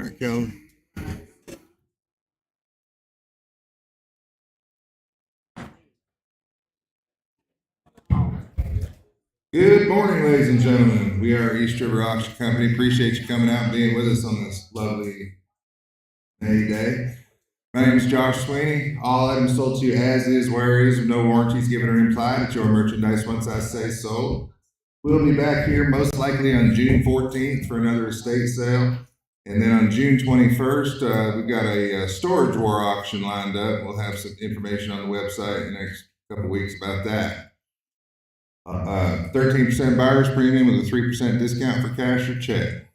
All right, Kelvin. Good morning, ladies and gentlemen. We are East River Auction Company. Appreciate you coming out and being with us on this lovely May day. My name is Josh Sweeney. All items sold to you as is, where is, with no warranties given or implied. It's your merchandise once I say so. We'll be back here most likely on June 14th for another estate sale. And then on June 21st, we've got a storage war auction lined up. We'll have some information on the website in the next couple of weeks about that. 13% buyer's premium with a 3% discount for cash or check.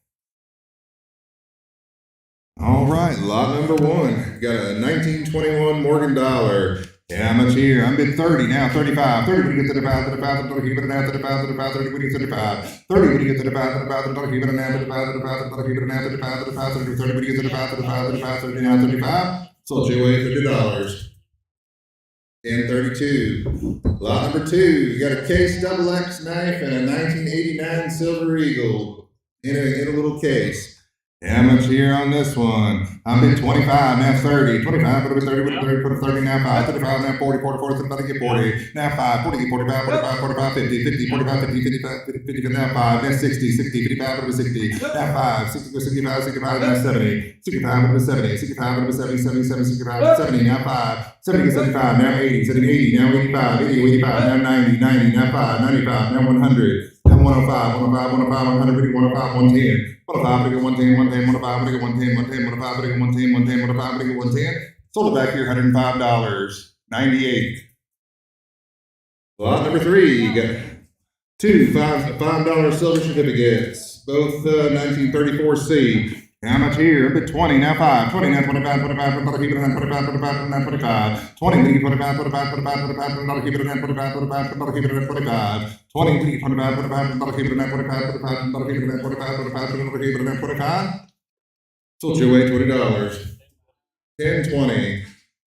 All right, lot number one. Got a 1921 Morgan dollar. Yeah, how much here? I'm bid 30 now, 35. 30 when you get to the 5, to the 5, to the 5, to the 5, to the 5, to the 5, 30 when you get to the 5. 30 when you get to the 5, to the 5, to the 5, keep it now, to the 5, to the 5, to the 5, keep it now, to the 5, to the 5, 30 when you get to the 5, to the 5, to the 5, 30 now, 35. Sold you away $50. 1032. Lot number two, you got a case double X knife and a 1989 Silver Eagle in a little case. How much here on this one? I'm bid 25, now 30. 25, put it 30, put it 30, put it 30, now 5, 35, now 40, 40, 40, 35, get 40, now 5, 40, 45, 45, 45, 50, 50, 45, 50, 55, 50, 50, now 5, now 60, 60, 55, put it 60, now 5, 60, 65, 65, now 70, 65, put it 70, 65, put it 70, 77, 65, 70, now 5, 70, 75, now 80, 70, 80, now 85, 80, 85, now 90, 90, now 5, 95, now 100. 105, 105, 105, 100, 105, 110. 105, 110, 110, 105, 110, 110, 105, 110, 110, 105, 110. Sold it back here, $105, 98. Lot number three, you got two $5 silver certificates, both 1934C. How much here? A bit 20, now 5, 20, now 25, 25, 25, keep it now 25, 25, now 25, 20, 25, 25, 25, 25, keep it now 25, 25, keep it now 25, 20, 25, 25, keep it now 25, 25, keep it now 25, 25, keep it now 25. Sold you away $20. 1020.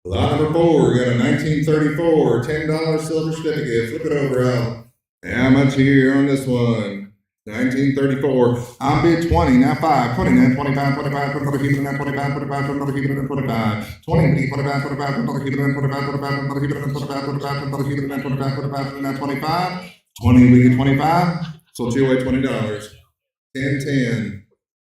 Lot number four, we got a 1934 $10 silver certificate. Flip it over, Al. How much here on this one? 1934. I'm bid 20, now 5, 20, now 25, 25, 25, keep it now 25, 25, 25, keep it now 25, 20, 25, 25, 25, keep it now 25, 25, 25, keep it now 25, 25, 25, keep it now 25, 25, now 25, 20, we get 25, sold you away $20. 1010.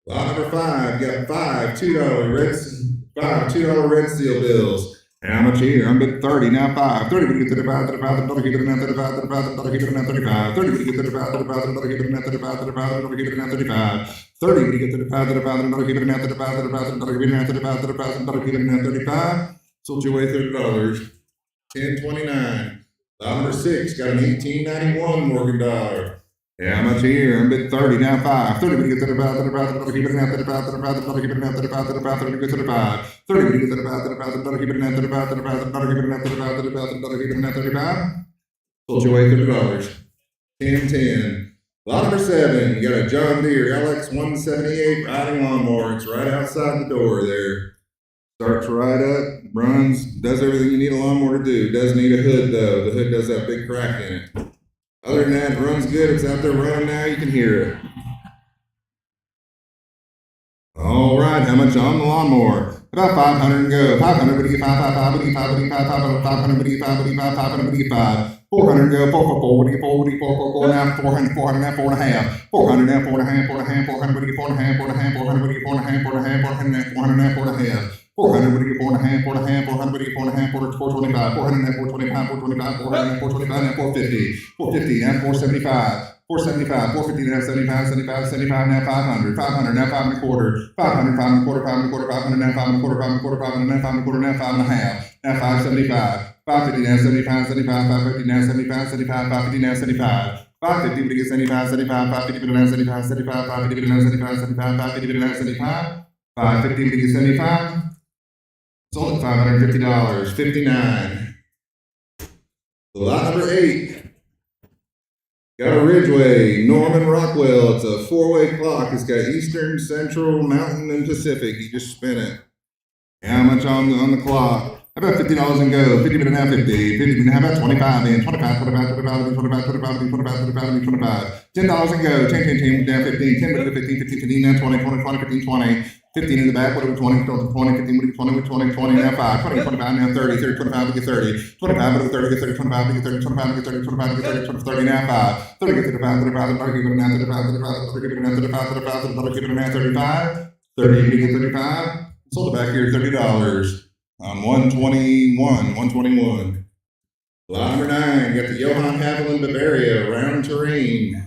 Lot number five, got $2 red seal bills. How much here? I'm bid 30, now 5. 30 when you get to the 5, to the 5, to the keep it now 35, to the 5, to the keep it now 35. 30 when you get to the 5, to the 5, to the keep it now 35, to the 5, to the keep it now 35. 30 when you get to the 5, to the 5, to the keep it now 35, to the 5, to the keep it now 35, to the 5, to the keep it now 35. Sold you away $30. 1029. Lot number six, got an 1891 Morgan dollar. How much here? I'm bid 30, now 5. 30 when you get to the 5, to the 5, to the keep it now 35, to the 5, to the keep it now 35, to the 5, to the get to the 5. 30 when you get to the 5, to the 5, to the keep it now 35, to the 5, to the keep it now 35, to the 5, to the keep it now 35. Sold you away $30. 1010. Lot number seven, you got a John Deere LX178 riding lawnmower. It's right outside the door there. Starts right up, runs, does everything you need a lawnmower to do. Does need a hood though. The hood does have a big crack in it. Other than that, it runs good. It's out there running now. You can hear it. All right, how much on the lawnmower? About 500 and go. 500, what do you get? 5, what do you get? 500, what do you get? 500, what do you get? 5. 400 and go. 4, what do you get? 4, what do you get? 4, now 400, 400, now 4 and a half. 400, now 4 and a half, 4 and a half, 400, what do you get? 4 and a half, 4 and a half, 400, what do you get? 4 and a half, 4 and a half, 400, now 400, now 4 and a half. 400, what do you get? 4 and a half, 4 and a half, 400, what do you get? 4 and a half, 425, 400, now 425, 425, 400, now 425, now 450, 450, now 475. 475, 450, now 75, 75, 75, now 500, 500, now 5 and a quarter, 500, 5 and a quarter, 5 and a quarter, 500, now 5 and a quarter, 5 and a quarter, 500, now 5 and a quarter, now 5 and a half, now 575, 550, now 75, 75, 550, now 75, 75, 550, now 75, 550, but it gets 75, 75, 550, but now 75, 75, 550, but now 75, 75, 550, but now 75, 550, but it gets 75, sold at $550, 59. Lot number 8. Got a Ridgeway, Norman Rockwell. It's a 4-way clock. It's got Eastern, Central, Mountain, and Pacific. You just spin it. How much on the clock? How about $50 and go? 50 minutes now, 50. 50 minutes, how about 25 in? 25, 25, 25, 25, 25, 25, 25, 25. $10 and go. 10, 10, 10, down 15. 10 minutes, 15, 15, 15, now 20, 20, 20, 15, 20. 15 in the back, whatever, 20, 20, 15, 20, 20, 20, now 5, 20, 25, now 30, 30, 25, get 30, 25, get 30, get 30, 25, get 30, 25, get 30, 25, get 30, 30, now 5, 30, get 35, 35, 30, get now 35, 35, 30, get now 35, 35, 30, get now 35, 30, get 35, sold it back here, $30 on 121. Lot number 9, got the Johann Haviland Bavaria, round terrain.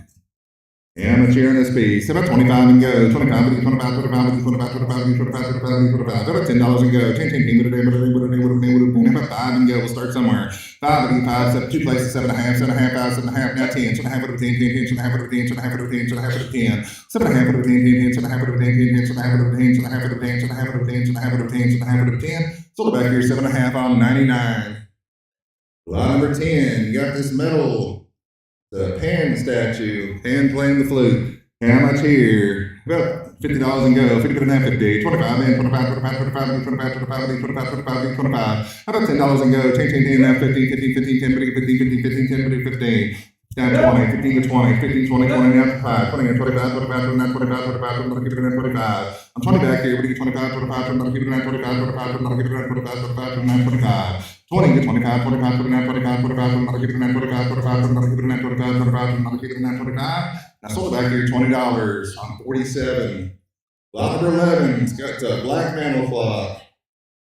Amateur in this piece. About 25 and go. 25, 25, 25, 25, 25, 25, 25. About $10 and go. 10, 10, about 5 and go. We'll start somewhere. 5, 5, 7, 2 places, 7.5, 7.5, 5, 7.5, now 10, 7.5 over 10, 10, 10, 7.5 over 10, 7.5 over 10, 7.5 over 10, 7.5 over 10, 10, 10, 7.5 over 10, 10, 10, 7.5 over 10, 7.5 over 10, 7.5 over 10, 7.5 over 10, 7.5 over 10. Sold it back here, 7.5 on 99. Lot number 10, you got this metal. The Pan statue, Pan playing the flute. How much here? About $50 and go. 50, 50, 25 in, 25, 25, 25, 25, 25, 25, 25, 25. How about $10 and go? 10, 10, 10, now 15, 15, 15, 10, 15, 15, 15, 10, 15. Down 20, 15 to 20, 15, 20, 20, now 5, 20, 25, 25, 29, 25, 25, 25, keep it in 25. I'm 20 back here, what do you get 25, 25, 25, keep it in 25, 25, 25, keep it in 25, 25, 29, 25. 20 to 25, 25, 29, 25, 25, 25, keep it in 25, 25, 25, keep it in 25, 25, 25, keep it in 25. Now sold it back here, $20 on 47. Lot number 11, it's got a black mantle clock.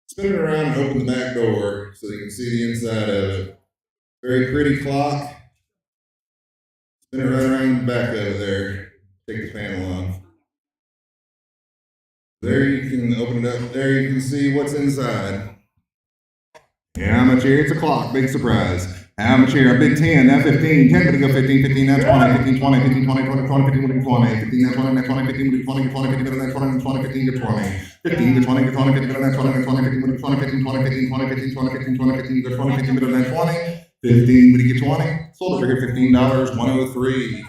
Spin it around and open the back door so you can see the inside of it. Very pretty clock. Spin it right around the back of it there. Take the panel off. There you can open it up. There you can see what's inside. How much here? It's a clock. Big surprise. How much here? A big 10, now 15. 10 to go 15, 15, now 20, 15, 20, 15, 20, 20, 20, 15, 20, 15, now 20, now 20, 15, 20, 20, 15, 20, 20, 15 to 20. 15 to 20, 20, 15, 20, 20, 20, 15, 20, 15, 20, 15, 20, 15, 20, 15, 20, 15, 20, 15, 20, 15, when you get 20. Sold over here $15, 103.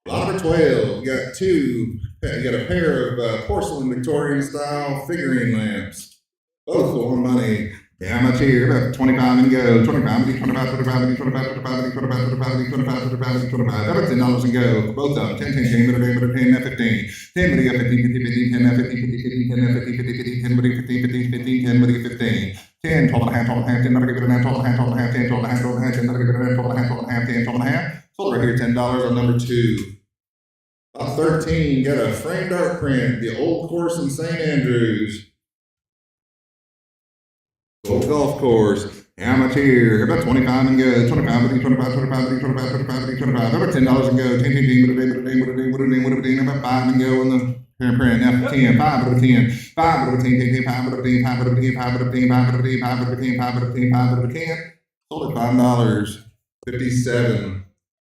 Lot number 12, you got a pair of porcelain Victorian style figurine lamps. Both for money. How much here? About 25 and go. 25, 25, 25, 25, 25, 25, 25, 25, 25. About $10 and go. Both of them. 10, 10, 10, 10, 10, 15. 10, 15, 15, 15, 10, 15, 15, 10, 15, 15, 10, 15, 15, 15, 10, 15. 10, 12 and a half, 12 and a half, 10, not give it a half, 12 and a half, 12 and a half, 10, 12 and a half, 12 and a half, 10, not give it a half, 12 and a half, 12 and a half, 10, 12 and a half. Sold right here, $10 on number 2. About 13, got a framed art print, the old course in St. Andrews. Old golf course. How much here? About 25 and go. 25, 25, 25, 25, 25, 25. About $10 and go. 10, 10, 10, about 5 and go on the print. Now 10, 5 over 10, 5 over 10, 10, 5 over 10, 5 over 10, 5 over 10, 5 over 10, 5 over 10, 5 over 10, 5 over 10. Sold at $5, 57.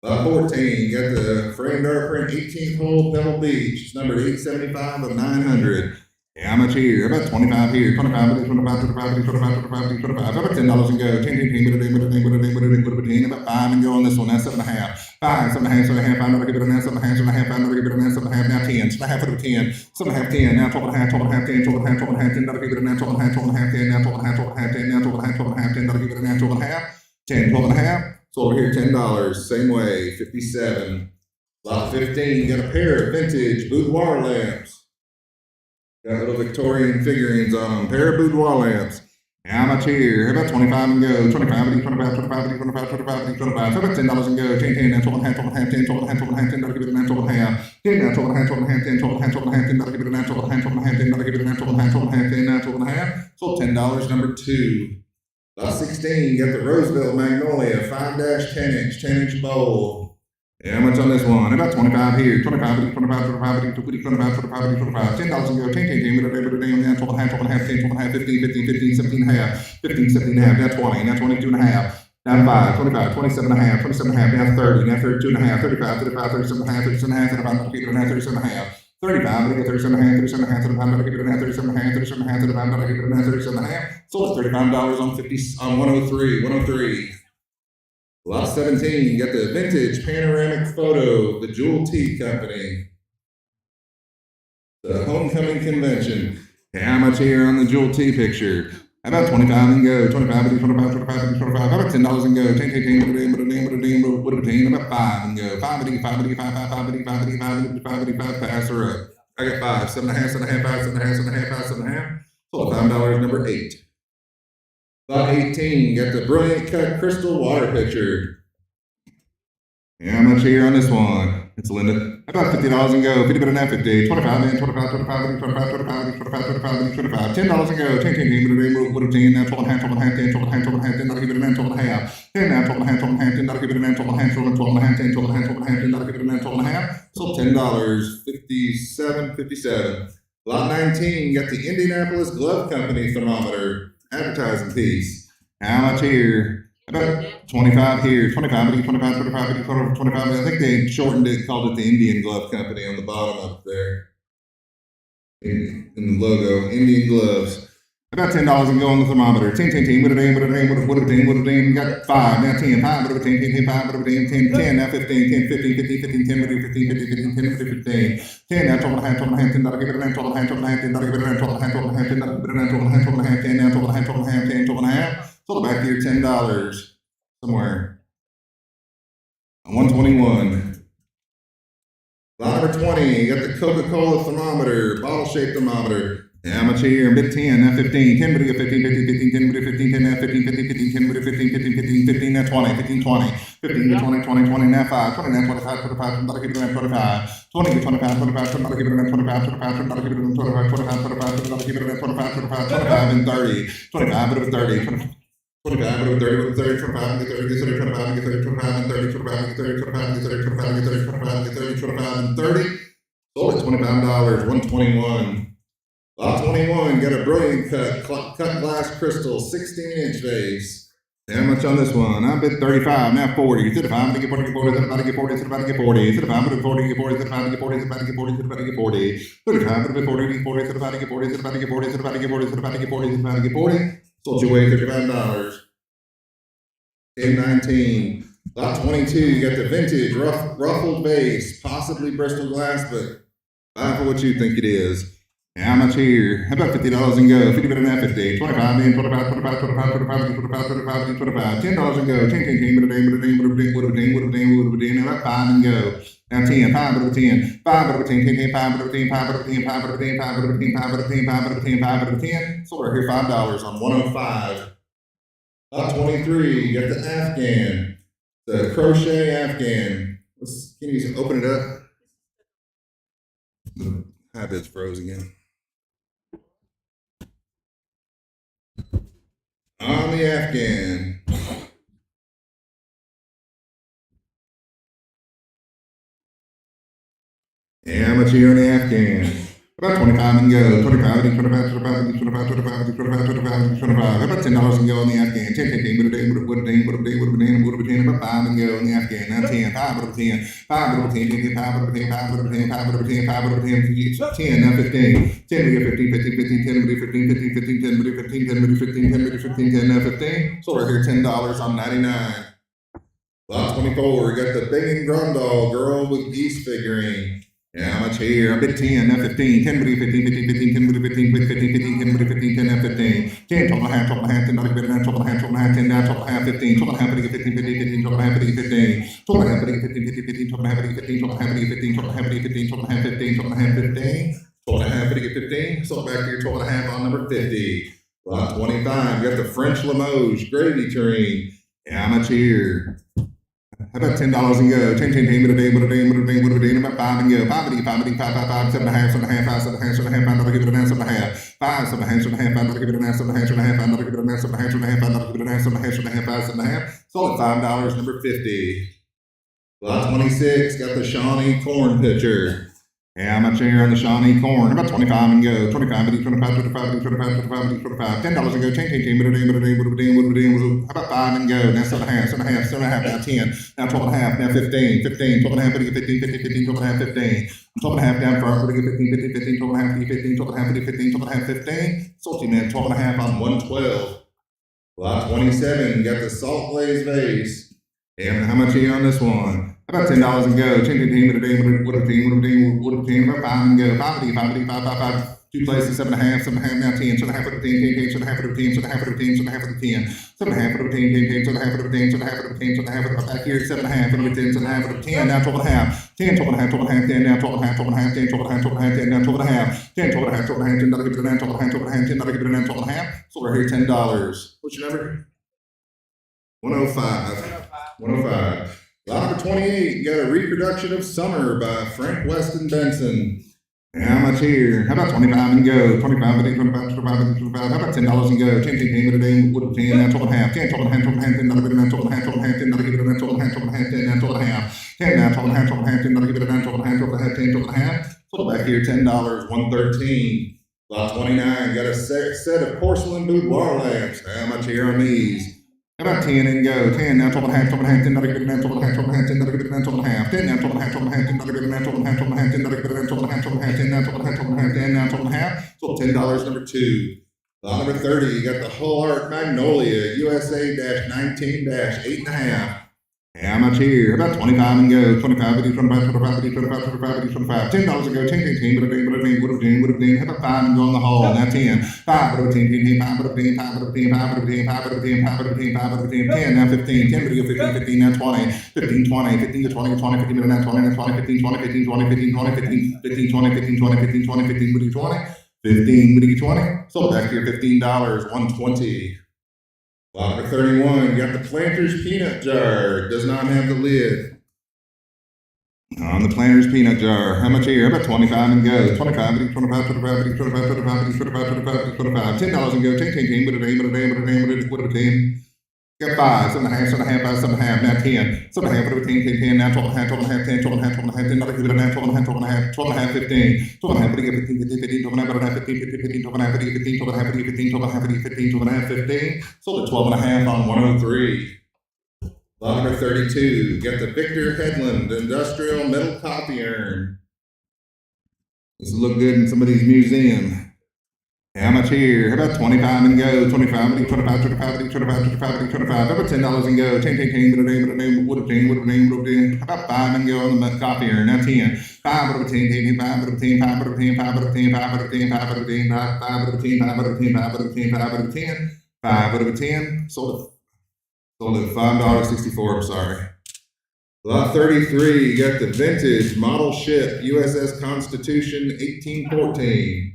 About 14, got the framed art print 18th hole Pebble Beach. It's number 875 of 900. How much here? About 25 here. 25, 25, 25, 25, 25, 25. About $10 and go. 10, 10, about 5 and go on this one. That's 7.5. 5, 7.5, 7.5, 5, give it a 7.5, 7.5, 5, give it a 7.5, now 10. 7.5 over 10. 7.5, 10, now 12.5, 12.5, 10, 12.5, 12.5, 10, give it a 12.5, 12.5, 10, now 12.5, 12.5, 10, now 12.5, 12.5, 10, give it a 12.5, 10, 12.5. So over here, $10. Same way, 57. Lot 15, got a pair of vintage boudoir lamps. Got little Victorian figurines on them. Pair of boudoir lamps. How much here? About 25 and go. 25, 25, 25, 25, 25, 25. About $10 and go. 10, 10, now 12 and a half, 12 and a half, 10, 12 and a half, 12 and a half, 10, give it a 12 and a half. 10, now 12 and a half, 12 and a half, 10, 12 and a half, 12 and a half, 10, give it a 12 and a half, 12 and a half, 10, give it a 12 and a half, 12 and a half, 10, now 12 and a half. Sold $10, number 2. Lot 16, got the Roseville Magnolia 5-10-inch, 10-inch bowl. How much on this one? About 25 here. 25, 25, 25, 25, 25, 25, 25. $10 and go. 10, 10, 10, 12 and a half, 12 and a half, 10, 12 and a half, 15, 15, 15, 17 and a half, 15, 17 and a half, now 20, now 22 and a half, now 5, 25, 27 and a half, 27 and a half, now 30, now 32 and a half, 35, 35, 37 and a half, 37 and a half, 35, 37 and a half, 37 and a half. 35, 37 and a half, 37 and a half, 35, 37 and a half, 37 and a half, 35, 37 and a half. Sold at $35 on 103, 103. Lot 17, you got the vintage panoramic photo, the Jewel Tea Company. The homecoming convention. How much here on the Jewel Tea picture? About 25 and go. 25, 25, 25, 25. About $10 and go. 10, 10, 10, about 5 and go. 5, 5, 5, 5, 5, 5, 5, 5, 5, 5, pass her up. I got 5, 7.5, 7.5, 5, 7.5, 7.5, 5, 7.5. Sold at $5, number 8. Lot 18, got the Brilliant Cut Crystal Water Pitcher. Yeah, how much here on this one? It's Linda. About $50 and go. 50 better than that, 50. 25 in, 25, 25, 25, 25, 25, 25, 25. $10 and go. 10, 10, 10, would have 10, now 12 and a half, 12 and a half, 10, 12 and a half, 12 and a half, 10, that'll give it a 9, 12 and a half. 10 now, 12 and a half, 12 and a half, 10, that'll give it a 9, 12 and a half, 12 and a half, 10, 12 and a half, 12 and a half, 10, that'll give it a 9, 12 and a half. Sold $10, 57, 57. Lot 19, got the Indianapolis Glove Company thermometer advertising piece. How much here? About 25 here, 25, 25, 25, 25. I think they shortened it, called it the Indian Glove Company on the bottom up there. In the logo, Indian Gloves. About $10 and go on the thermometer. 10, 10, 10, what a damn, what a damn, what a damn, what a damn. Got 5, now 10, 5, what a 10, 10, 10, 5, what a damn, 10, 10, now 15, 10, 15, 15, 15, 10, 15, 15, 15, 10, 15, 10, now 12 and a half, 12 and a half, 10, that'll give it a 9, 12 and a half, 12 and a half, 10, that'll give it a 9, 12 and a half, 12 and a half, 10, that'll give it a 9, 12 and a half, 12 and a half, 10, now 12 and a half, 12 and a half, 10, 12 and a half. Sold it back here, $10 somewhere. 121. Lot number 20, you got the Coca-Cola thermometer, bottle-shaped thermometer. How much here? Bid 10, now 15, 10, but 15, 15, 15, 10, but 15, 10, now 15, 15, 15, 10, but 15, 15, 15, 15, now 20, 15, 20, 15 to 20, 20, 20, now 5, 20, now 25, 25, that'll give it around 25, 20 to 25, 25, that'll give it around 25, 25, that'll give it around 25, 25, 25, that'll give it around 25, 25, 25, and 30, 25, but it was 30, 25, 25, but 30, 30, 25, get 30, get 30, 25, get 30, 25, and 30, 25, get 30, 25, get 30, 25, get 30, 25, get 30, 25, and 30. Sold at $25, 121. Lot 21, got a Brilliant cut glass crystal, 16-inch vase. How much on this one? I bid 35, now 40. To the 5, to get 40, get 40, to the 5, to get 40, to the 5, to get 40, to the 5, to get 40, get 40, to the 5, to get 40, to the 5, to get 40, to the 5, to get 40, 35, to the 40, get 40, to the 5, to get 40, to the 5, to get 40, to the 5, to get 40, to the 5, to get 40, to the 5, to get 40. Sold you away $35. 1019. Lot 22, you got the vintage ruffled vase, possibly Bristol glass, but buy for what you think it is. How much here? How about $50 and go? 50 better than 50. 25 in, 25, 25, 25, 25, 25, 25, 25, $10 and go. 10, 10, 10, but a ding, but a ding, but a ding, what a ding, what a ding, what a ding. Now about 5 and go. Now 10, 5 but a 10, 5 but a 10, 10, 10, 5 but a 10, 5 but a 10, 5 but a 10, 5 but a 10, 5 but a 10, 5 but a 10, 5 but a 10. Sold right here $5 on 105. Lot 23, you got the Afghan, the crochet Afghan. Can you open it up? The habits froze again. On the Afghan. How much here on the Afghan? About 25 and go. 25, 25, 25, 25, 25, 25, 25, 25. About $10 and go on the Afghan. 10, 10, 10, what a day, what a day, what a day, what a day, what a day. About 5 and go on the Afghan. Now 10, 5, what a 10, 5, what a 10, 10, 5, what a 10, 5, what a 10, 5, what a 10, 5, what a 10, 10, now 15. 10, we get 15, 15, 15, 10, we get 15, 15, 15, 10, we get 15, 10, we get 15, 10, we get 15, 10, now 15. Sold right here $10 on 99. Lot 24, we got the Bing and Grundle girl with geese figurine. How much here? I bid 10, now 15, 10, 15, 15, 15, 10, 15, 15, 15, 10, 15, 10, now 15, 10, 12 and a half, 12 and a half, 10, $12 and a half, 12 and a half, 12 and a half, 10, now 12 and a half, 15, 12 and a half, 15, 15, 15, 12 and a half, 15, 12 and a half, 15, 15, 15, 12 and a half, 15, 12 and a half, 15, 12 and a half, 15, 12 and a half, 15, 12 and a half, 15, 12 and a half, 15, sold back here 12 and a half on number 50. Lot 25, you got the French Limoges gravy tureen. How much here? How about $10 and go? 10, 10, 10, what a day, what a day, what a day, what a day, about 5 and go. 5, 5, 5, 5, 5, 7 and a half, 7 and a half, 5, 7 and a half, 7 and a half, 5, I'll give it a 9, 7 and a half. 5, 7 and a half, 7 and a half, 5, I'll give it a 9, 7 and a half, 7 and a half, 5, I'll give it a 9, 7 and a half, 7 and a half, 5, I'll give it a 9, 7 and a half, 7 and a half, 7 and a half, 5, 7 and a half. Sold at $5, number 50. Lot 26, got the Shawnee corn pitcher. How much here on the Shawnee corn? About 25 and go. 25, 25, 25, 25, 25, 25. $10 and go. 10, 10, 10, what a day, what a day, what a day, what a day. How about 5 and go? Now 7 and a half, 7 and a half, 7 and a half, now 10, now 12 and a half, now 15, 15, 12 and a half, 15, 15, 15, 12 and a half, 15. 12 and a half down front, we're going to get 15, 15, 15, 12 and a half, 15, 12 and a half, 15, 12 and a half, 15. Salty man, 12 and a half on 112. Lot 27, got the salt glazed vase. And how much here on this one? About $10 and go. Ten, with a team, with a team, with a team. About 5 and go. 5. 2 places, 7.5, 7.5, now 10, 7.5 for the team, 10, 7.5 for the team, 7.5 for the team, 7.5 for the 10, 7.5 for the team, 10, 7.5 for the team, 7.5 for the team, 7.5 for the back here, 7.5 for the 10, 7.5 for the 10, now 12.5, 10, 12.5, 12.5, 10, now 12.5, 12.5, 10, 12.5, 12.5, 10, now 12.5, 10, 12.5, 12.5, 10, give it a 9, 12.5, 12.5, 10, give it a 9, 12.5, so right here, $10. What's your number? 105. 105. Lot number 28, you got a reproduction of Summer by Frank Weston Benson. How much here? How about 25 and go? 25, 25, 25. How about $10 and go? 10, with a day, with a 10, now 12.5, 10, 12.5, 10, give it a 9, 12.5, 12.5, 10, give it a 9, 12.5, 12.5, 10, now 12.5, 10, now 12.5, 12.5, 10, give it a 9, 12.5, 12.5, 10, 12.5. So back here, $10, 113. Lot 29, got a set of porcelain boudoir lamps. How much here on these? How about 10 and go? 10, now 12.5, 12.5, 10, give it a 9, 12.5, 12.5, 10, give it a 9, 12.5, 10, now 12.5, 12.5, 10, give it a 9, 12.5, 12.5, 10, give it a 9, 12.5, 12.5, 10, now 12.5, 12.5, 10, now 12.5. So $10, number 2. Lot number 30, you got the Whole Art Magnolia, USA-19-8.5. How much here? About 25 and go. 25, 25, 25, 25, 25, 25. $10 and go. 10, with a team, with a team, with a team, with a team. How about 5 and go in the hole? Now 10. 5 with a team, 5 with a team, 5 with a team, 5 with a team, 5 with a team, 5 with a team, 5 with a team. 10, now 15. 10 with a 15, 15, now 20. 15, 20, 15 to 20, 20, 15 with a 20, now 20, 15, 20, 15, 20, 15, 20, 15, 15, 20, 15, 20, 15, 20, 15 with a 20. 15 with a 20. So back here, $15, 120. Lot number 31, you got the Planters Peanut Jar. It does not have the lid. On the Planters Peanut Jar, how much here? About 25 and go. 25, 25, 25, 25, 25, 25, 25, $10 and go. 10, with a name, with a name, with a name, with a team. Got 5, 7.5, 7.5, 5, 7.5, now 10. 7.5 with a 10, now 12.5, 12.5, 10, 12.5, 12.5, 10, give it a 9, 12.5, 12.5, 12.5, 15. 12.5, with a 15, 15, 12.5, 15, 15, 12.5, 15, 12.5, 15, 12.5, 15, 12.5, 15. Sold at 12.5 on 103. Lot number 32, got the Victor Hedlund Industrial Metal Coffee Urn. This will look good in somebody's museum. How much here? How about 25 and go? 25, 25, 25, 25, 25, 25. How about $10 and go? 10, with a name, with a name, with a team, with a name, with a team. How about 5 and go on the coffee urn? Now 10. 5 with a team, 5 with a team, 5 with a team, 5 with a team, 5 with a team, 5 with a team, 5 with a team, 5 with a team, 5 with a team, 5 with a 10, 5 with a 10. Sold at $5.64. I'm sorry. Lot 33, you got the vintage model ship USS Constitution 1814.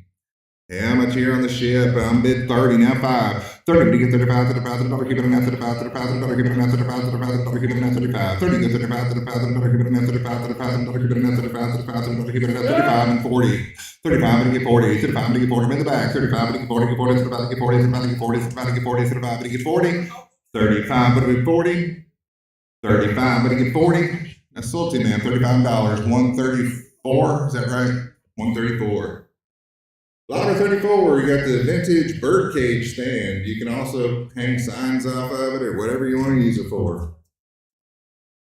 How much here on the ship? I'm bid 30, now 5. 30, we get 35, 35, $35, keep it in 35, 35, $35, keep it in 35, 35, keep it in 35. 30, get 35, 35, $35, keep it in 35, 35, keep it in 35, 35, keep it in 35, and 40. 35, and get 40, 35, and get 40 in the back. 35, and get 40, get 40, 35, get 40, 35, get 40, 35, get 40, 35, and get 40. 35, but get 40. 35, but get 40. That's sold to man, $35, 134. Is that right? 134. Lot number 34, you got the vintage birdcage stand. You can also hang signs off of it or whatever you want to use it for.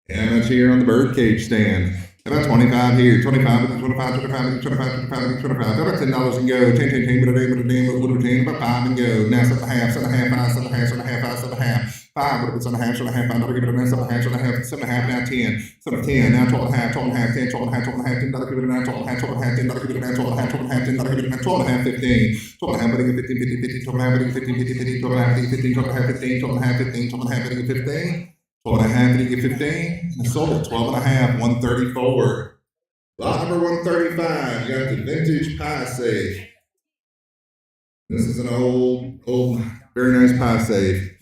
How much here on the birdcage stand? About 25 here. 25, 25, 25, 25, 25, 25. About $10 and go. 10, with a name, with a 10, about 5 and go. Now 7.5, 7.5, 5, 7.5, 7.5, 5, 7.5. 5 would have been 7.5, 7.5, 5, give it a 9, 7.5, 7.5, 7.5, now 10, 7.10, now 12.5, 12.5, 10, 12.5, 12.5, 10, give it a 9, 12.5, 12.5, 10, give it a 9, 12.5, 12.5, 10, give it a 9, 12.5, 15, 12.5, but 15, 15, 15, 12.5, 15, 15, 15, 12.5, 15, 12.5, 15, 12.5, 15, 12.5, 15, 12.5, 15, and sold at 12.5, 134. Lot number 135, you got the vintage pie safe. This is an old, very nice pie safe.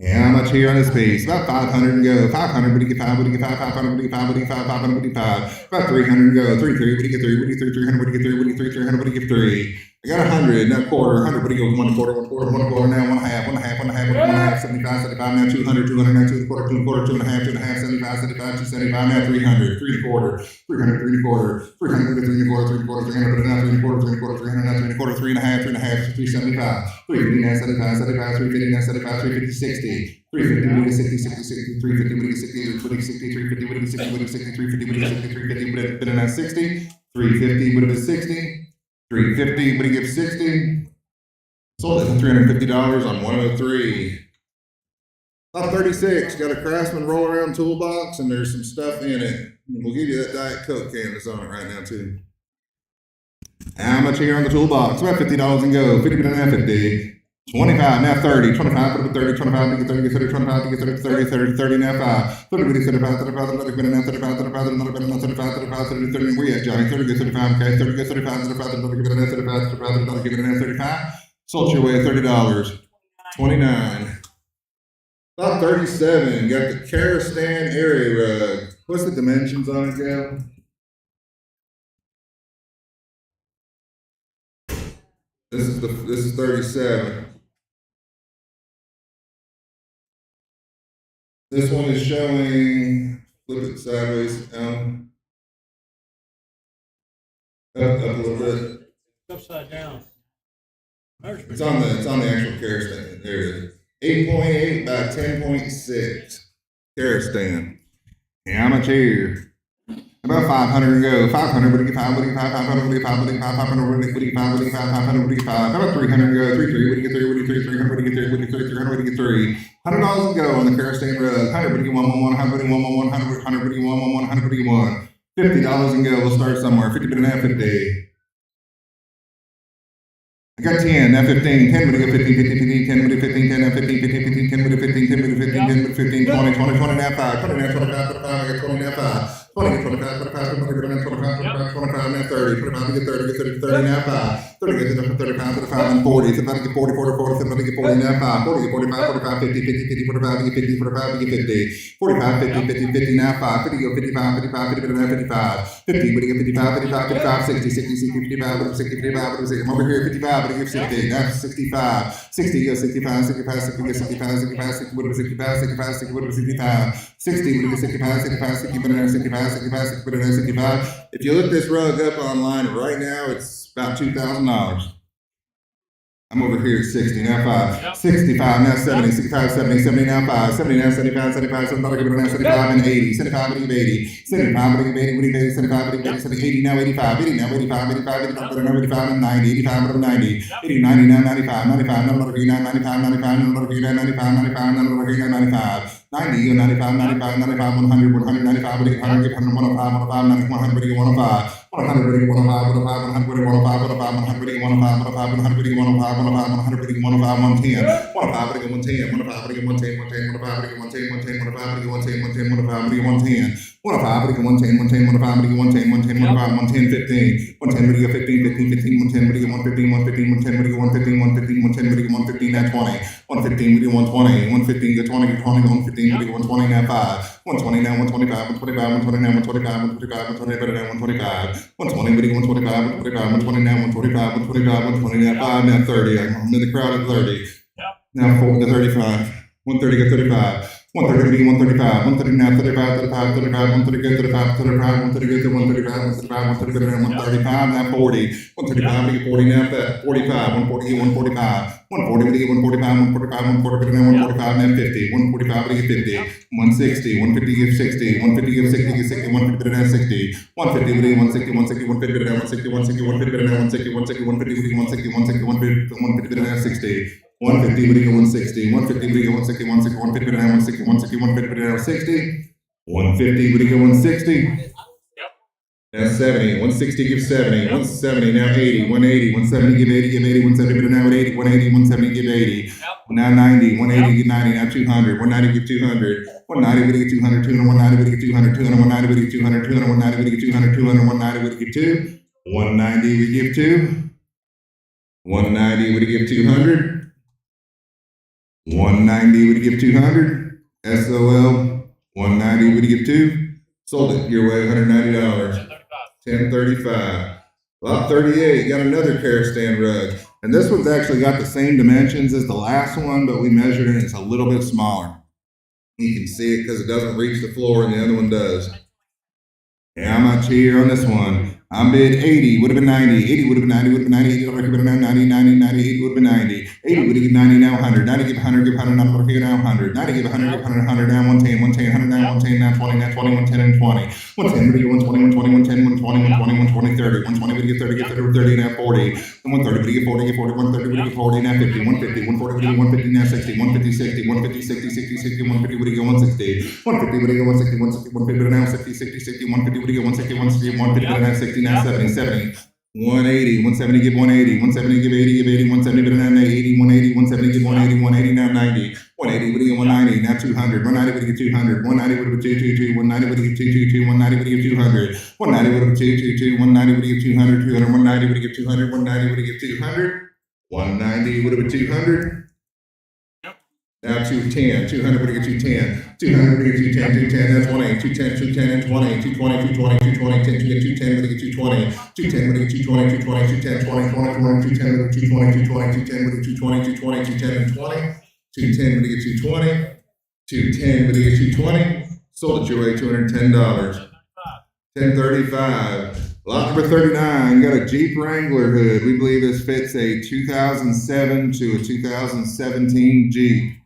How much here on this piece? About 500 and go. 500, would you get 5, would you get 5, 500, would you get 5, would you get 5, 500, would you get 5. About 300 and go. 3, would you get 3, would you get 3, 300, would you get 3, would you get 3, 300, would you get 3. I got 100, now quarter, 100, would you go 1 quarter, 1 quarter, 1 quarter, now 1 half, 1 half, 1 half, 1 half, 75, 75, now 200, 200, now 2 quarter, 2 quarter, 2 half, 2 half, 75, 75, 275, now 300, 3 quarter, 300, 3 quarter, 300, 3 quarter, 3 quarter, 300, now 3 quarter, 3 quarter, 300, now 3 quarter, 3 half, 375, 350, now 75, 75, 350, now 75, 350, 60. 350, 60, 60, 60, 350, 60, 60, 350, 60, 60, 350, 60, 350, 60, 350, 350, would have been 60. 350, would he give 60? Sold it for $350 on 103. Lot 36, got a Craftsman roll around toolbox and there's some stuff in it. We'll give you that Diet Coke can that's on it right now too. How much here on the toolbox? About $50 and go. 50 but now 50. 25, now 30, 25, put up 30, 25, to get 30, get 30, 25, to get 30, 30, 30, 30, now 5. 30, 35, 35, 35, now 35, 35, another bit, now 35, 35, 30, 30, where you at, Johnny? 30, get 35, okay, 30, get 35, 35, another give it now 35, 35, another give it now 35. Sold your way at $30. 29. Lot 37, got the Karastan area rug. What's the dimensions on it, Gal? This is 37. This one is showing, flip it sideways, up a little bit. Upside down. It's on the actual Karastan. There it is. 8.8 by 10.6. Karastan. How much here? About 500 go. 500, what do you get 5? What do you get 5? 500, what do you get 5? What do you get 5? 500, what do you get 5? What do you get 5? 500, what do you get 5? About 300 go. 3, 3, what do you get 3? What do you get 3? 300, what do you get 3? What do you get 3? 300, what do you get 3? $100 to go on the Karastan rug. 100, what do you get 1, 1, 1, 100, what do you get 1, 1, 100, 100, what do you get 1, 1, 100, what do you get 1? $50 and go. We'll start somewhere. 50 but now 50. I got 10, now 15, 10, what do you get 15, 15, 15, 10, what do you get 15, 10, now 15, 15, 15, 10, what do you get 15, 10, what do you get 15, 10, what do you get 15, 20, 20, 20, now 5, 20, now 25, 25, I got 20, now 5. 20, 25, 25, 25, 25, now 30, 25, get 30, get 30, 30, now 5. 30, get 35, 35, and 40, 35, get 40, 40, 40, 35, get 40, now 5. 40, get 45, 45, 50, 50, 50, 45, get 50, 45, get 50. 45, 50, 50, 50, now 5. 50, go 55, 55, 50, now 55. 50, but you get 55, 55, 55, 60, 60, 60, 55, 60, 55, 60. I'm over here at 55, but I give 60. Now 65. 60, go 65, 65, 60, get 65, 65, 60, what 65, 65, 60, what 65. 60, what 65, 65, 60, but now 65, 65, 60, but now 65. If you look this rug up online right now, it's about $2,000. I'm over here at 60, now 5. 65, now 70, 65, 70, 70, now 5. 70, now 75, 75, 75, now 75, and 80. 75, what do you get 80? 75, what do you get 80? What do you get 80? 75, what do you get 80? 80, now 85. 80, now 85, 85, 85, now 85, and 90. 85, what 90? 80, 90, now 95, 95, now 95, 95, 95, now 95, 95, now 95, 95. 90, 95, 95, 95, 100, 195, what do you get 100? 105, 105, 90, 100, what do you get 105? 100, what do you get 105, 105, 100, what do you get 105, 105, 100, what do you get 105, 105, 100, what do you get 105, 105, 100, what do you get 105, 110. 105, what do you get 110, 105, what do you get 110, 110, 105, what do you get 110, 110, 105, what do you get 110, 110, 105, what do you get 110. 105, what do you get 110, 110, 105, what do you get 110, 110, 105, 110, 15. 110, what do you get 15, 15, 15, 110, what do you get 115, 115, 110, what do you get 115, 115, 110, what do you get 115, now 20. 115, what do you get 120, 115, get 20, get 20, 115, what do you get 120, now 5. 120, now 125, 125, 120, now 125, 125, 120, better now 125. 120, what do you get 125, 125, 120, now 125, 125, 120, now 5, now 30. I'm in the crowd at 30. Now 4 to 35. 130, get 35. 130, 135, 130 now 35, 35, 35, 130 go 35, 35, 130 go to 135, 135, 130 go to 135, now 40. 135, we get 40 now 45, 140 get 145. 140, we get 145, 145, 140 now 145, now 50. 145, we get 50. 160, 150 give 60, 150 give 60, get 60, 150 now 60. 150, we get 160, 160, 150 now 160, 160, 150 now 160, 160, 150, we get 160, 160, 150, 150 now 60. 150, what do you get 160? 150, what do you get 160? 160, 150, but now 160, 160, 150, but now 60. 150, what do you get 160? Now 70, 160 give 70, 170, now 80, 180, 170 give 80, give 80, 170, but now 80, 180, 170 give 80. Now 90, 180 give 90, now 200, 190 give 200. 190, what do you get 200, 200, 190, what do you get 200, 200, 190, what do you get 200, 200, 190, what do you get 200, 200, 190, what do you get 2? 190, we give 2. 190, what do you give 200? 190, would you give 200? SOL, 190, would you give 2? Sold it your way, $190. 1035. Lot 38, got another Karastan rug. And this one's actually got the same dimensions as the last one, but we measured it and it's a little bit smaller. You can see it because it doesn't reach the floor and the other one does. How much here on this one? I'm bid 80, would have been 90, 80 would have been 90, would have been 90, 80 would have been 90, 90, 98 would have been 90, 80 would have been 90, now 100, 90 give 100, give 100, now here now 100, 90 give 100, give 100, 100, now 110, 110, 100, now 110, now 20, now 20, 110, and 20, 110 would have 120, 120, 110, 120, 120, 120, 30, 120 would have 30, give 30, 30, now 40, 130 would have 40, give 40, 130 would have 40, now 50, 150, 140 would have 150, now 60, 150, 60, 150, 60, 60, 60, 150 would have 160, 150 would have 160, 160, 150 now 60, 60, 60, 150 would have 160, 160, 150 now 60, now 70, 70, 180, 170 give 180, 170 give 80, give 80, 170 but now 80, 180, 170 give 180, 180 now 90, 180 would have 190, now 200, 190 would have 200, 190 would have 222, 190 would have 222, 190 would have 200, 190 would have 222, 190 would have 200, 200, 190 would have 200, 190 would have 200, 190 would have 200. Now 210, 200 would get 210, 200 would get 210, 210, that's 180, 210, 210, and 20, 220, 220, 220, 10 to get 210 would get 220, 210 would get 220, 220, 210, 20, 20, 20, 210 would get 220, 220, 210 would get 220, 220, 210, and 20, 210 would get 220, 210 would get 220, sold at your way $210, 1035. Lot number 39, got a Jeep Wrangler hood. We believe this fits a 2007 to a 2017 Jeep.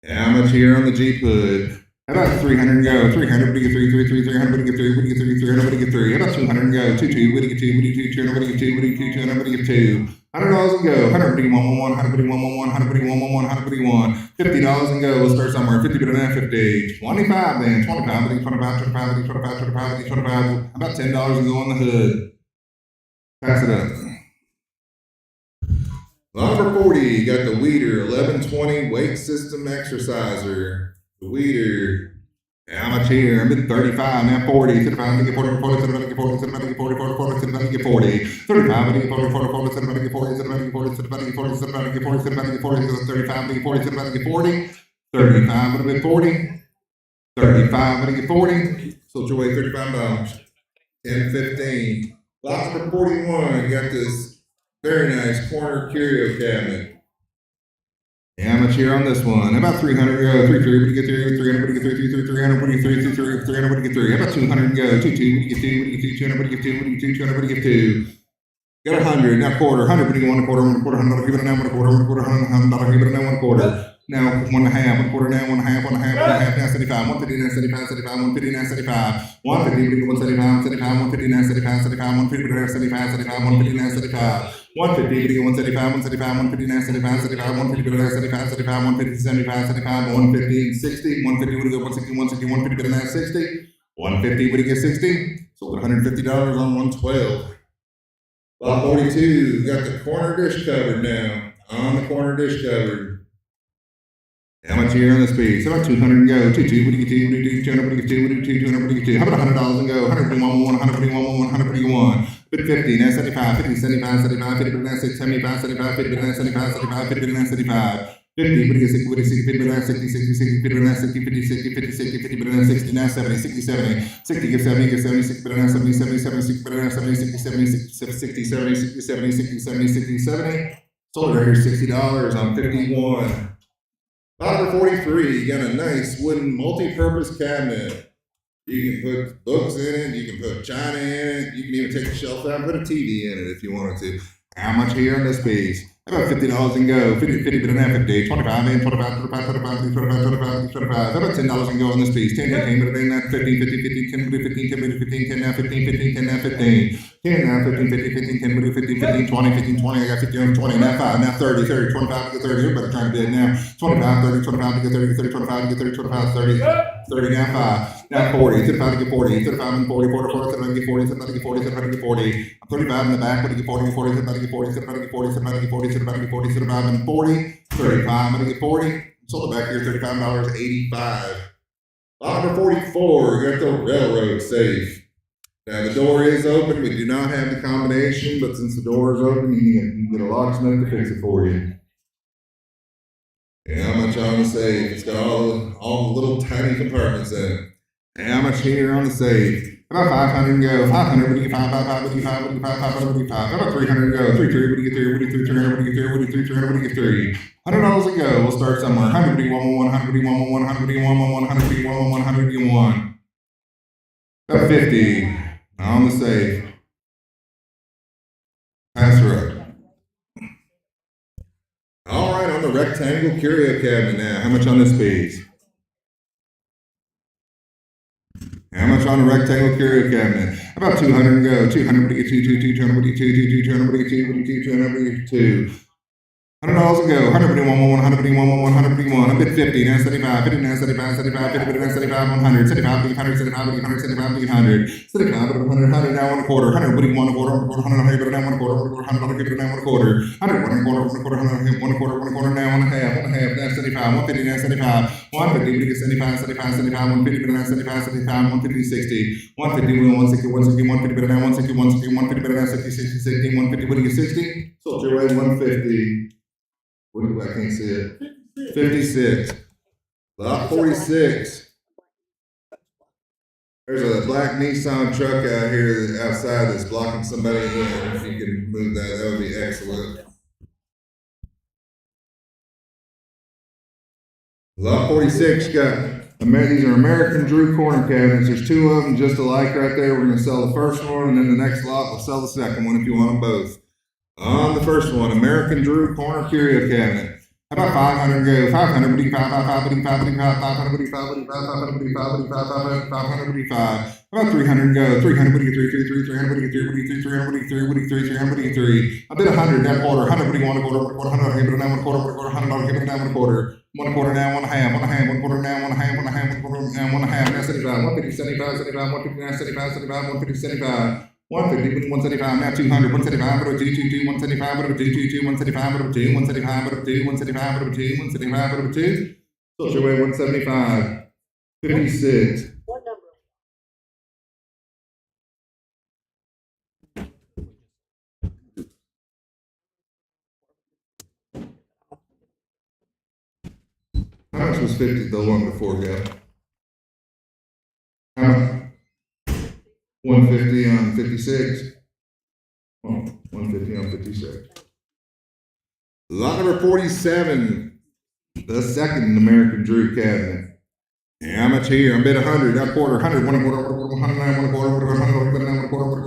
How much here on the Jeep hood? How about 300 go? 300 would get 3, 3, 3, 300 would get 3, would get 3, 300 would get 3. How about 200 go? 2, 2 would get 2, would get 2, 200 would get 2, would get 2, 200 would get 2. $100 and go. 100 would get 111, 100 would get 111, 100 would get 111, 100 would get 1. $50 and go. We'll start somewhere. 50 but then 50. 25 then. 25 would get 25, 25 would get 25, 25 would get 25. How about $10 and go on the hood? Pass it up. Lot number 40, you got the Weeder 1120 weight system exerciser. The Weeder. How much here? I'm at 35, now 40. 35, get 40, 40, 40, get 40, 40, get 40, 40, 40, 40, get 40. 35, get 40, 40, 40, 40, get 40, 40, get 40, 40, get 40, 40, get 40, 40, get 40, 35, get 40, 35, get 40. 35 would have been 40. 35 would have get 40. Sold your way $35. 1015. Lot number 41, you got this very nice corner curio cabinet. How much here on this one? About 300 go. 3, 3, would get 3, 300 would get 3, 3, 300 would get 3, 3, 300 would get 3. How about 200 go? 2, 2 would get 2, would get 2, 200 would get 2, would get 2, 200 would get 2. Got 100, now quarter, 100 would get 1 quarter, 1 quarter, 100, give it now 1 quarter, 1 quarter, 100, give it now 1 quarter. Now 1 and a half, 1 quarter now, 1 and a half, 1 and a half, 1 and a half, now 75, 150 now 75, 75, 150 now 75, 150 would get 175, 75, 150 now 75, 75, 150 now 75, 75, 150 now 75. 150 would get 175, 175, 150 now 75, 75, 150 now 75, 75, 150, 75, 75, 150, 60, 150 would get 160, 160, 150 now 60, 150 would get 60, sold $150 on 112. Lot 42, got the corner dish covered now, on the corner dish covered. How much here on this piece? How about 200 and go? 2, 2, what do you get 2, what do you get 2, 200, what do you get 2, what do you get 2, 200, what do you get 2? How about $100 and go? 100, 1, 100, 1, 100, 1. 50, now 75, 50, 75, 75, 50, now 75, 75, 50, now 75, 75, 50, now 75. 50, what do you get 60, what do you get 50, now 60, 60, 60, 50, now 60, 50, 60, 50, 60, 50, now 60, now 70, 60, 70, 60, give 70, give 70, 60, now 70, 70, 70, 60, now 70, 60, 70, 60, 70, 60, 70, 60, 70, 60, 70. Sold right here $60 on 51. Lot number 43, you got a nice wooden multi-purpose cabinet. You can put books in it, you can put china in it, you can even take the shelf out and put a TV in it if you wanted to. How much here on this piece? How about $50 and go? 50, 50, but now 50, 25 in, 25, 25, 25, 25, 25, 25. How about $10 and go on this piece? 10, 10, but then now 15, 15, 15, 10, 15, 10, 15, 10, now 15, 15, 10, now 15. 10 now, 15, 15, 15, 10, 15, 15, 20, 15, 20, I got 50 on 20, now 5, now 30, 30, 25 to get 30, everybody trying to bid now. 25, 30, 25 to get 30, 30, 25 to get 30, 25, 30, 30, now 5, now 40, 35 to get 40, 35 and 40, 40, 40, 35 to get 40, 35 to get 40, 35 to get 40. I'm 35 in the back, but to get 40, 40, 35 to get 40, 35 to get 40, 35 to get 40, 35 to get 40, 35 and 40, 35, I'm going to get 40. Sold it back here, $35.85. Lot number 44, we got the railroad safe. Now the door is open. We do not have the combination, but since the door is open, you can get a locksmith to fix it for you. And how much on the safe? It's got all the little tiny compartments in it. And how much here on the safe? About 500 and go. 500 would you get 5, 5, 5 would you 5, would you 5, 500 would you 5. How about 300 and go? 3, 3 would you get 3, would you 3, 300 would you get 3, would you 3, 300 would you get 3. $100 and go. We'll start somewhere. 100 would you 1, 100 would you 1, 100 would you 1, 100 would you 1, 100 would you 1. About 50 on the safe. on the rectangle curio cabinet now. How much on this piece? How much on the rectangle curio cabinet? About 200 and go. 200, what do you get? 200, what do you get? 200, what do you get? 200, what do you get? $200 and go. 100, 100, 100, I bid 50, now 75, 50, now 75, 75, 50, now 75, 100, 75, 100, 75, 100, 75, 100, 75, 100, 100, now 1 quarter, 100, what do you want? 1 quarter, 100, now 1 quarter, 100, give it now 1 quarter, 100, 1 quarter, 1 quarter, 100, 1 quarter, 1 quarter, now 1 half, now 75, 150, now 75, 150, what do you get? 75, 75, 75, 150, now 75, 75, 150, 60, 150, 160, 160, 150, now 160, 160, 150, now 60, 60, 60, 150, what do you get? 60? Sold your way 150. What do I can't see it? 56. Lot 46. There's a black Nissan truck out here outside that's blocking somebody in. If you can move that, that would be excellent. Lot 46 got these are American Drew corner cabinets. There's 2 of them just alike right there. We're going to sell the first one, and then the next lot we'll sell the second one if you want them both. On the first one, American Drew corner curio cabinet. How about 500 go? 500, 500, 500, 500, 500, 500. About 300 go. 300, what do you get? 300, what do you get? 300, what do you get? 300, what do you get? 300, what do you get? 300, what do you get? 300. I bid 100, that quarter. 100, what do you want? A quarter, 100, give it down 1 quarter, 1 quarter, 100, give it down 1 quarter. 1 quarter now, 1 half, 1 half, 1 quarter now, 1 half, 1 half, 1 quarter now, 1 half. Now 75, 150, 75, 75, 150, now 75, 75, 150, 75. 150, 175, now 200, 175, over 222, 175, over 222, 175, over 2, 175, over 2, 175, over 2, 175, over 2. Sold your way 175, 56. What number? How much was 50, the one before, go? How much? 150 on 56. Oh, 150 on 56. Lot number 47, the second American Drew cabinet. How much here? I bid 100, that quarter, 100, 1 quarter, 100, 1 quarter, 1 quarter, 100, 1 quarter,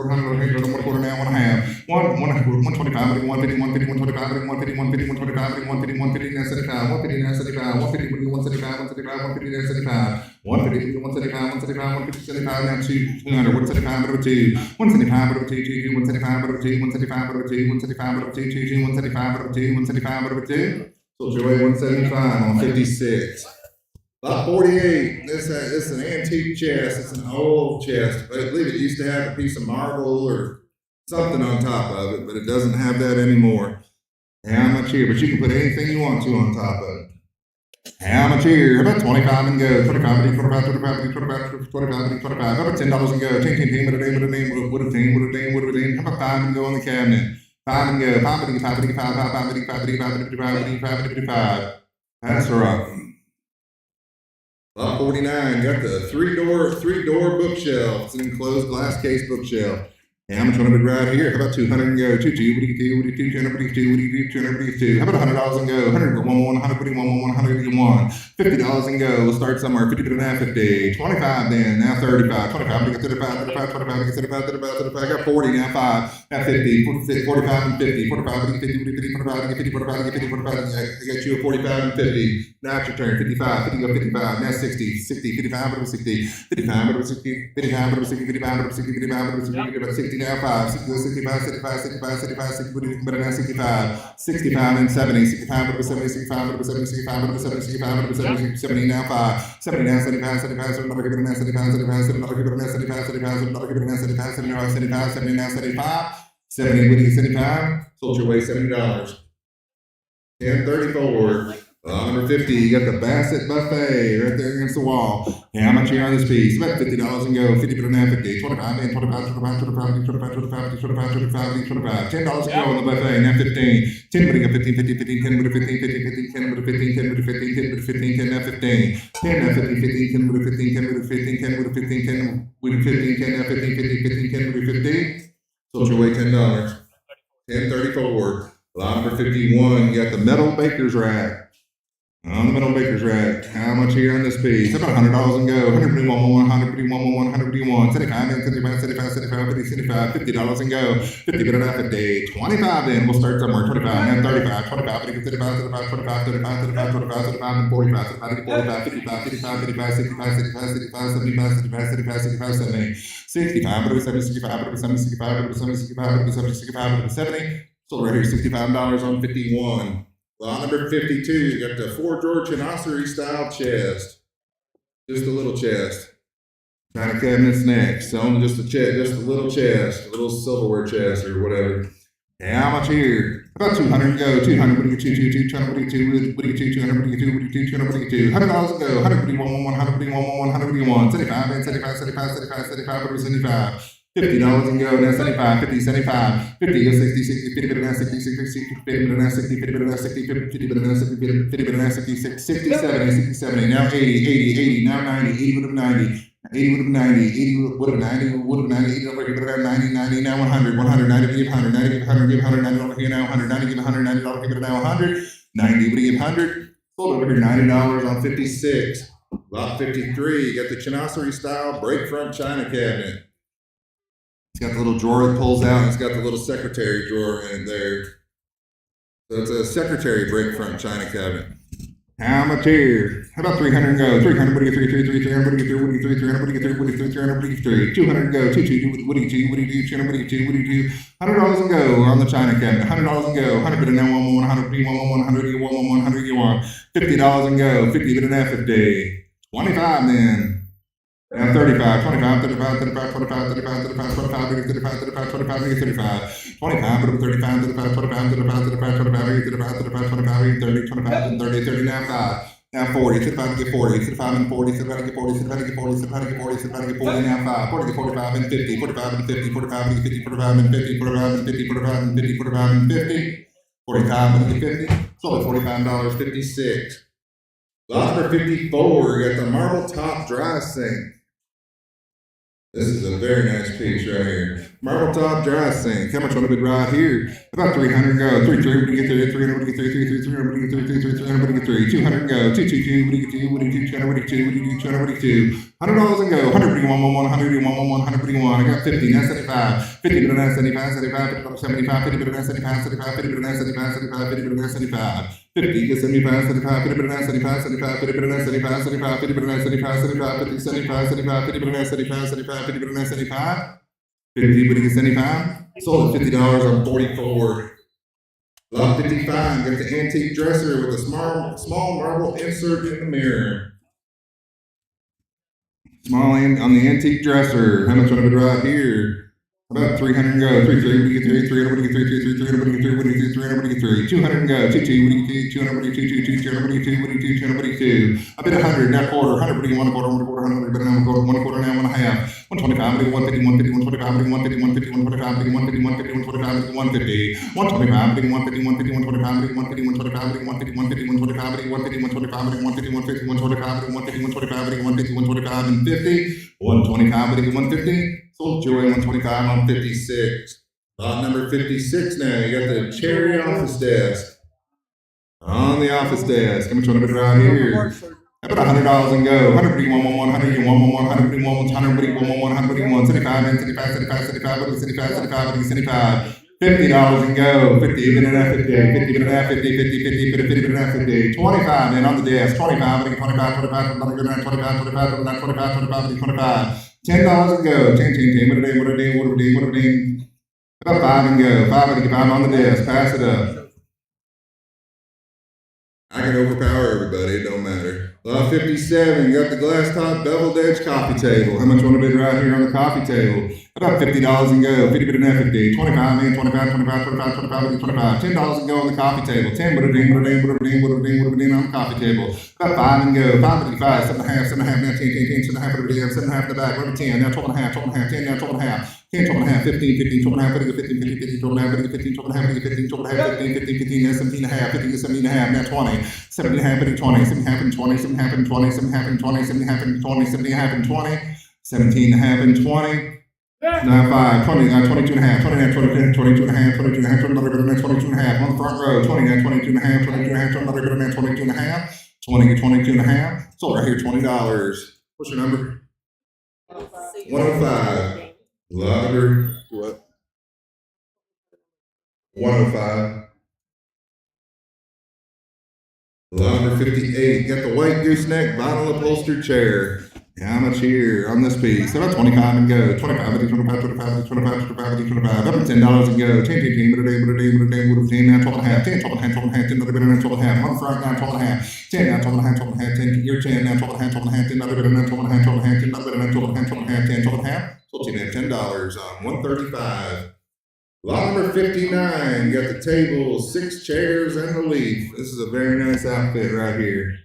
1 quarter, now 1 half. 125, 150, 150, 125, 150, 150, 125, 150, 150, now 75, 150, now 75, 150, 175, 175, 150, now 75. 150, 175, 175, 150, 75, now 200, 175, over 2, 175, over 2, 2, 175, over 2, 175, over 2, 175, over 2, 2, 175, over 2, 175, over 2. Sold your way 175 on 56. Lot 48, this is an antique chest. It's an old chest. I believe it used to have a piece of marble or something on top of it, but it doesn't have that anymore. How much here? But you can put anything you want to on top of it. How much here? About 25 and go. 25, 25, 25, 25, 25, 25. How about $10 and go? 10, 10, 10, with a name, with a name, with a name, with a name, with a name. How about 5 and go on the cabinet? 5 and go. 5, 5, 5, 5, 5, 5, 5, 5, 5, 5, 5. That's right. Lot 49, got the three-door bookshelf. It's an enclosed glass case bookshelf. How much want to bid right here? How about 200 and go? 2, 2, what do you get? What do you get? 200, what do you get? What do you get? 200, what do you get? How about $100 and go? 100, 1, 100, what do you want? 100, what do you want? $50 and go. We'll start somewhere. 50 to now 50. 25 then. Now 35. 25, what do you get? 35, 35, 25, what do you get? 35, 35, 35. I got 40, now 5. Now 50, 45 and 50. 45, what do you get? 50, 50, 45, what do you get? 50, 45, what do you get? 50, 45, I got you a 45 and 50. Now it's your turn. 55, 50, go 55. Now 60, 60, 55, what do 60? 55, what do 60? 55, what do 60? 55, what do 60? 55, what do 60? 60, now 5. 65, 65, 65, 65, 60, but now 65, 65 and 70, 65, 70, 65, 70, 65, 70, 65, 70, 70, now 5, 70, now 75, 75, 75, 75, 75, 75, 75, 75, 75, 70, now 75, 70, what do you 75? Sold your way $70. 1034. Number 50, you got the Bassett Buffet right there against the wall. How much here on this piece? About $50 and go. 50 but now 50. 25 and 25, 25, 25, 25, 25, 25, 25, 25. $10 and go on the buffet. Now 15. 10 but 15, 50, 15, 10 but 15, 50, 15, 10 but 15, 10 but 15, 10 but 15, 10 now 15. 10 now 15, 15, 10 but 15, 10 but 15, 10 but 15, 10 with 15, 10 now 15, 15, 15, 10 but 15. Sold your way $10. 1034. Lot number 51, you got the metal baker's rack. On the middle baker's rack, how much here on this piece? About $100 and go. 151, 151, 151, 75, 75, 75, 75, 50, 75, $50 and go. 50 bit and a half a day. 25 then. We'll start somewhere. 25, and 35, 25, 35, 35, 25, 35, 35, 25, 35, and 45, 35, 45, 55, 55, 55, 65, 65, 65, 75, 75, 75, 75, 70, 65, 65, 70, 65, 70, 65, 70, 65, 70. So right here, $65 on 51. Lot number 52, you got the 4-drawer Chinoiserie style chest. Just a little chest. China cabinets next. Selling just a chest, just a little chest, a little silverware chest or whatever. How much here? About 200 go. 200, what do you get? 200, what do you get? 200, what do you get? 200, what do you get? 200, what do you get? $100 go. 151, 151, 151, 75, 75, 75, 75, 75, 75. $50 and go, now 75, 50, 75, 50, 60, 60, 50, 60, 60, 60, 50, 60, 50, 60, 50, 50, 60, 60, 60, 70, 60, 70, now 80, 80, 80, now 90, 80 would have 90, 80 would have 90, 80 would have 90, would have 90, 80 over here, would have 90, 90, now 100, 100, 90, give 100, 90, give 100, give 100, 90 over here, now 100, 90, give 100, 90 over here, now 100, 90, would give 100, sold over here, $90 on 56. Lot 53, you got the Chinoiserie style break front china cabinet. It's got the little drawer that pulls out, and it's got the little secretary drawer in there. So it's a secretary break front china cabinet. How much here? How about 300 go? 300, what do you get? 300, what do you get? 300, what do you get? 300, what do you get? 200 go. 200, what do you do? What do you do? 200, what do you do? What do you do? $100 and go on the china cabinet. $100 and go. 100 bit and now 100 bit 100 you want 100 you want. $50 and go. 50 bit and half a day. 25 then. Now 35, 25, 35, 35, 25, 35, 35, 25, 35, 35, 25, 35, 25, 35, 35, 25, 35, 35, 25, 35, 35, 25, 30, 25, 30, 30, now 5. Now 40, 35 to get 40, 35 and 40, 35 to get 40, 35 to get 40, 35 to get 40, 35 to get 40, now 5, 40 to 45 and 50, 45 and 50, 45 and 50, 45 and 50, 45 and 50, 45 and 50, 45 and 50, 45 and 50, sold at $45.56. Lot number 54, you got the marble top dry sink. This is a very nice piece right here. Marble top dry sink. How much would it be right here? About 300 go. 300, what do you get there? 300, what do you get there? 300, what do you get there? 300, what do you get there? 200 go. 222, what do you get? What do you do? 200, what do you do? What do you do? 200, what do you do? $100 and go. 100, 100, 100, I got 50. Now 75. 50, but now 75, 75, 75, 50, but now 75, 75, 50, but now 75, 75, 50, but now 75. 50, get 75, 75, 50, but now 75, 75, 50, but now 75, 75, 50, but now 75, 75, 50, 75, 75, 50, but now 75, 75, 50, but now 75. 50, but you get 75. Sold at $50 on 44. Lot 55, got the antique dresser with a small marble insert in the mirror. Small on the antique dresser. How much would it be right here? About 300 go. 300, what do you get? 300, what do you get? 300, what do you get? 300, what do you get? 300, what do you get? 200 go. 22, what do you get? 200, what do you do? 200, what do you do? What do you do? 200, what do you do? I bet 100, now quarter. 100, what do you want? A quarter, 1 quarter, 100, but now 1 quarter, now 1 half. 125, what do you 150, 150, 125, 150, 150, 125, 150, 150, 150, 125, 150, 150, 125, 150, 125, 150, 125, 150, 125, 150, 125, 150, 125, 150, 125, 150, 125, 150, 125, and 50. 125, 150, 150, on 56. Lot number 56 now. You got the cherry office desk. On the office desk. How much want to be right here? About $100 and go. 100, 100, 100, 75, 75, 75, 75, 75, 75, $50 and go. 50, even and a half 50, 50, even and a half 50, 50, 50, 50, 50, even and a half 50. 25 and on the desk. 25, 25, 25, 25, 25, 25, 25. $10 and go. 10, what a day, what a day, what a day, what a day. About 5 and go. 5 on the desk. Pass it up. I can overpower everybody. It don't matter. Lot 57. You got the glass top beveled edge coffee table. How much want to bid right here on the coffee table? About $50 and go. 50 bid and 50. 25 man. 25, 25, 25, 25, 25. $10 and go on the coffee table. 10 what a ding, what a ding, what a ding, what a ding, what a ding on the coffee table. About 5 and go. 5 55, 7.5, 7.5, now 10, 10, 10, 7.5 for the 7.5 in the back. Over 10. Now 12.5, 12.5, 10, now 12.5. 10, 12.5, 15, 15, 12.5, 15, 15, 15, 12.5, 15, 12.5, 15, 12.5, 15, 15, 15, now 17.5, 15, 17.5, now 20, 17.5, 15, 20, 17.5 and 20, 17.5 and 20, 17.5 and 20, 17.5 and 20, 17.5 and 20, 17.5 and 20, now 5, 20, 22.5, 20, 22.5, 22.5, 22.5, 22.5, on the front row, 20, 22.5, 22.5, 22.5, 22.5, 20, 22 and a half. Sold right here, $20. What's your number? 105. Lot number what? 105. Lot number 58. Got the white gooseneck vinyl upholstered chair. How much here on this piece? About 25 and go. 25, 25, 25, 25, 25, 25. Up to $10 and go. 10, 10, 10, but a day, but a day, but a day, would have 10 now, 12 and a half. 10, 12 and a half, 12 and a half, 10, another bit now, 12 and a half. On the front now, 12 and a half. 10 now, 12 and a half, 12 and a half, 10. You're 10 now, 12 and a half, 12 and a half, 10, another bit now, 12 and a half, 12 and a half, 10, another bit now, 12 and a half, 12 and a half, 10, 12 and a half. Sold you at $10 on 135. Lot number 59, got the table, 6 chairs, and the leaf. This is a very nice outfit right here.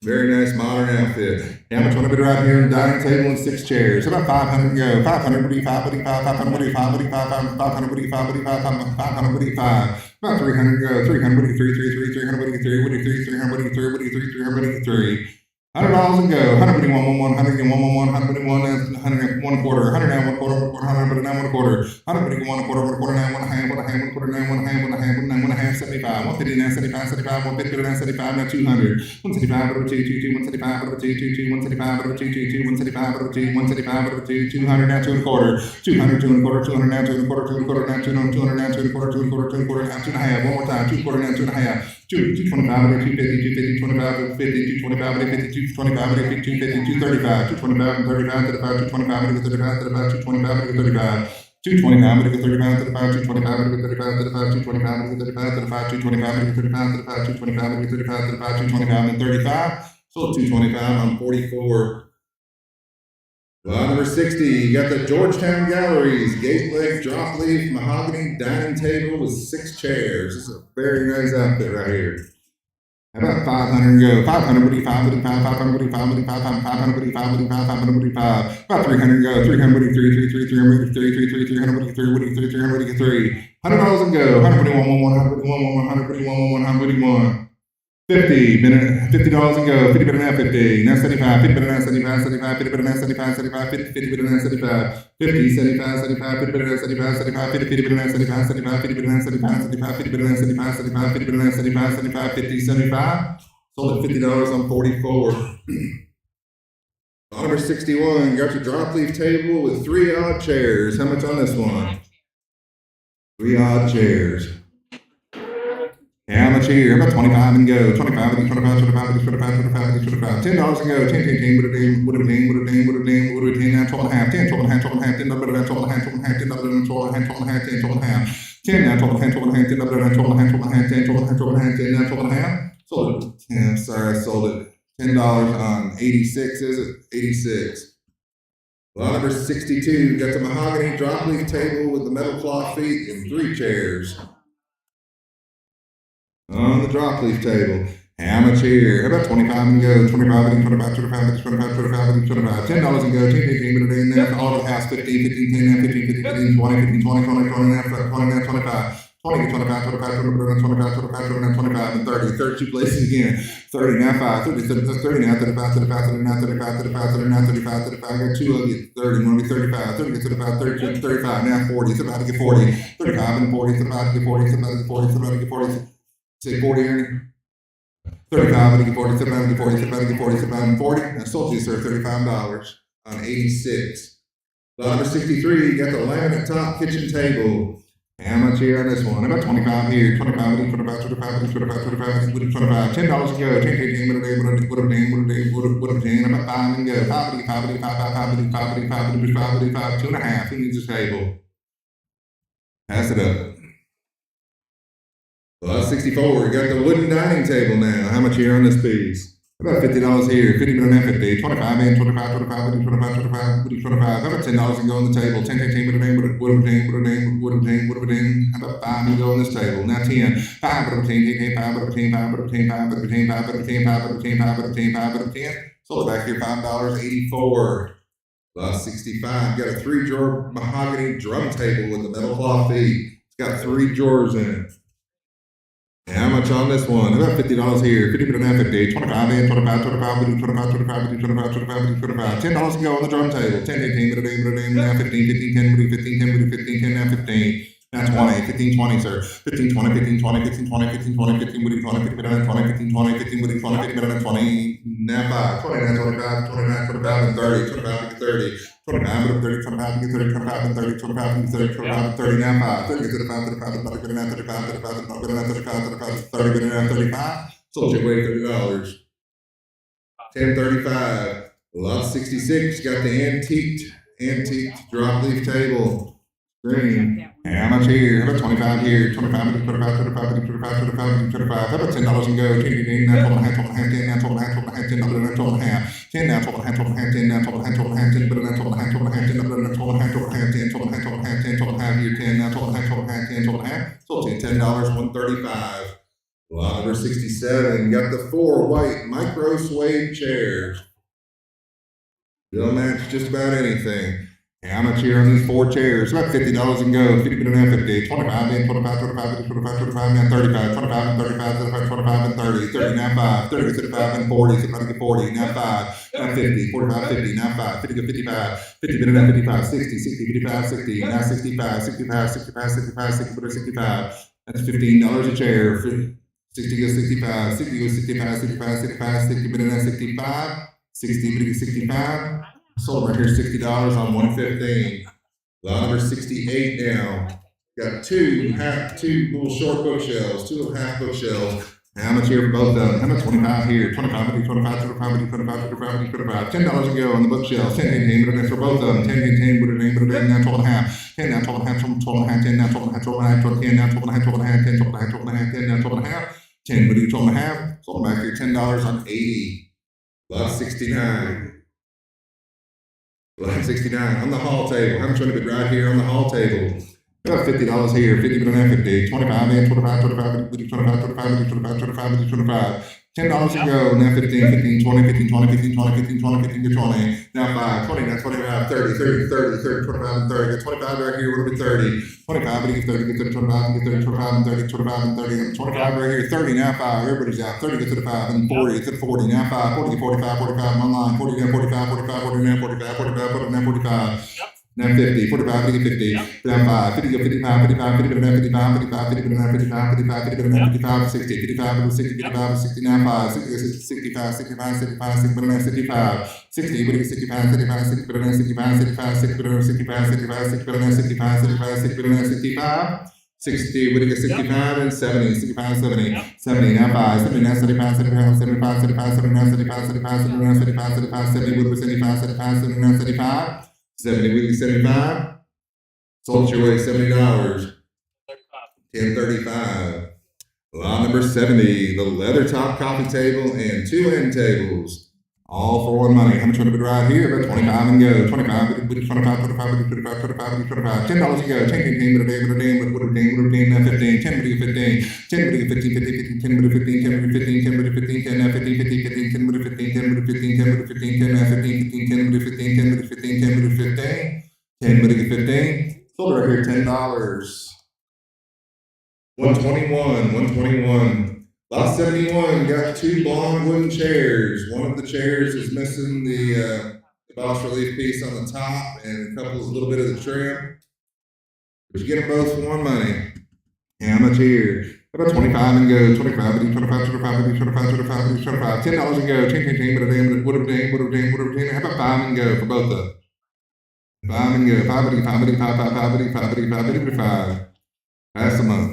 Very nice modern outfit. How much want to be right here on the dining table and 6 chairs? About 500 go. 500 would be 5, would be 5, 500 would be 5, would be 5, 500 would be 5, would be 5, 500 would be 5. About 300 go. 300 would be 3, 3, 3, 300 would be 3, would be 3, 300 would be 3, would be 3, 300 would be 3. $100 and go. 100 would be 1, 1, 1, 100 and 1, 1, 1, 100 would be 1, 100 1 quarter. 100 now 1 quarter, 100 but now 1 quarter. 100 would be 1 quarter, 1 quarter now 1 half, 1 half, 1 quarter now 1 half, 1 half, 1 half, 75. 150 now 75, 75, 150 now 75, now 200. 175 over 2, 2, 2, 175 over 2, 2, 2, 175 over 2, 2, 2, 175 over 2, 175 over 2, 200 now 2 and a quarter. 200, 2 and a quarter, 200 now 2 and a quarter, 2 and a quarter now 200 now 2 and a quarter, 2 and a quarter, 2 and a quarter now 2 and a half. One more time, 2 quarter now 2 and a half. 225 over 250, 250, 25 over 50, 225 over 50, 225 over 50, 250, 235, 225 and 35, 35, 225 over 35, 35, 225 over 35. 225 over 35, 35, 225 over 35, 35, 225 over 35, 35, 225 over 35, 35, 225 over 35, 35, 225 and 35. Sold 225 on 44. Lot number 60, you got the Georgetown Galleries, gate leg, drop leaf, mahogany dining table with 6 chairs. This is a very nice outfit right here. How about 500 go? 500 would be 5, would be 5, 500 would be 5, would be 5, 500 would be 5, would be 5, 500 would be 5. About 300 go. 300 would be 3, 3, 3, 300 would be 3, 3, 3, 300 would be 3, would be 3, 300 would be 3. $100 and go. 100 would be 1, 1, 100 would be 1, 1, 100 would be 1, 1, 100 would be 1. 50, $50 and go. 50 better than 50. Now 75, 50 better than 75, 75, 50 better than 75, 75, 50, 50 better than 75, 50, 75, 75, 50 better than 75, 75, 50, 50 better than 75, 75, 50 better than 75, 75, 50 better than 75, 75, 50 better than 75, 75, 50, 75. Sold at $50 on 44. Number 61, got your drop leaf table with 3 odd chairs. How much on this one? 3 odd chairs. How much here? How about 25 and go? 25, 25, 25, 25, 25, 25. $10 and go. 10, 10, 10, would have ding, would have ding, would have ding, would have ding, would have ding, now 12 and a half, 10, 12 and a half, 12 and a half, 10, double it, 12 and a half, 12 and a half, 10, double it, 12 and a half, 12 and a half, 10, 12 and a half. 10 now, 12 and a half, 12 and a half, 10, double it, 12 and a half, 12 and a half, 10, 12 and a half, 12 and a half, 10, now 12 and a half. Sold it. I'm sorry, I sold it. $10 on 86, is it? 86. Lot number 62, got the mahogany drop leaf table with the metal cloth feet and 3 chairs. On the drop leaf table. How much here? How about 25 and go? 25 and 25, 25, 25, 25 and 25. $10 and go. 10, 15, but a day and then all of the house 15, 15, 10, 15, 15, 15, 20, 15, 20, 20, 20, 20, 25. 20, 25, 25, 25, 25, 25, 25, and 30. 32 places again. 30 now 5, 30, 30 now 35, 35, 39, 35, 35, 39, 35, 35. I got 2 of you. 30, want to be 35. 30 get 35, 32, 35, now 40. It's about to get 40. 35 and 40, it's about to get 40, it's about to get 40, it's about to get 40. Say 40 here. 35, and 40, 7, 40, 7, 40, 7, 40. I sold you, sir, $35 on 86. Lot number 63, you got the laminate top kitchen table. How much here on this one? About 25 here. 25, 25, 25, 25, 25, 25. $10 and go. 10, 10, would have 10. About 5 and go. 5, 5, 5, 5, 5, 5, 5, 5, 5, 5, 2 and a half. Who needs this table? Pass it up. Well, 64, you got the wooden dining table now. How much here on this piece? About $50 here. 50 better than 50. 25 in, 25, 25, 25, 25, 25. How about $10 and go on the table? 10, 10, 10, would have ding, would have ding, would have ding, would have ding, would have ding. How about 5 and go on this table? Now 10. 5 would have 10, 10, 5 would have 10, 5 would have 10, 5 would have 10, 5 would have 10, 5 would have 10, 5 would have 10, 5 would have 10. Sold it back here, $5.84. Lot 65. Got a 3-drawer mahogany drum table with the metal cloth feet. It's got 3 drawers in it. How much on this one? About $50 here. 50 better than 50. 25 in, 25, 25, 25, 25, 25, 25, 25. $10 can go on the drum table. 10, 18, better than now 15, 15, 10, 15, 10, 15, 10, now 15. Now 20, 15, 20, sir. 15, 20, 15, 20, 15, 20, 15, 20, 15, 20, 15, 20, 15, 20, 15, 20, 15, 20, now 5, 20, now 25, 29, 25, and 30, 25, and 30, 25, and 30, 25, and 30, 25, and 30, 25, and 30, 25, and 30, now 5, 30, 35, 35, 35, 39, 35, 35, 39, 35, 35, 30, 39, 35, sold your way $30. 1035, lot 66, got the antiqued drop leaf table. Green. How much here? How about 25 here? 25, 25, 25, 25, 25, 25. How about $10 and go? 10, 12 and a half, 12 and a half, 10, now 12 and a half, 12 and a half, 10, 12 and a half, 10, now 12 and a half, 12 and a half, 10, now 12 and a half, 12 and a half, 10, but now 12 and a half, 12 and a half, 10, but now 12 and a half, 12 and a half, 10, 12 and a half, 12 and a half, 10, 12 and a half here, 10, now 12 and a half, 12 and a half, 10, 12 and a half. Sold you $10, 135. Lot number 67, got the 4 white micro suede chairs. They'll match just about anything. How much here on these 4 chairs? About $50 and go. 50, 50, 25 in, 25, 25, 25, 25, now 35, 25 and 35, 35, 25 and 30, 30, now 5, 30, 35 and 40, 35, 40, now 5, now 50, 45, 50, now 5, 50, 55, 50, now 55, 60, 60, 55, 60, now 65, 65, 65, 65, 60, 65. That's $15 a chair. 60 goes 65, 60 goes 65, 65, 65, 60, but now 65, 60, 65. Sold right here $60 on 115. Lot number 68 now. Got two little short bookshelves, 2 half bookshelves. How much here for both of them? How much? 25 here, 25, 25, 25, 25, 25, 25. $10 to go on the bookshelves. 10, 10, 10, but that's for both of them. 10, 10, 10, but it ain't, now 12 and a half. 10, now 12 and a half, 12 and a half, 10, now 12 and a half, 12 and a half, 12, 10, now 12 and a half, 12 and a half, 10, 12 and a half, 12 and a half, 10, now 12 and a half. 10, but you 12 and a half. Sold back here $10 on 80. Lot 69. Lot 69 on the hall table. How much would it be right here on the hall table? About $50 here, 50, but not 50. 25 in, 25, 25, 25, 25, 25, 25, 25. $10 to go. Now 15, 15, 20, 15, 20, 15, 20, 15, 20, 15 to 20. Now 5, 20, now 25, 30, 30, 30, 30, 25, and 30. Got 25 right here, what will be 30? 25, but you get 30, get 30, 25, get 30, 25, and 30, 25, and 30. 25 right here, 30, now 5. Everybody's out. 30 gets to the 5, and 40 gets to the 40. Now 5, 40 get 45, 45, on line. 40 now 45, 45, 40 now 45, 45, 40 now 45. Now 50, 45, 50, 50, now 5, 50, 55, 55, 50, now 55, 55, 50, now 55, 55, 50, now 55, 60, 55, 60, 55, 60, now 5, 60, 65, 65, 65, 60, now 65, 60, 65, 65, 60, now 65, 65, 60, now 65, 65, 60, now 65, 65, 60, now 65, 60, what do you get 65 and 70, 65, 70, 70, now 5, 70, now 75, 75, 75, 75, 70, now 75, 75, 70, now 75, 75, 70, what was 75, 75, 70, now 75. 70 weekly 75. Sold your way $70. 1035. Lot number 70. The leather top coffee table and 2 end tables. All for one money. How much would it be right here? About 25 and go. 25, 25, 25, 25, 25, 25. $10 to go. 10, 10, but a day, but a day, but a day, but a day, now 15. 10, but a 15. 10, but a 15, 15, 10, but a 15, 10, but a 15, 10, but a 15, 10, now 15, 15, 15, 10, but a 15, 10, but a 15, 10, but a 15, 10, now 15, 15, 10, but a 15, 10, but a 15, 10, but a 15, 10, but a 15. Sold right here $10. 121, 121. Lot 71 got 2 blonde wooden chairs. One of the chairs is missing the bas relief piece on the top and a little bit of the trim. But you get them both for one money. How much here? About 25 and go. 25, 25, 25, 25, 25, 25. $10 and go. 10, 10, 10, but a damn, would have damn, would have damn, would have damn. How about 5 and go for both of them? 5 and go. 5. Pass them up.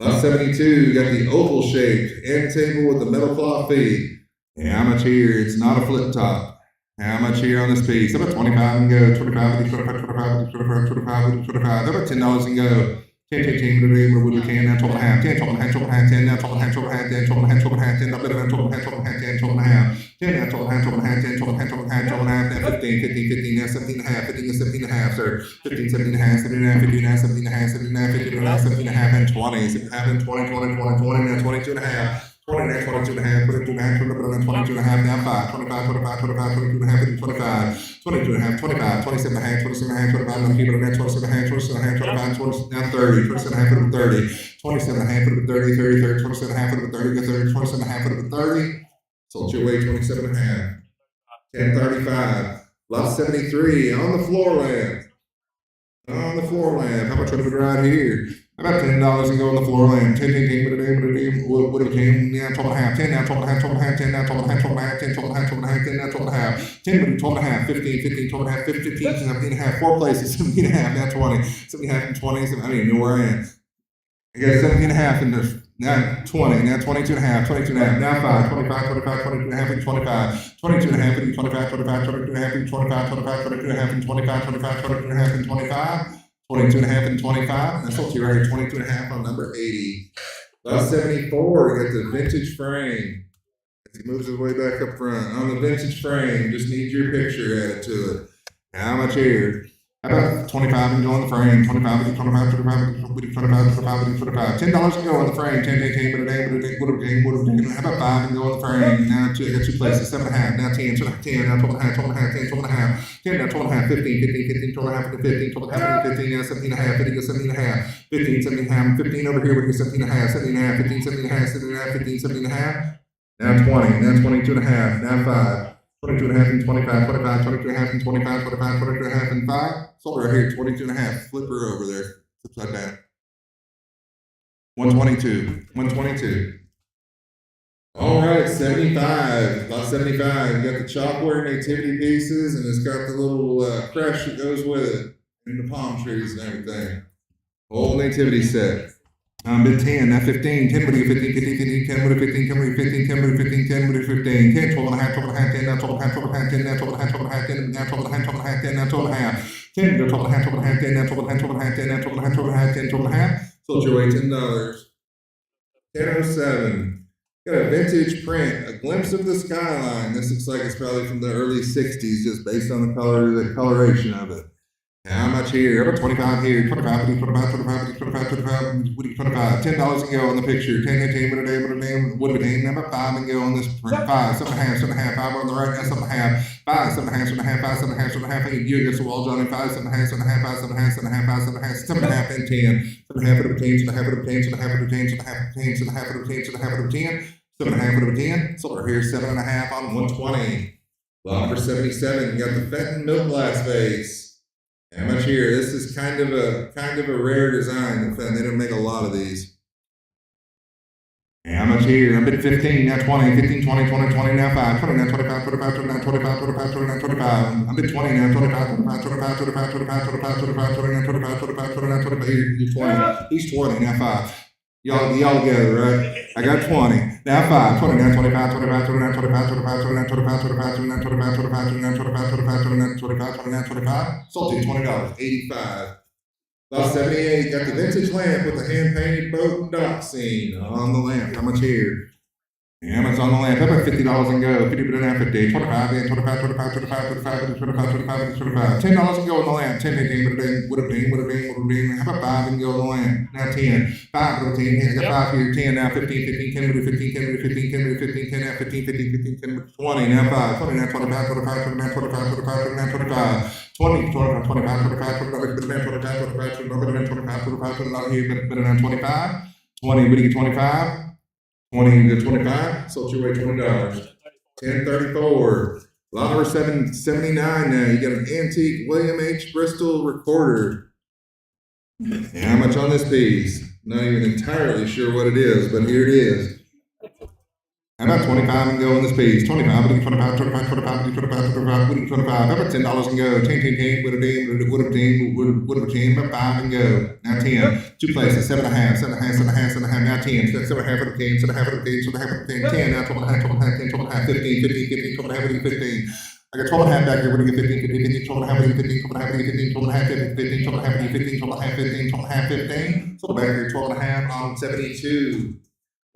Lot 72, got the oval shaped end table with the metal cloth feet. How much here? It's not a flip top. How much here on this piece? About 25 and go. 25, 25, 25, 25, 25, 25. About $10 and go. 10, 10, 10, but we can now 12 and a half. 10, 12 and a half, 12 and a half, 10, now 12 and a half, 12 and a half, 10, 12 and a half, 12 and a half, 10, now 12 and a half, 12 and a half, 12 and a half, 10, 12 and a half. 10, now 12 and a half, 12 and a half, 10, 12 and a half, 12 and a half, 12 and a half, now 15, 15, 15, now 17 and a half, 15, 17 and a half, sir. 15, 17 and a half, 17 and a half, 15, now 17 and a half, 17 and a half, 15 and a half, 17 and a half, and 20, 17 and a half, and 20, 20, 20, 20, now 22 and a half. 20 now 22 and a half, 22 and a half, 22 and a half, now 5, 25, 25, 25, 22 and a half, 25, 22 and a half, 25, 27 and a half, 27 and a half, 25, now keep it on that 27 and a half, 27 and a half, 25, 20, now 30, 27 and a half, 30, 27 and a half, 30, 30, 30, 27 and a half, 30, 30, 27 and a half, 30, sold your way 27 and a half. 1035, lot 73 on the floor lamp. On the floor lamp, how much would it be right here? About $10 and go on the floor lamp. 10, 10, 10, would have came now 12 and a half, 10 now 12 and a half, 12 and a half, 10 now 12 and a half, 12 and a half, 10, 12 and a half, 12 and a half, 10 now 12 and a half, 10 would be 12 and a half, 15, 15, 12 and a half, 15, 15, 17 and a half, 4 places, 17 and a half, now 20, 17 and a half and 20, I don't even know where I am. I got 17 and a half and there's now 20, now 22 and a half, 22 and a half, now 5, 25, 25, 22 and a half and 25, 22 and a half and 25, 25, 22 and a half and 25, 25, 22 and a half and 25, 25, 22 and a half and 25. 22 and a half and 25. That's what you right here, 22 and a half on number 80. About 74, we got the vintage frame. As he moves his way back up front. On the vintage frame, just need your picture added to it. How much here? How about 25 and go on the frame? 25, 25, 25, 25, 25, 25. $10 and go on the frame. 10, 10, 10, but a day, How about 5 and go on the frame? Now two, I got 2 places. 7 and a half. Now 10, 10, now 12 and a half, 12 and a half, 10, 12 and a half. 10, now 12 and a half, 15, 15, 15, 12 and a half, 15, 12 and a half, 15, now 17 and a half, 15, 17 and a half, 15, 17 and a half, 15 over here, we get 17 and a half, 17 and a half, 15, 17 and a half, 17 and a half, 15, 17 and a half. Now 20, now 22 and a half, now 5. 22 and a half and 25, 25, 22 and a half and 25, 25, 22 and a half and 5. Sold right here, 22 and a half. Flip her over there. Upside down. 122. 122. All right, 75. About 75. You got the chalkware nativity pieces, and it's got the little crèche that goes with it, and the palm trees and everything. Whole nativity set. Bid 10, now 15, 10 would be 15, 15, 15, 10 would be 15, 10 would be 15, 10 would be 15, 10 would be 15, 10, 12 and a half, 12 and a half, 10, now 12 and a half, 12 and a half, 10, now 12 and a half, 12 and a half, 10, now 12 and a half, 12 and a half, 10, now 12 and a half, 10, go 12 and a half, 12 and a half, 10, now 12 and a half, 12 and a half, 10, now 12 and a half, 12 and a half, 10, 12 and a half, sold your way $10. 1007. Got a vintage print, a glimpse of the skyline. This looks like it's probably from the early 60s, just based on the coloration of it. How much here? About 25 here. 25, 25, 25, 25, 25, 25. $10 and go on the picture. 10, 10, what a day, what a day, what a day. Number 5 and go on this print. 5, 7 and a half, 7 and a half, 5 on the right, now 7 and a half. 5, 7 and a half, 7 and a half, 5, 7 and a half, 7 and a half. You against the wall, Johnny. 5, 7 and a half, 7 and a half, 5, 7 and a half, 7 and a half, 5, 7 and a half, 7 and a half, and 10. 7 and a half, 7 and a half, 7 and a half, 7 and a half, 7 and a half, 7 and a half, 7 and a half, 7 and a half, 7 and a half, 7 and a half, 7 and a half, 7 and a half. Sold right here, 7 and a half on 120. Lot number 77. You got the Fenton milk glass vase. How much here? This is kind of a rare design. They don't make a lot of these. How much here? I'm bid 15, now 20, 15, 20, 20, 20, now 5, 20, now 25, 25, 29, 25, 25, 29, 25. I'm bid 20, now 25, 25, 25, 25, 25, 25, 25, 29, 25, 25, 29, 25. He's 20. He's 20, now 5. Y'all together, right? I got 20. Now 5, 20, now 25, 25, 29, 25, 25, 29, 25, 25, 29, 25, 25, 29, 25, 25, 29, 25, 29, 25. Sold you $20, 85. About 78, got the vintage lamp with the hand-painted boat and dock scene on the lamp. How much here? How much on the lamp? How about $50 and go? 50, but now 50. 25, then 25, 25, 25, 25, 25, 25, 25. $10 and go on the lamp. 10, 15, would have been. How about 5 and go on the lamp? Now 10. 5, go 10. I got 5 here. 10, now 15, 15, 10, 15, 10, 15, 10, 15, 10, now 15, 15, 15, 10, 20, now 5, 20, now 25, 25, 29, 25, 25, 29, 25. 20, 25, 25, 25, 25, 25, 25, 25, 25, 25, here, better than 25. 20, what do you get 25? 20 to 25, sold your way $20. 1034. Lot number 779 now. You got an antique William H. Bristol recorder. And how much on this piece? Not even entirely sure what it is, but here it is. How about 25 and go on this piece? 25, 25, 25, 25, 25, 25, 25. How about $10 and go? 10, 10, 10, would have 10, about 5 and go. Now 10. 2 places, 7 and a half, 7 and a half, 7 and a half, 7 and a half, now 10. 7 and a half of the 10, 7 and a half of the 10, 7 and a half of the 10, 10, now 12 and a half, 12 and a half, 10, 12 and a half, 15, 15, 15, 12 and a half, 15. I got 12 and a half back here. We're going to get 15, 15, 15, 12 and a half, 15, 12 and a half, 15, 12 and a half, 15, 12 and a half, 15, 12 and a half, 15, 12 and a half, 15. So back here, 12 and a half on 72.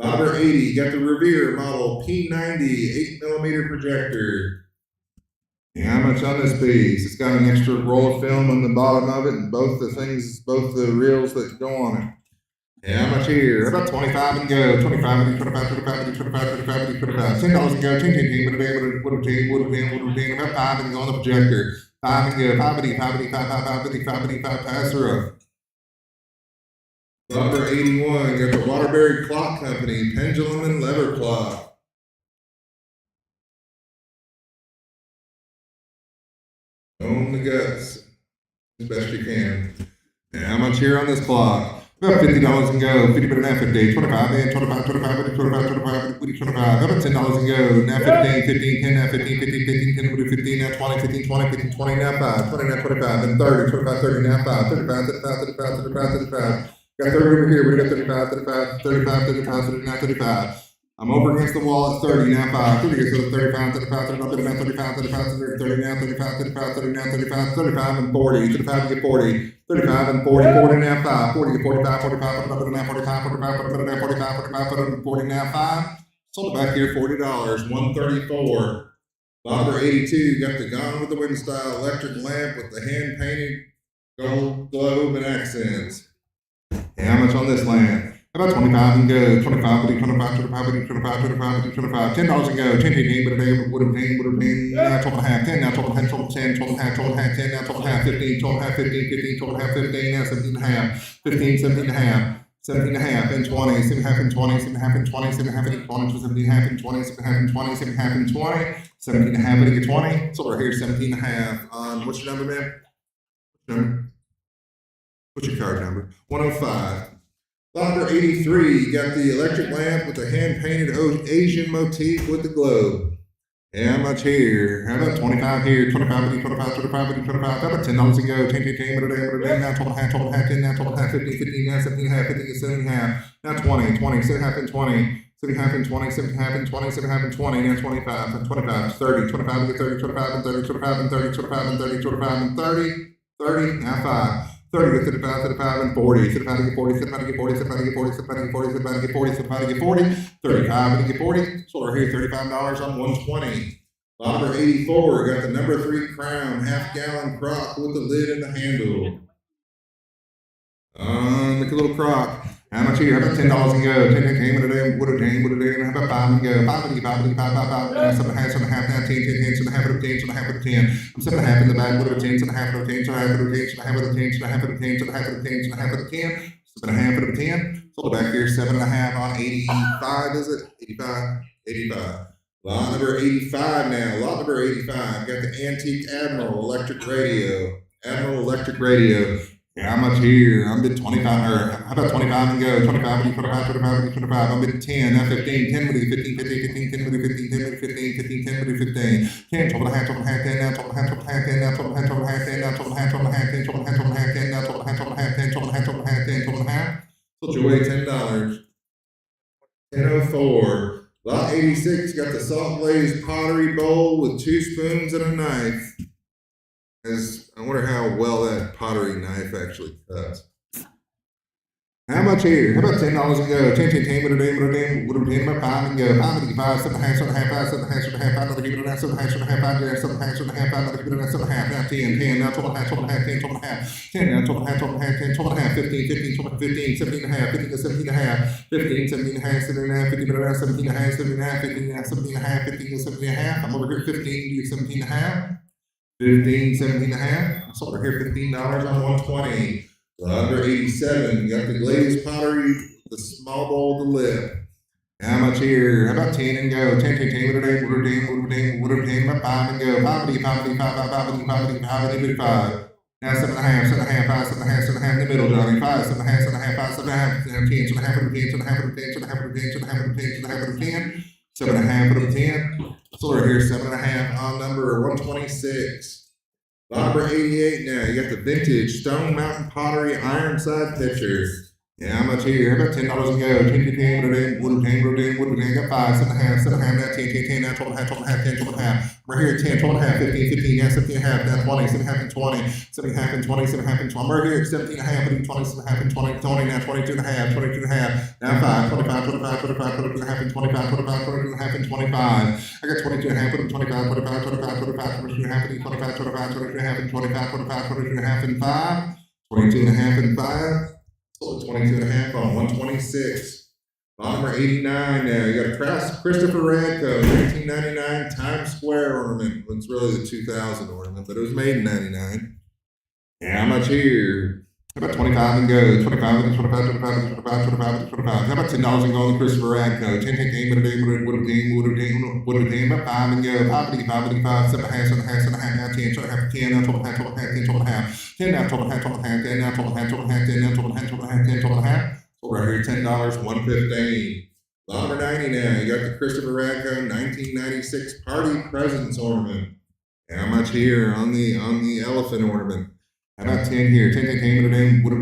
Number 80, got the Revere model P90 8mm projector. And how much on this piece? It's got an extra roll of film on the bottom of it, and both the reels that go on it. And how much here? About 25 and go. 25, 25, 25, 25, 25, 25. $10 and go. 10, 10, 10, would have been, about 5 and go on the projector. 5 and go. 5, pass her up. Number 81, got the Waterbury Clock Company, pendulum and lever clock. Own the guts as best you can. much here on this clock? About $50 and go. 50 minute now 50. 25 in. 25, 25, 25, 25. About $10 and go. Now 15, 15, 10, now 15, 15, 15, 10, 15, now 20, 15, 20, 15, 20, now 5, 20, now 25, then 30, 25, 30, now 5, 35, 35, 35, 35, 35. Got 30 over here. We got 35, 35, 35, 35, 30, now 35. I'm over against the wall at 30, now 5, 30, so 35, 35, 35, 35, 35, 30, now 35, 35, 30, now 35, 35, and 40, 35 to get 40, 35 and 40, 40 now 5, 40 to 45, 45, 45, now 45, 45, 45, now 45, 45, 40 now 5. Sold it back here, $40, 134. Lot number 82, got the Gone with the Wind style electric lamp with the hand-painted gold globe and accents. Hey, how much on this lamp? About 25 and go. 25, 25, 25, 25, 25, 25, $10 and go. 10, 15, but a day would have been, now 12 and a half, 10, now 12 and a half, 12, 10, 12 and a half, 12 and a half, 10, now 12 and a half, 15, 12 and a half, 15, 15, 12 and a half, 15, now 17 and a half, 15, 17 and a half, 17 and a half, and 20, 7 and a half, and 20, 7 and a half, and 20, 7 and a half, and 20, 17 and a half, and 20, 7 and a half, and 20, 7 and a half, and 20, 17 and a half, and 20. So we're here, 17 and a half. What's your number, man? What's your card number? 105. Lot number 83, you got the electric lamp with the hand-painted Asian motif with the globe. How much here? How about 25 here? 25, 25, 25, 25. How about $10 to go? 10, 10, 10, now 12 and a half, 12 and a half, 10, now 12 and a half, 15, 15, now 17 and a half, 15, 17 and a half, now 20, 20, 7 and a half, and 20, 7 and a half, and 20, 7 and a half, and 20, 7 and a half, and 20, now 25, and 25, 30, 25, and 30, 25, and 30, 25, and 30, 25, and 30, 25, and 30, 30, now 5. 30 to 35, 35, and 40, 35 to get 40, 35 to get 40, 35 to get 40, 35 to get 40, 35 to get 40, 35 to get 40, 35 to get 40. So we're here, $35 on 120. Lot number 84, got the number 3 Crown, half-gallon crock with the lid and the handle. Look at a little crock. How much here? How about $10 and go? 10 came with a day, with a day, with a day, and how about 5 and go? 5 and 5, 7 and a half, 7 and a half, now 10, 10, 10, 7 and a half, 10, 7 and a half, 10. I'm 7 and a half in the back, with a 10, 7 and a half, 10, 7 and a half, 10, 7 and a half, 10, 7 and a half, 10, 7 and a half, 10, 7 and a half, 10, 7 and a half, 10. Sold it back here, 7 and a half on 85, is it? 85, 85. Lot number 85 now. Lot number 85. Got the antique Admiral electric radio. Admiral electric radio. Yeah, how much here? I'm bid 25, or how about 25 and go? 25, 25, 25, 25. I'm bid 10, now 15, 10 with it, 15, 15, 15, 10 with it, 15, 10 with it, 15, 15, 10 with it, 15, 10, 12 and a half, 12 and a half, 10, now 12 and a half, 12 and a half, 10, now 12 and a half, 12 and a half, 10, now 12 and a half, 12 and a half, 10, 12 and a half, 12 and a half, 10, now 12 and a half, 12 and a half, 10, 12 and a half, 12 and a half, 10, 12 and a half. Sold you away $10. 1004. Lot 86 got the salt glazed pottery bowl with 2 spoons and a knife. I wonder how well that pottery knife actually cuts. How much here? How about $10 and go? 10, 10, 10, with a day, with a day, about 5 and go. 5 and 5, 7 and a half, 7 and a half, 7 and a half, 7 and a half, 5, another give it a 7 and a half, 7 and a half, 5, 7 and a half, 7 and a half, 5, another give it a 7 and a half, now 10, 10, now 12 and a half, 12 and a half, 10, 12 and a half, 10, now 12 and a half, 12 and a half, 10, 12 and a half, 15, 15, 12 and 15, 17 and a half, 15 to 17 and a half, 15, 17 and a half, 17 and a half, 15 to 17 and a half, 17 and a half, 15 and a half, 17 and a half, 15 to 17 and a half. I'm over here 15 to 17 and a half. 15, 17 and a half. I sold her here $15 on 120. Under 87, you got the glazed pottery, the small bowl, the lip. How much here? How about 10 and go? 10, 10, 10, with a day, with a day, with a day, with a day, about 5 and go. 5, 5, 5, 5, 5, 5, 5, 5, 5. Now 7 and a half, 7 and a half, 5, 7 and a half, 7 and a half in the middle, Johnny. 5, 7 and a half, 7 and a half, 5, 7 and a half, 10, 7 and a half, 10, 7 and a half, 10, 7 and a half, 10, 7 and a half, 10, 7 and a half, 10, 7 and a half, 10. So we're here 7 and a half on number 126. Lot number 88 now. You got the vintage Stone Mountain Pottery Ironside pitcher. Yeah, how much here? How about $10 and go? 10, 10, 10, what a day, what a day, what a day, what a day. Got 5, 7 and a half, 7 and a half, now 10, 10, 10, now 12 and a half, 12 and a half, 10, 12 and a half. We're here at 10, 12 and a half, 15, 15, now 17 and a half, now 20, 7 and a half, and 20, 7 and a half, and 20, 7 and a half, and 20. We're here at 17 and a half, 20, 7 and a half, and 20, 20, now 22 and a half, 22 and a half, now 5, 25, 25, 25, 22 and a half, and 25, 25, 22 and a half, and 25. I got 22 and a half, 25, 25, 25, 25, 22 and a half, and 25, 25, 22 and a half, and 25, 25, 22 and a half, and 5, 22 and a half, and 5. So 22 and a half on 126. Lot number 89 now. You got a Christopher Radko 1999 Times Square ornament. It's really the 2000 ornament, but it was made in 99. How much here? How about 25 and go? 25, 25, 25, 25, 25, 25. How about $10 and go on the Christopher Radco? 10, 10, 10, would have been about 5 and go. 5, 5, 7 half, 7 half, 7 half, now 10, 12 half, 10, now 12 half, 12 half, 10, 12 half, 10 now, 12 half, 12 half, 10 now, 12 half, 12 half, 10 now, 12 half, 12 half, 10, 12 half. So right here, $10, 115. Lot number 90 now. You got the Christopher Radco 1996 Party Presents ornament. How much here on the elephant ornament? How about 10 here? 10, 10, 10, would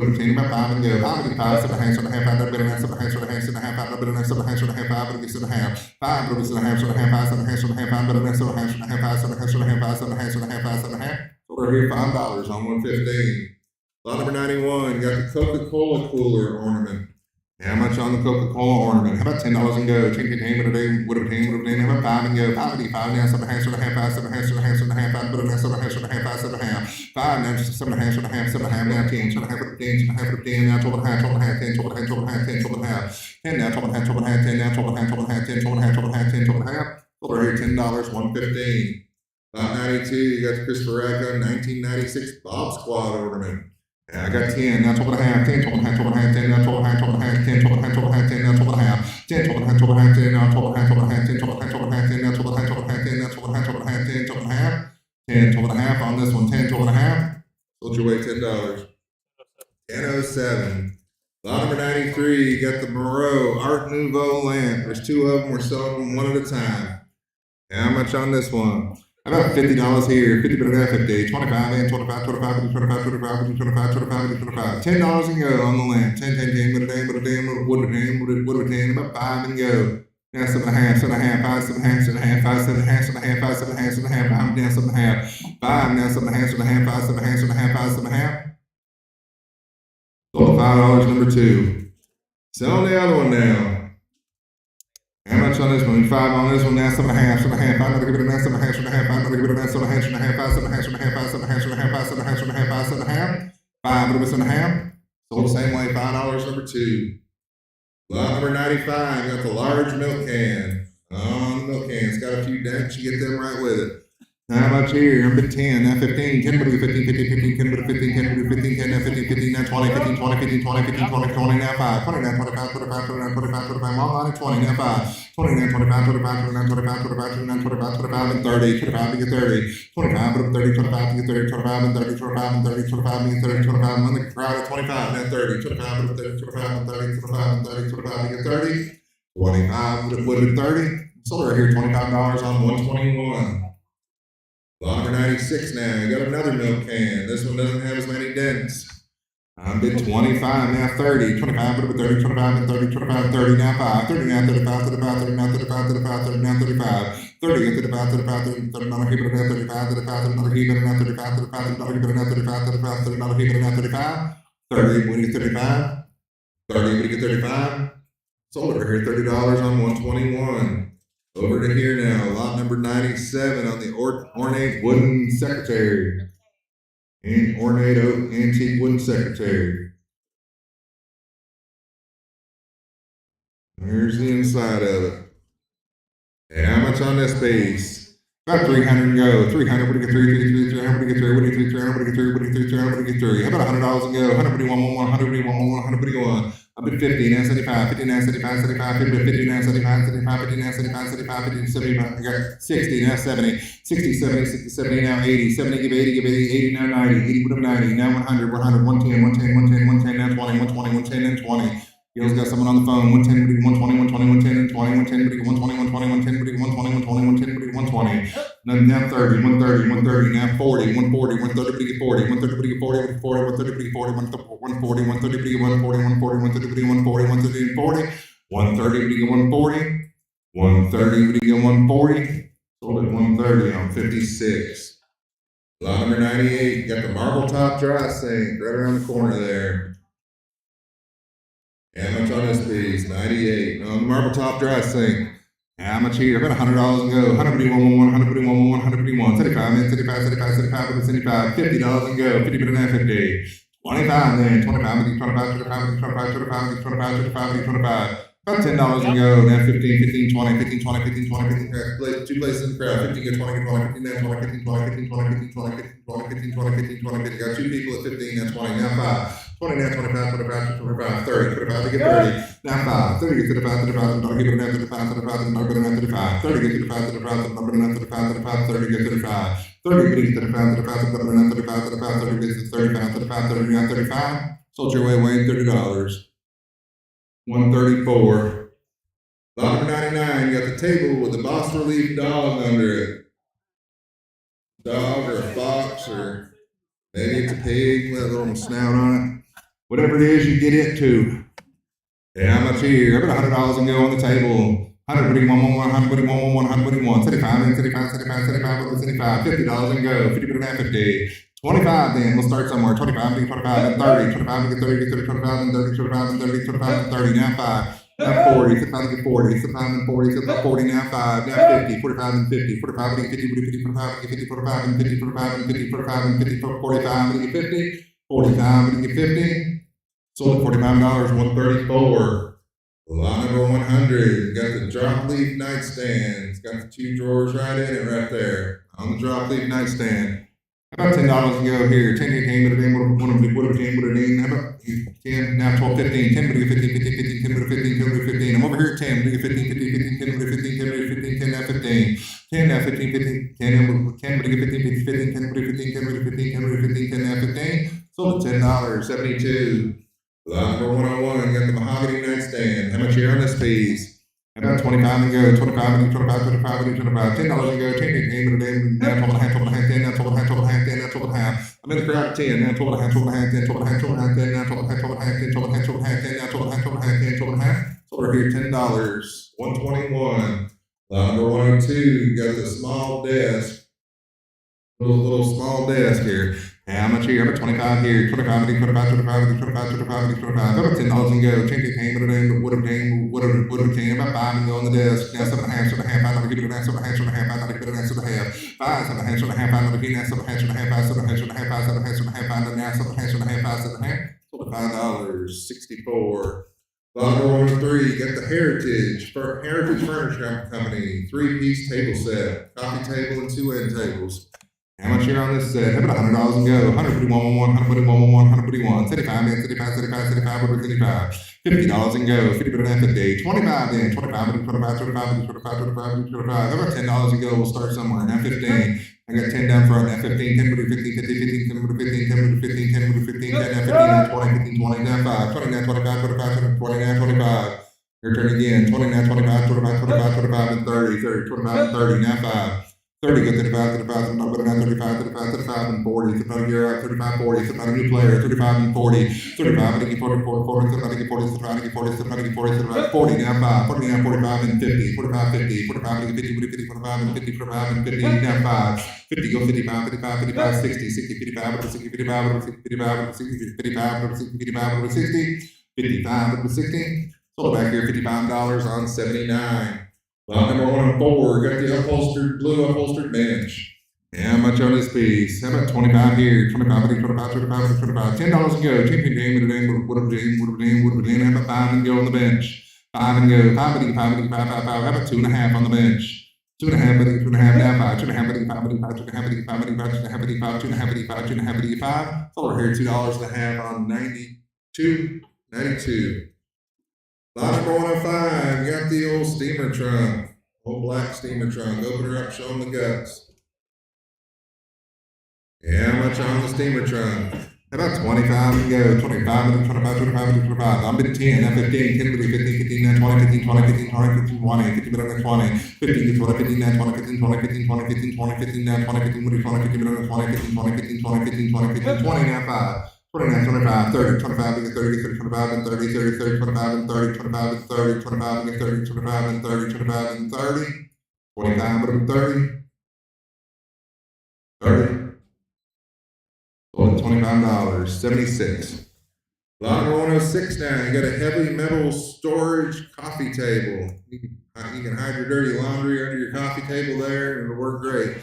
have been about 5 and go. 5 and 5, 7 half, 7 half, 5, 7 half, 7 half, 7 half, 7 half, 5, 7 half, 7 half, 7 half, 5, 7 half, 5, 7 half, 7 half, 5, 7 half, 7 half, 5, 7 half, 7 half, 7 half, 5, 7 half, 7 half, 5, 7 half, 7 half, 5, 7 half. So we're here $5 on 115. Lot number 91, you got the Coca-Cola cooler ornament. How much on the Coca-Cola ornament? How about $10 and go? 10, 10, would have been. How about 5 and go? 5 and 5 now, 7 half, 7 half, 5, 7 half, 7 half, 7 half, 5, 7 half, 7 half, 7 half, 5, 7 half, 5 now, 7 half, 7 half, 7 half, now 10, 7 half, 10, 7 half, 10, now 12 half, 12 half, 10, 12 half, 12 half, 10, 12 half, 10 now, 12 half, 12 half, 10 now, 12 half, 12 half, 10, 12 half, 12 half, 10, 12 half. Over here, $10, 115. Lot 92, you got the Christopher Radco 1996 Bob Squad ornament. I got 10, now 12 and a half, 10, 12 and a half, 12 and a half, 10, now 12 and a half, 12 and a half, 10, 12 and a half, 12 and a half, 10, now 12 and a half, 10, 12 and a half, 12 and a half, 10, now 12 and a half, 12 and a half, 10, 12 and a half, 12 and a half, 10, now 12 and a half, 12 and a half, 10, now 12 and a half, 12 and a half, 10, 12 and a half, 10, 12 and a half on this one, 10, 12 and a half. Sold your way $10. 10.07. Lot number 93, you got the Moreau Art Nouveau lamp. There's 2 of them. We're selling them one at a time. How much on this one? About $50 here, 50 but that 50, 25 and 25, 25, 25, 25, 25, 25, 25, $10 and go on the lamp. 10, 10, 10, would a damn, about 5 and go. Now 7 and a half, 7 and a half, 5, 7 and a half, 7 and a half, 5, 7 and a half, 7 and a half, 5, 7 and a half, 7 and a half, 5, down 7 and a half, 5, now 7 and a half, 7 and a half, 5, 7 and a half, 7 and a half, 5, 7 and a half. Sold $5, number 2. Selling the other one now. How much on this one? 5 on this one, now 7 and a half, 7 and a half, 5, another give it a now 7 and a half, 7 and a half, 5, another give it a now 7 and a half, 7 and a half, 5, 7 and a half, 7 and a half, 5, 7 and a half, 7 and a half, 5, 7 and a half, 7 and a half, 5, 7 and a half, 5, but it was 7 and a half. Sold the same way, $5, number 2. Lot number 95, you got the large milk can. On the milk can, it's got a few dents, you get them right with it. How much here? Number 10, now 15, 10, but 15, 15, 15, 10, but 15, 10, but 15, 10, now 15, 15, now 20, 15, 20, 15, 20, 15, 20, 20, now 5, 20, now 25, 25, 29, 25, 25, all line 20, now 5, 20, now 25, 25, 29, 25, 25, 29, 25, 25, and 30, 25 to get 30, 25, but 30, 25 to get 30, 25 and 30, 25 and 30, 25 to get 30, 25, and the crowd at 25, now 30, 25 but 30, 25 and 30, 25 and 30, 25 to get 30, 25 would have been 30, sold right here $25 on 121. Lot number 96 now, you got another milk can. This one doesn't have as many dents. I'm bid 25, now 30, 25, but 30, 25, and 30, 25, 30, now 5, 30, now 35, 35, 30, now 35, 35, 30, now 35, 30, 35, 35, 30, 30, another heap, now 35, 35, 30, another heap, now 35, 35, 30, another heap, now 35, 35, 30, another heap, now 35, 30, when you get 35, 30, when you get 35, sold over here $30 on 121. Over to here now, lot number 97 on the ornate wooden secretary. And ornate antique wooden secretary. Here's the inside of it. And how much on this piece? About 300 go. 300, what do you get 3, 300, what do you get 3, what do you get 300, what do you get 3, what do you get 300, what do you get 3? How about $100 and go? 100, 1, 100, 1, 100, 1. I've been 50, now 75, 50, now 75, 75, 50, 50, now 75, 75, 50, now 75, 75, 50, 75, I got 60, now 70, 60, 70, 60, 70, now 80, 70, give 80, 80, now 90, 80, put up 90, now 100, 100, 110, 110, 110, 110, now 20, 120, 110, and 20. Gil's got someone on the phone, 110, 120, 120, 110, and 20, 110, 120, 120, 110, 120, 120, 120, 120. Now 30, 130, 130, now 40, 140, 130, 40, 130, 40, 40, 130, 40, 140, 130, 140, 140, 130, 140, 130, 140, 140, 130, 140, sold at 130 on 56. Lot number 98, got the marble top dry sink right around the corner there. How much on this piece? 98. On the marble top dry sink. How much here? About $100 and go. 151, 151, 151, 75, 75, 75, 75, 75, $50 and go. 50, but not 50. 25 then. 25, 25, 25, 25, 25, 25, 25, 25. About $10 and go. Now 15, 15, 20, 15, 20, 15, 20, 15, 20. Two places in the crowd. 15, get 20, get 20, 15, now 20, 15, 20, 15, 20, 15, 20, 15, 20, 15, 20, 15, 20, 15. Got two people at 15, now 20, now 5. 20, now 25, 25, 25, 30, 25 to get 30. Now 5. 30 get to the 5, to the 5, to the give it an to the 5, to the 5, to the number to the 5. 30 get to the 5, to the 5, to the number to the 5, to the 5, 30 get to the 5. 30 get to the 5, to the 5, to the number to the 5, to the 5, 30 get to the 35, to the 5, 30 now 35. Sold your way, Wayne, $30. 134. Lot number 99, you got the table with the Boss Relief dog under it. Dog or a fox or maybe it's a pig with a little snout on it. Whatever it is, you get it too. Yeah, how much here? I got $100 and go on the table. 100, 121, 75, 75, 75, 75, 75, $50 and go. 50, 50. 25 then, we'll start somewhere. 25, 25, and 30, 25, and 30, 30, 25, and 30, 25, and 30, 25, and 30, now 5. Now 40, 55 and 40, 55 and 40, 55, 40, now 5, now 50, 45 and 50, 45 and 50, 50, 45 and 50, 45 and 50, 45 and 50, 45 and 50, 45 and 50, 45 and 50. Sold at $45, 134. Lot number 100, got the drop leaf nightstand. It's got the two drawers right in it right there on the drop leaf nightstand. How about $10 and go here? 10 came with a name, what a name, what a name. How about 10, now 12, 15, 10, 15, 15, 15, 10, 15, 10, 15. I'm over here at 10, 15, 15, 15, 10, 15, 10, 15, 10, now 15. 10, now 15, 15, 10, 10, 15, 15, 15, 10, 15, 10, 15, 10, 15, 10, now 15. Sold at $10, 72. Lot number 101, got the mahogany nightstand. How much here on this piece? About 25 and go, 25 and 25, 25 and 25, $10 and go, 10 came in the day, now 12 and a half, 12 and a half, 10, now 12 and a half, 12 and a half, 10, now 12 and a half. I'm in the crowd at 10, now 12 and a half, 12 and a half, 10, 12 and a half, 12 and a half, 10, now 12 and a half, 12 and a half, 10, 12 and a half, 12 and a half, 10, now 12 and a half, 12 and a half, 10, 12 and a half. So we're here $10, 121. Lot number 102, got the small desk, little small desk here. How much here? About 25 here. 25, 25, 25, 25, 25, 25. About $10 and go. 10 came with a name, would have came. About 5 and go on the desk. Now 7 and a half, 7 and a half. I'm going to give it an answer, 7 and a half, 7 and a half. I'm going to give it an answer, 7 and a half. 5, 7 and a half, 7 and a half. I'm going to give it an answer, 7 and a half, 7 and a half. 7 and a half, 7 and a half, 7 and a half, 7 and a half. I'm going to answer, 7 and a half, 7 and a half, 7 and a half. Sold at $5, 64. Lot number 103, got the Heritage Furniture Company, 3-piece table set, coffee table and 2 end tables. How much here on this set? How about $100 and go? 141, 141, 141, 75, 75, 75, 75, 75, $50 and go. 50 and a day. 25 then, 25, 25, 25, 25, 25, 25. How about $10 and go? We'll start somewhere. Now 15. I got 10 down front. Now 15, 10, 15, 15, 15, 10, 15, 10, 15, 10, 15, 10, now 15, now 20, 15, 20, now 5, 20, now 25, 25, 20, now 25. Your turn again. 20, now 25, 25, 25, 25, and 30, 30, 25, and 30, now 5. 30, get to the 5, to the 5, to the 35, to the 5, to the 5, and 40, 35, you're out, 35, 40, 35, a new player, 35 and 40, 35, to get 40, 40, 35, to get 40, 35, to get 40, 35, to get 40, 35, 40, now 5, 40, now 45, and 50, 45, 50, 45, to get 50, 50, 45, and 50, 45, and 50, now 5, 50, go 55, 55, 55, 60, 60, 55, 60, 55, 60, 55, 60, 55, 60, 55, 60, 55, 60, sold back here, $55 on 79. Lot number 104, got the blue upholstered bench. How much on this piece? How about 25 here? 25, 25, 25, 25. $10 and go. 10 game with a name, would have been. How about 5 and go on the bench? 5 and go. 5, 5, 5, 5. How about 2.5 on the bench? 2.5, 2.5, now 5. 2.5, 5, 2.5, 2.5, 2.5, 2.5, 2.5. So we're here $2.50 on 92. Lot number 105, got the old steamer trunk, old black steamer trunk. Open her up, show them the guts. Yeah, how much on the steamer trunk? How about 25 and go? 25 and 25, 25 and 25. I'm at 10, now 15, 10, 15, 15, now 20, 15, 20, 15, 20, 15, 20, 15, 20, 15, 20, 15, now 20, 15, 20, 15, 20, 15, 20, 15, now 20, 15, 20, 20, 15, 20, 15, 20, 15, 20, 15, 20, 15, 20, now 5. 29, 25, 30, 25, 30, 30, 25, and 30, 30, 30, 25, and 30, 25, and 30, 25, and 30, 25, and 30, 25, and 30, 25, and 30, 30, sold at $25, 76. Lot number 106 now, you got a heavy metal storage coffee table. You can hide your dirty laundry under your coffee table there, and it'll work great.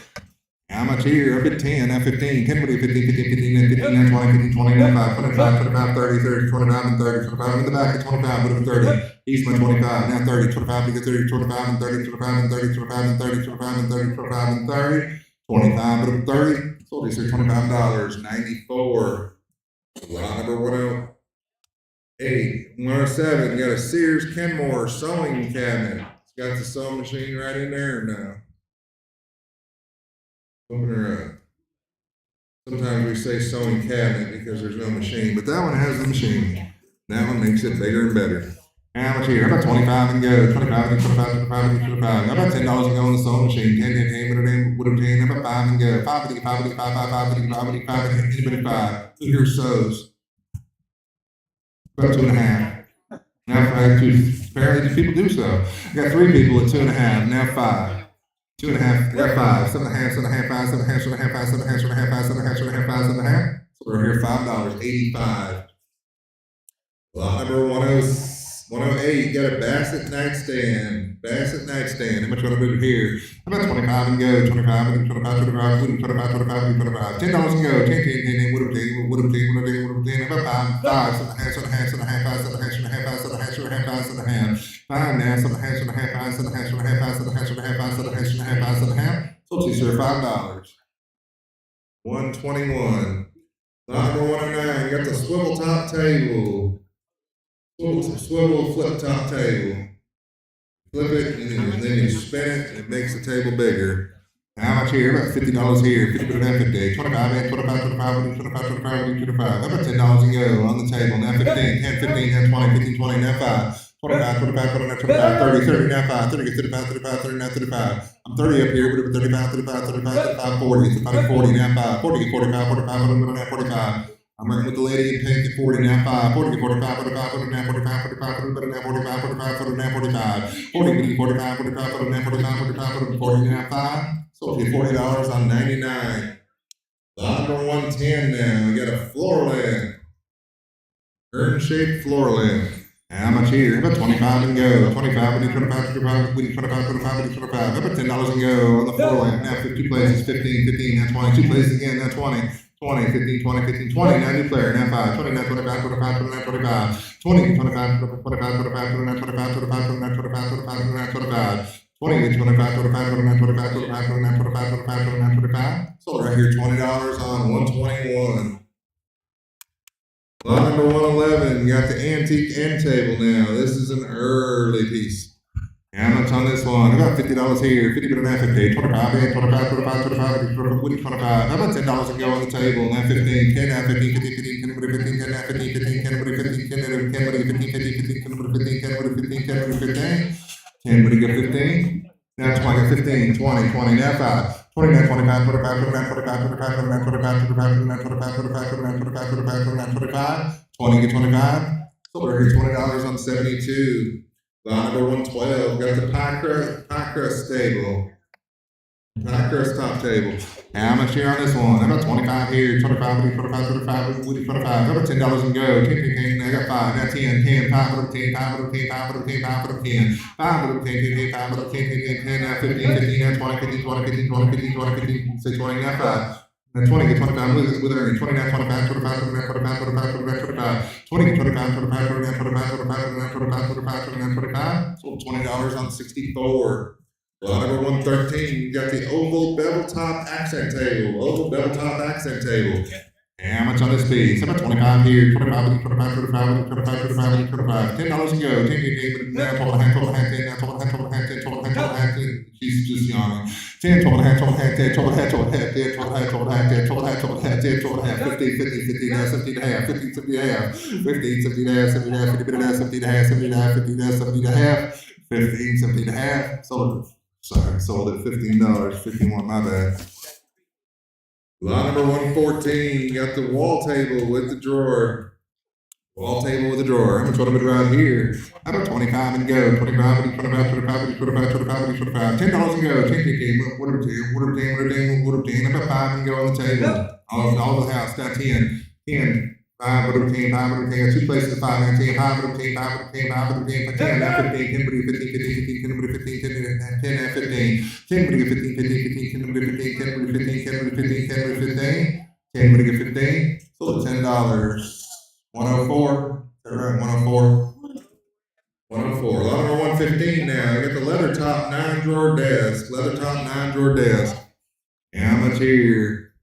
How much here? Up at 10, now 15, 10, 15, 15, 15, 15, now 20, 15, 20, now 5, 25, 25, 30, 30, 25, and 30, 25 in the back at 25, put up 30. Eastman 25, now 30, 25 to get 30, 25 and 30, 25 and 30, 25 and 30, 25 and 30, 25 and 30, 25, put up 30. Sold these for $25, 94. Lot number 108, 107. Got a Sears Kenmore sewing cabinet. It's got the sewing machine right in there now. Open her up. Sometimes we say sewing cabinet because there's no machine, but that one has the machine. That one makes it bigger and better. How much here? How about 25 and go? 25 and 25, 25 and 25. How about $10 and go on the sewing machine? 10, 10, 10, would have 10. How about 5 and go? 5 and 5 and 5, 5, 5 and 5 and 5 and anybody 5. Who here sews? About 2.5. Now 5, 2. Apparently people do so. I got 3 people at 2.5. Now 5. 2.5, I got 5, 7.5, 7.5, 5, 7.5, 7.5, 5, 7.5, 7.5, 5, 7.5, 7.5, 5, 7.5. So we're here $5, 85. Lot number 108, got a Bassett nightstand. Bassett nightstand. How much you want to move it here? How about 25 and go? 25 and 25, 25, 25, 25, 25. $10 and go. 10, 10, 10, would have 10, would have 10, would have 10, would have 10. How about 5, 5, 7.5, 7.5, 5, 7.5, 7.5, 5, 7.5, 7.5, 7.5. 5 now, 7.5, 7.5, 5, 7.5, 7.5, 5, 7.5, 7.5, 5, 7.5, 7.5, 5, 7.5. So these are $5. 121. Lot number 109, got the swivel top table. Swivel flip top table. Flip it and then you spin it and it makes the table bigger. How much here? About $50 here. 50 and 50. 25 and 25, 25, 25, 25, 25. How about $10 and go on the table? Now 15, 10, 15, now 20, 15, 20, now 5. 25, 25, 29, 25, 30, 30, now 5, 30, 35, 35, 30, now 35. I'm 30 up here, but 35, 35, 35, 35, 40. It's about 40, now 5, 40, 45, 45, 45, 45. I'm working with the lady in pink at 40, now 5, 40, 45, 45, 40, now 45, 45, 40, now 45, 45, 40, now 45. 40, 45, 45, 40, now 45, 45, 40, now 5. So if you $40 on 99. Lot number 110 now. We got a floor lamp. Urn-shaped floor lamp. How much here? How about 25 and go? 25, we need 25, 25, we need 25, 25, we need 25. How about $10 and go on the floor lamp? Now 2 places, 15, 15, now 20. 2 places again, now 20. 20, 15, 20, 15, 20, now new player, now 5, 20, now 25, 25, 29, 25, 20, 25, 25, 25, 29, 25, 25, 29, 25, 25, 29, 25, 20, 25, 25, 29, 25, 25, 29, 25, 25, 29, 25. Sold right here, $20 on 121. Lot number 111, you got the antique end table now. This is an early piece. How much on this one? I got $50 here, 50, 50, 25, 25, 25, 25, 25. How about $10 and go on the table? Now 15, 10, now 15, 15, 15, 10, 15, 10, now 15, 15, 10, 15, 10, 10, 15, 15, 15, 10, 15, 10, 15, 15, 10, when you get 15, now 20, 15, 20, 20, now 5, 20, now 25, 25, 29, 25, 25, 29, 25, 25, 29, 25, 25, 29, 25, 25, 29, 25, 20, get 25. So we're here $20 on 72. Lot number 112, got the pie crust table. Pie crust top table. How much here on this one? How about 25 here, 25, 25, 25, 25. How about $10 and go? 10, 10, 10, I got 5, now 10, 10, 5, 10, 5, 10, 5, 10, 5, 10, 5, 10, 10, 10, 5, 10, 10, 10, 10, now 15, 15, now 20, 15, 20, 15, 20, 15, 20, 15, say 20, now 5. Now 20, get 25 with earning. 20, now 25, 25, 29, 25, 25, 29, 25. 20, get 25, 25, 29, 25, 25, 29, 25, 25, 29, 25. Sold $20 on 64. Lot number 113, you got the oval bevel top accent table. Oval bevel top accent table. How much on this piece? How about 25 here, 25, 25, 25, 25, 25, 25. $10 and go. 10, 10, 10, now 12 and a half, 12 and a half, 10, now 12 and a half, 12 and a half, 10, 12 and a half, 12 and a half, 10. She's just yawning. 10, 12 and a half, 12 and a half, 10, 12 and a half, 12 and a half, 10, 12 and a half, 12 and a half, 10, 12 and a half, 12 and a half, 10, 12 and a half, 15, 50, 50, now 17 and a half, 15, 70 and a half, 15, 70 and a half, 70 and a half, 50 and a half, 70 and a half, 70 and a half, 50 and a half, 70 and a half, 15, 70 and a half. Sold at $15, 51, my bad. Lot number 114, you got the wall table with the drawer. Wall table with a drawer. How much want to be right here? How about 25 and go? 25 and 25, 25, 25, 25, 25. $10 and go. 10, 10, what are 10? What are 10? What are 10? What are 10? How about 5 and go on the table? All the house. Now 10, 10, 5 over 10, 5 over 10, two places, 5 and 10, 5 over 10, 5 over 10, 5 over 10, 10 and 15, 10 over 15, 15, 10 over 15, 10 and 15, 10 over 15, 15, 10 over 15, 10 over 15, 10 over 15, 10 over 15, 10 over 15, so $10, 104, right, 104. 104. Lot number 115 now. You got the leather top 9-drawer desk. Leather top 9-drawer desk. And how much here?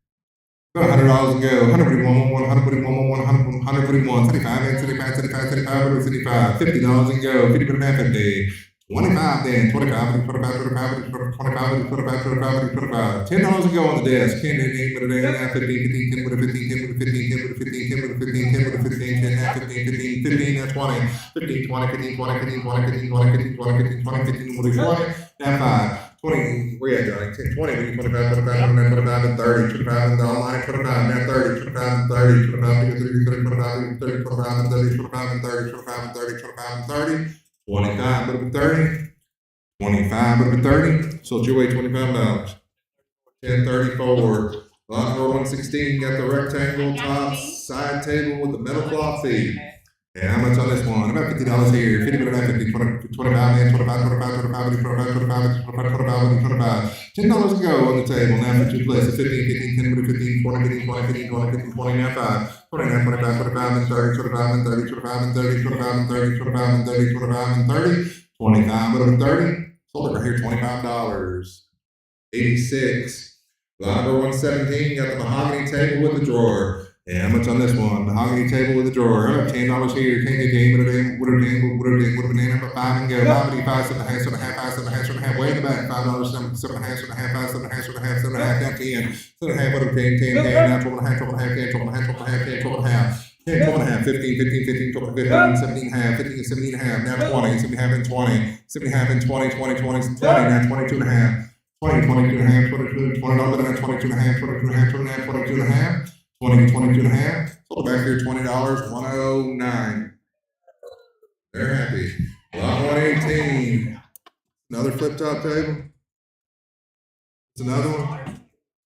About $100 to go. 141, 141, 141, 75, 75, 75, 75, 75, $50 and go. 50 for the math that day. 25 then. 25, 25, 25, 25, 25, 25, 25. $10 to go on the desk. 10 and 8 for the day. 9, 15, 15, 10 for the 15, 10 for the 15, 10 for the 15, 10 for the 15, 10 for the 15, 10, 9, 15, 15, 15, now 20, 15, 20, 15, 20, 15, 20, 15, 20, 15, 20, 15, 20, 15, 20, 20, now 5. 20, where you at, Johnny? 10, 20, 25, 25, 25, and 30, 25, and online, 25, now 30, 25, and 30, 25, 30, 25, 30, 25, and 30, 25, and 30, 25, and 30, 25, and 30, 25, but 30, 25, but 30, so you weigh $25. 1034. Lot number 116, got the rectangle top side table with the metal cloth feet. And how much on this one? About $50 here. 50, 50, 20, 25, man, 25, 25, 25, 25, 25, 25, 25. $10 to go on the table. Now for two places. 15, 15, 10, 15, 20, 15, 20, 15, 20, 15, 20, now 5. 29, 25, 25, and 30, 25, and 30, 25, and 30, 25, and 30, 25, and 30, 25, and 30, 25, but 30. Sold it right here, $25. 86. Lot number 117, got the mahogany table with the drawer. And how much on this one? Mahogany table with a drawer. $10 here. 10 game with a name, with a name, with a name, with a name, with 5 and go. 5 and 5, 7 and a half, 7 and a half, 5, 7 and a half, 7 and a half. Way in the back. $5, 7 and a half, 7 and a half, 5, 7 and a half, 7 and a half, 7 and a half, down 10. 7 and a half, what a 10, 10, 10, now 12 and a half, 12 and a half, 10, 12 and a half, 12 and a half, 10, 12 and a half. 10, 12 and a half, 15, 15, 15, 12, 15, 17 and a half, 15, 17 and a half, now 20, 7 and a half and 20, 7 and a half and 20, 20, 20, 20, now 22 and a half, 20, 22 and a half, 22, 20, now 22 and a half, 22 and a half, 22 and a half, 20, 22 and a half. Sold back here, $20, 109. They're happy. Lot 118. Another flip top table. It's another one.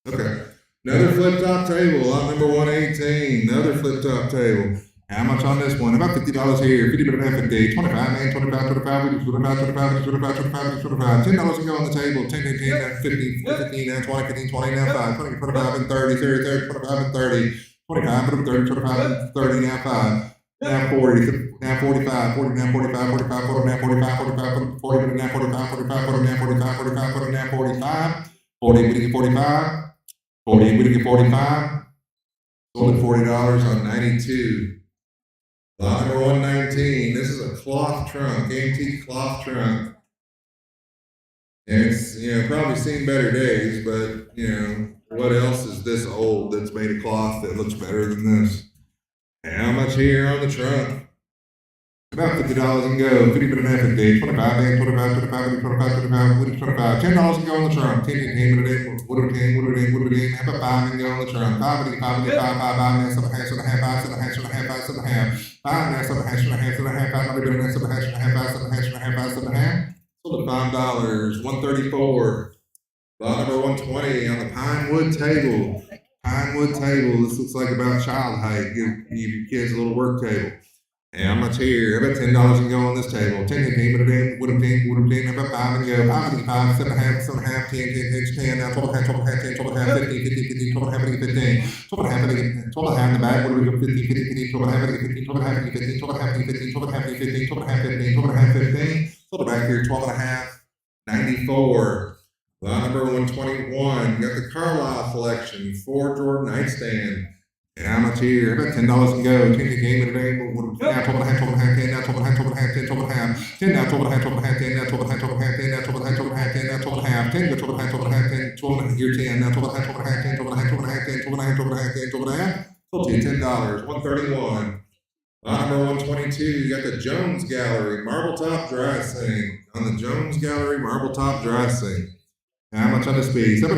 Okay. Another flip top table. Lot number 118. Another flip top table. How much on this one? About $50 here. 50 for the half a day. 25, man. 25, 25, 25, 25, 25, 25, 25. $10 to go on the table. 10, 10, 10, 15, 15, 20, 15, 20, now 5, 20, 25, and 30, 30, 30, 25, and 30. 25, 30, 25, and 30, now 5. Now 40, now 45, 40, now 45, 45, 40, now 45, 45, 40, now 45, 45, 40, now 45, 45, 40, now 45, 40, we get 45, 40, we get 45. Sold at $40 on 92. Lot number 119. This is a cloth trunk, antique cloth trunk. And it's, probably seen better days, but, what else is this old that's made of cloth that looks better than this? How much here on the trunk? About $50 and go. 50 for the half a day. 25, man, 25, 25, 25, 25, 25. $10 and go on the trunk. 10, 10, what a day, what a day, what a day, what a day. Have a 5 and go on the trunk. 5, 5, 5, 5, 5, 7 and a half, 7 and a half, 7 and a half, 7 and a half, 7 and a half. 5 and a half, 7 and a half, 7 and a half, 7 and a half, 7 and a half, 7 and a half, 7 and a half, 7 and a half, 7 and a half, 7 and a half. Sold at $5, 134. Lot number 120 on the pine wood table. Pine wood table. This looks like about child height. Give your kids a little work table. And how much here? About $10 and go on this table. 10 and 10, but a day, would have 10, about 5 and go. 5 and 5, 7 and a half, 7 and a half, 10, 10, 10, now 12 and a half, 12 and a half, 10, 12 and a half, 15, 15, 15, 12 and a half, 15, 12 and a half, 12 and a half in the back. What do we go? 15, 15, 15, 12 and a half, 15, 12 and a half, 15, 12 and a half, 15, 12 and a half, 15, 12 and a half, 15, 12 and a half, 15. Sold it back here, 12 and a half, 94. Lot number 121, got the Carlisle collection, 4-drawer nightstand. And how much here? About $10 and go. 10 the game of the day. Now 12 and a half, 12 and a half, 10, now 12 and a half, 12 and a half, 10, 12 and a half. 10 now 12 and a half, 12 and a half, 10, now 12 and a half, 12 and a half, 10, now 12 and a half, 12 and a half, 10, now 12 and a half. 10 go 12 and a half, 12 and a half, 10, 12 and a half, here 10, now 12 and a half, 12 and a half, 10, 12 and a half, 12 and a half, 10, 12 and a half, 12 and a half, 10, 12 and a half. Sold to you $10, 131. Lot number 122, you got the Jones Gallery marble top dry sink. On the Jones Gallery marble top dry sink. How much on this piece? $700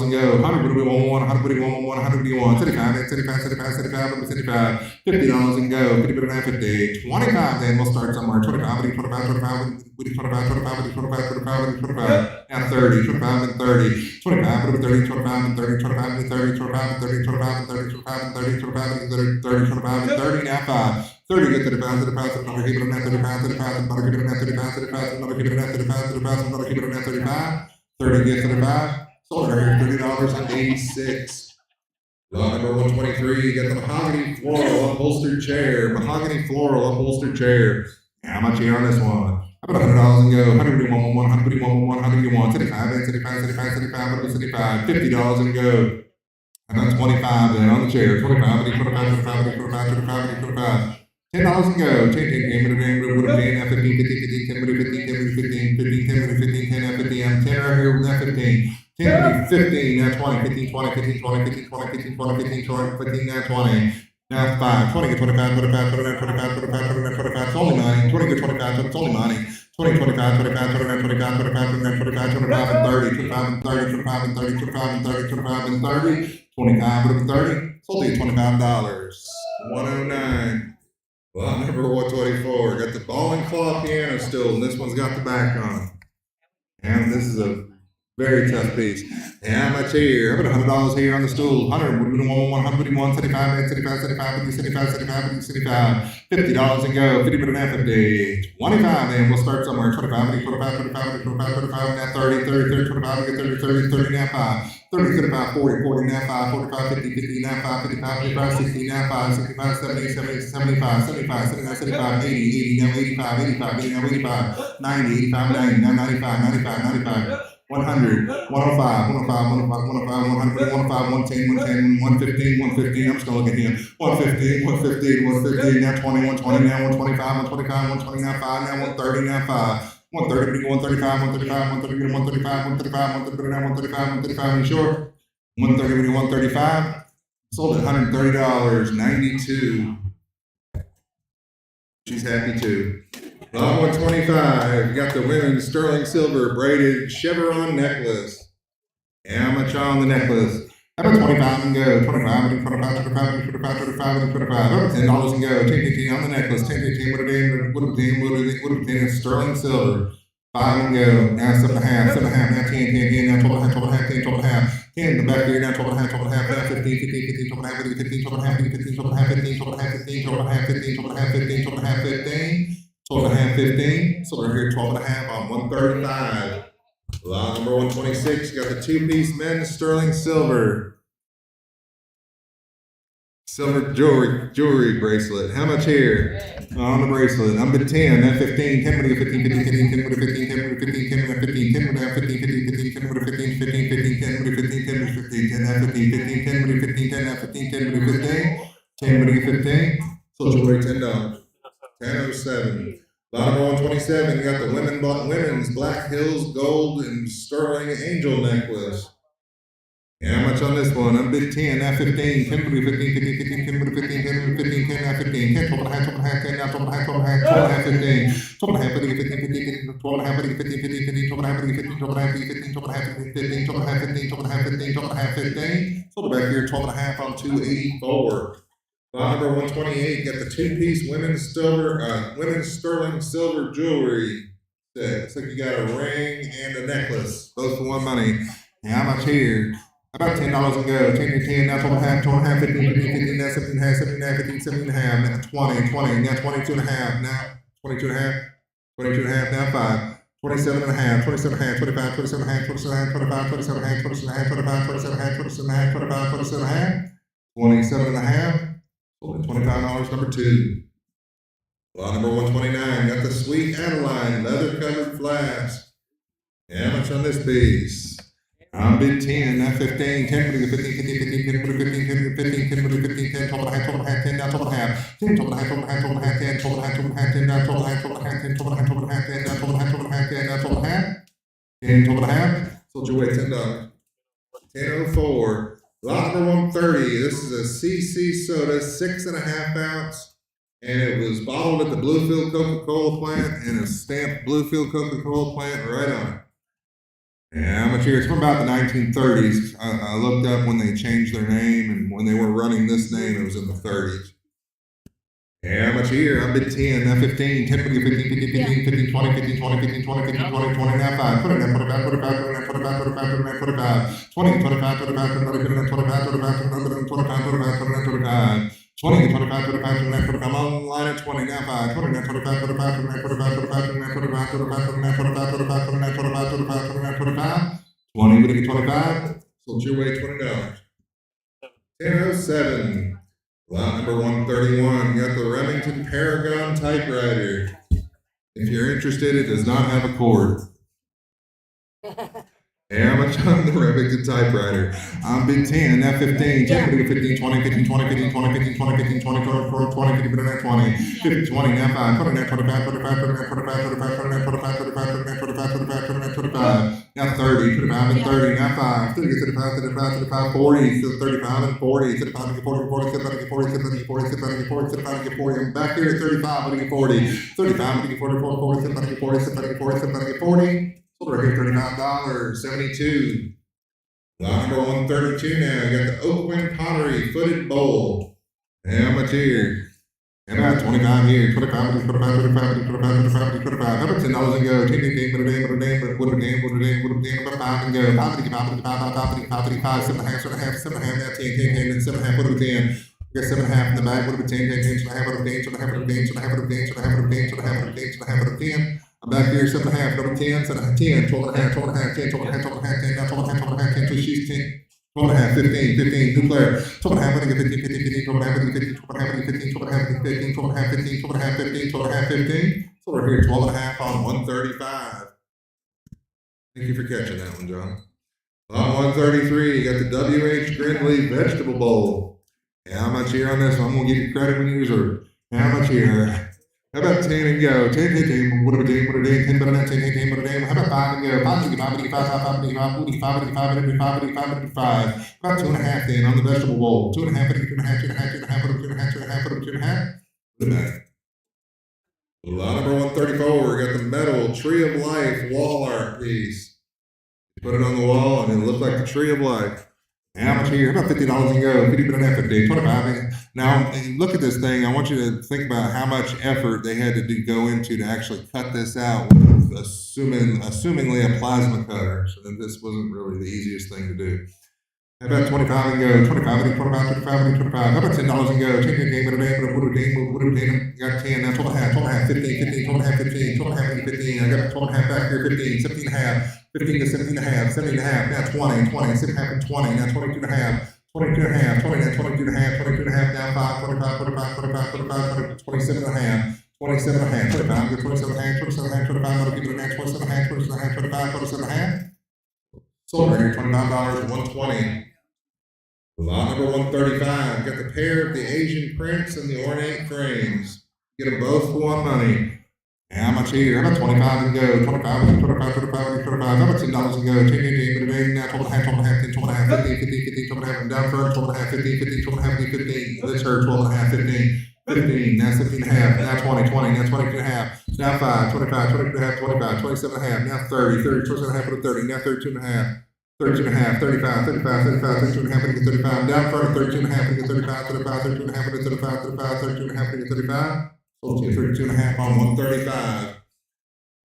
and go. 100, what do we want? 100, what do we want? 100, what do you want? 75, 75, 75, 75, 75. $50 and go. 50, 50, 25. Then we'll start somewhere. 25, 25, 25, 25, 25, 25, 25, 25. Now 30, 25 and 30. 25, 30, 25 and 30, 25 and 30, 25 and 30, 25 and 30, 25 and 30, 25 and 30, 25 and 30. Now 5. 30 get to the pound, to the pound, to the pound, keep it on that, to the pound, to the pound, to the pound, to the pound, to the pound, to the pound, keep it on that, to the pound, to the pound, to the pound, keep it on that, 35. 30 gets to the 5. Sold right here, $30.86. Lot number 123, you got the mahogany floral upholstered chair. Mahogany floral upholstered chair. How much here on this one? About $100 and go. 100 100 100 100 100 75 75 75 75 75 $50 and go. About 25 then on the chair. 25 25 25 25 25 25 $10 and go. 10 15 15 10 15 15 10 15 10 15 I'm 10 right here with that 15. 10 15 now 20 15 20 15 20 15 20 15 20 15 20 15 now 20. Now 5, 20, 25, 25, 29, 25, 25, 29, 25, it's only money. 20, 25, it's only money. 20, 25, 25, 29, 25, 25, 29, 25, 25, and 30, 25 and 30, 25 and 30, 25 and 30, 25 and 30, 25 and 30, sold you $25. 109. Lot number 124, got the ball and claw piano stool, and this one's got the back on it. And this is a very tough piece. How much here? How about $100 here on the stool? 100, what do we want? 100, 75, 75, 75, 75, 75, 75, $50 and go. 50, put it at 50. 25, then we'll start somewhere. 25, 25, 25, 25, 25, now 30, 30, 30, 25, get 30, 30, 30, now 5. 30, 35, 40, 40, now 5, 45, 50, 50, now 5, 55, 55, 60, now 5, 65, 70, 70, 75, 75, 79, 75, 80, 80, now 85, 85, 80, now 85, 90, 85, 90, now 95, 95, 95. 100, 105, 105, 105, 105, 100, 105, 110, 110, 115, 115. I'm just going to look at him. 115, 115, 115, now 20, 120, now 125, 125, 120, now 5, now 130, now 5. 130, 135, 135, 130, 135, 135, 135, 135, you sure? 130, 135. Sold at $130, 92. She's happy too. Lot 125, you got the women's sterling silver braided chevron necklace. How much on the necklace? How about 25 and go? 25 and 25, 25 and 25, 25 and 25. How about $10 and go? 10, 10 on the necklace. 10, 10, what a 10, sterling silver. 5 and go. Now 7.5, 7.5, now 10, 10, now 12.5, 12.5, 10, 12.5. 10 in the back here, now 12.5, 12.5, now 15, 15, 15, 12.5, 15, 12.5, 15, 12.5, 15, 12.5, 15, 12.5, 15, 12.5, 15, 12.5, 15. 12.5, 15. So we're here 12.5 on 135. Lot number 126, you got the two-piece men's sterling silver jewelry bracelet. How much here on the bracelet? Number 10, then 15, 10 with 15, 15, 15, 10 with 15, 10 with 15, 10 with 15, 10 with 15, 15, 15, 10 with 15, 15, 15, 10 with 15, 10 with 15, 10 with 15, 15, 10 with 15, 10 with 15, 10 with 15, 10 with 15. So jewelry $10. 1007. Lot number 127, you got the women's Black Hills Gold and Sterling Angel Necklace. How much on this one? I'm bid 10, now 15, 10 with 15, 15, 15, 10 with 15, 10 with 15, 10, now 15, 10, 12.5, 10, now 12.5, 12.5, 15, 12.5, 15, 15, 12.5, 15, 15, 15, 12.5, 15, 12.5, 15, 12.5, 15, 12.5, 15, 12.5, 15, 12.5, 15. Sold it back here, 12.5 on 284. Lot number 128, got the two-piece women's sterling silver jewelry set. Looks like you got a ring and a necklace, both for one money. How much here? About $10 and go. 10 to 10, now 12.5, 12.5, 15, 15, 15, now 17.5, 17.5, 15, 17.5, now 20, 20, now 22.5, now 22.5, 22.5, now 5. 27.5, 27.5, 25, 27.5, 27.5, 25, 27.5, 27.5, 25, 27.5, 27.5, 25, 27.5, 27.5. $25, number 2. Lot number 129, got the Sweet Adeline leather covered flask. How much on this piece? I'm bid 10, now 15, 10 with 15, 15, 15, 10 with 15, 10 with 15, 10 with 15, 10, 12.5, 12.5, 10, now 12.5, 10, 12.5, 12.5, 12.5, 10, 12.5, 12.5, 10, now 12.5, 12.5, 10, 12.5, 12.5, 10, now 12.5, 12.5, 10, now 12.5, 10, 12.5, sold your way $10. 10.04. Lot number 130, this is a CC soda, 6.5 ounce, and it was bottled at the Bluefield Coca-Cola plant and a stamped Bluefield Coca-Cola plant right on it. Yeah, how much here? It's from about the 1930s. I looked up when they changed their name, and when they were running this name, it was in the 30s. Yeah, how much here? I've been 10, now 15, 10, 15, 15, 15, 15, 20, 15, 20, 15, 20, 15, 20, 20, now 5, 20, now 25, 25, 29, 25, 25, 29, 25, 20, 25, 25, 29, 25, 25, 25, 25, 29, 25, 20, 25, 25, 29, 25, I'm on the line at 20, now 5, 20, now 25, 25, 29, 25, 25, 29, 25, 25, 29, 25, 25, 29, 25, 25, 29, 25, 20, what do you get 25? So it's your way $20. 1007. Lot number 131, you got the Remington Paragon typewriter. If you're interested, it does not have a cord. How much on the Remington typewriter? I'm bid 10, now 15, 10, 15, 20, 15, 20, 15, 20, 15, 20, 15, 20, 24, 20, 50, 20, 50, 20, now 5, 20, now 25, 25, 25, 25, 25, 25, 25, 25, 25, 25, 25, 25, now 30, 25 and 30, now 5, 30, 35, 35, 35, 40, 35 and 40, 35 and 40, 40, 35 and 40, 35 and 40, 35 and 40, 35 and 40, I'm back here at 35, I'm 40, 35, I'm 40, 40, 35 and 40, 35 and 40, 35 and 40, sold right here, $39, 72. Lot number 132 now. You got the Oakland Pottery Footed Bowl. How much here? How about 25 here? 25, 25, 25, 25, 25, 25. How about $10 and go? 10, 10, 10, 10, 10, 10, 10, 10, 10, 5 and go. 5, 5, 5, 5, 5, 5, 7 and a half, 7 and a half, 7 and a half, now 10, 10, 10, 7 and a half, what about 10? We got 7 and a half in the back, what about 10, 10, 10, 7 and a half, what about 10, 7 and a half, what about 10, 7 and a half, what about 10, 7 and a half, what about 10, 7 and a half, what about 10, 7 and a half, what about 10. I'm back here, 7 and a half, number 10, 7 and a half, 10, 12 and a half, 12 and a half, 10, 12 and a half, 12 and a half, 10, now 12 and a half, 12 and a half, 10, so she's 10, 12 and a half, 15, 15, new player, 12 and a half, 15, 15, 15, 12 and a half, 15, 12 and a half, 15, 12 and a half, 15, 12 and a half, 15, 12 and a half, 15, 12 and a half, 15. So we're here, 12 and a half on 135. Thank you for catching that one, John. On 133, you got the W.H. Grindley Vegetable Bowl. How much here on this one? I'm going to give you credit when you deserve it. How much here? How about 10 and go? 10, 10, 10, what a day, 10, but 10, 10, 10, what a day. How about 5 and go? 5, 5, 5, 5, 5, 5, 5, 5, 5, 5. About 2 and a half then on the vegetable bowl. 2 and a half, 2 and a half, 2 and a half, 2 and a half, 2 and a half, 2 and a half, 2 and a half. Look at that. Lot number 134, we got the metal Tree of Life wall art piece. Put it on the wall and it looked like the Tree of Life. How much here? About $50 and go. 50 but an effort day. 25. Now look at this thing. I want you to think about how much effort they had to go into to actually cut this out with assumingly a plasma cutter. So that this wasn't really the easiest thing to do. How about 25 and go? 25, 25, 25, 25. How about $10 and go? 10, 10, 10, but a day, but a game, what a game. Got 10, now 12 and a half, 12 and a half, 15, 15, 12 and a half, 15, 12 and a half, 15. I got 12 and a half back here, 15, 17 and a half. 15 to 17 and a half, 17 and a half, now 20, 20, 7 and a half and 20, now 22 and a half, 22 and a half, 20, now 22 and a half, 22 and a half, now 5, 25, 25, 25, 25, 27 and a half, 27 and a half, 25, good 27 and a half, 27 and a half, 25, I'll give it a next 27 and a half, 27 and a half, 25, 27 and a half. Sold right here, $29, 120. Lot number 135, got the pair of the Asian prints and the ornate frames. Get them both for one money. How much here? How about 25 and go? 25, 25, 25, 25. How about $10 and go? 10, 10, 10, but a day, now 12 and a half, 12 and a half, 10, 12 and a half, 15, 15, 15, 12 and a half, and down front, 12 and a half, 15, 15, 12 and a half, 15, 15. Let's hurt 12 and a half, 15, 15, now 17 and a half, now 20, 20, now 22 and a half, now 5, 25, 22 and a half, 25, 27 and a half, now 30, 30, 27 and a half, 30, now 32 and a half. 32 and a half, 35, 35, 35, 32 and a half, 35, down front, 32 and a half, 35, 35, 32 and a half, 35, 35, 32 and a half, 35, sold you 32 and a half on 135.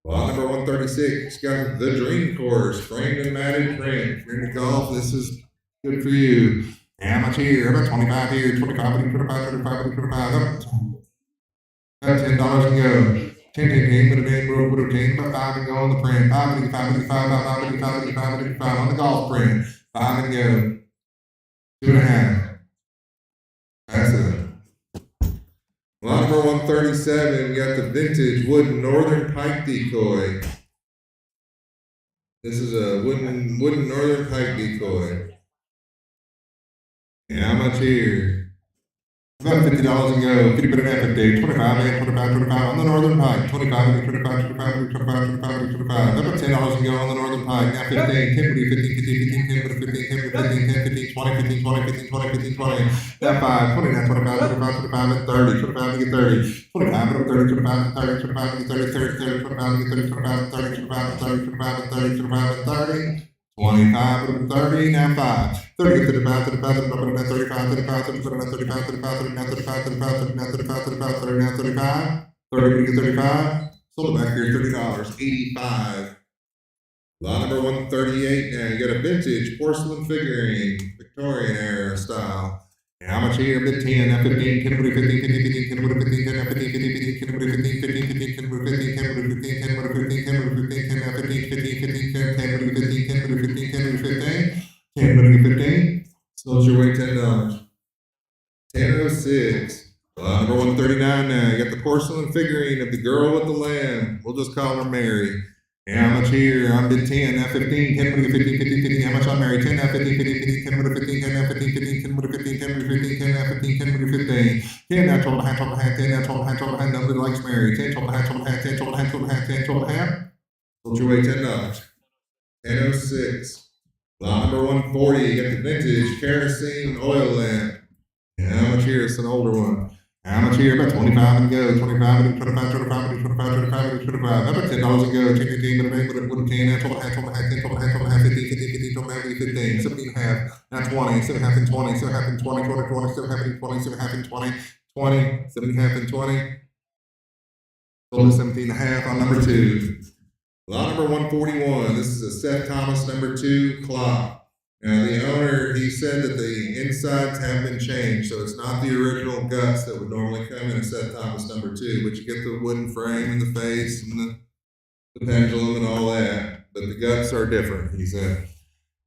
Lot number 136, got the Dream Course, framed and matted print. If you're into golf, this is good for you. How much here? How about 25 here? 25, 25, 25, 25. About $10 and go. 10, 10, 10, but a day, but a 10, about 5 and go on the print. 5, 55, 55, 55, 55, 55 on the golf print. 5 and go. 2 and a half. That's it. Lot number 137, we got the vintage wooden northern pike decoy. This is a wooden northern pike decoy. How much here? About $50 and go. 50 bid at 50. 25 and 25, 25 on the northern pike. 25 and 25, 25, 25, 25, 25. About $10 and go on the northern pike. Now 15, 10 bid 15, 15, 10 bid 15, 10 bid 15, 10, 15, 20, 15, 20, 15, 20, 15, 20. Now 5, 20, now 25, 25, 25 and 30. 25 and get 30. 25 and 30, 25 and 30, 25 and get 30, 30, 30, 25 and get 30, 25 and 30, 25 and 30, 25 and 30, 25 and 30. 25 and 30, now 5. 30 to the 5, to the 5, to the 5, 35, to the 5, to the 35, 35, 35, 39, 35, 35, 39, 35, 35, 39, 35. 30 to 35. Sold it back here, $30. 85. Lot number 138 now. You got a vintage porcelain figurine, Victorian era style. And how much here? Bid 10, now 15, 10, 15, 15, 15, 10, 15, 10, now 15, 15, 15, 10, 15, 15, 15, 10, 15, 10, 15, 10, 15, 10, 15, 10, now 15, 15, 15, 10, 10, 15, 10, 15, 10, 15, 10, 15. Sold your way $10. 1006. Number 139 now. You got the porcelain figurine of the girl with the lamb. We'll just call her Mary. And how much here? I'm bid 10, now 15, 10, 15, 15, 15. How much on Mary? 10, now 15, 15, 15, 10, 15, 10, now 15, 15, 10, 15, 10, 15, 10, now 15, 10, 15. 10, now 12 and a half, 12 and a half, 10, now 12 and a half, 12 and a half. Nobody likes Mary. 10, 12 and a half, 12 and a half, 10, 12 and a half, 12 and a half, 10, 12 and a half. Sold your way $10. 1006. Lot number 140. You got the vintage kerosene oil lamp. And how much here? It's an older one. How much here? About 25 and go. 25 and 25, 25 and 25, 25 and 25. How about $10 and go? 10, 15, but it wouldn't 10, 12 and a half, 12 and a half, 10, 12 and a half, 12 and a half, 15, 15, 15, 12 and a half, 15, 17 and a half, now 20, 7 and a half and 20, 7 and a half and 20, 20, 20, 7 and a half and 20, 7 and a half and 20, 20, 7 and a half and 20. Sold to 17 and a half on number 2. Lot number 141. This is a Seth Thomas number 2 clock. Now the owner, he said that the insides have been changed, so it's not the original guts that would normally come in a Seth Thomas number 2, but you get the wooden frame and the face and the pendulum and all that, but the guts are different, he said.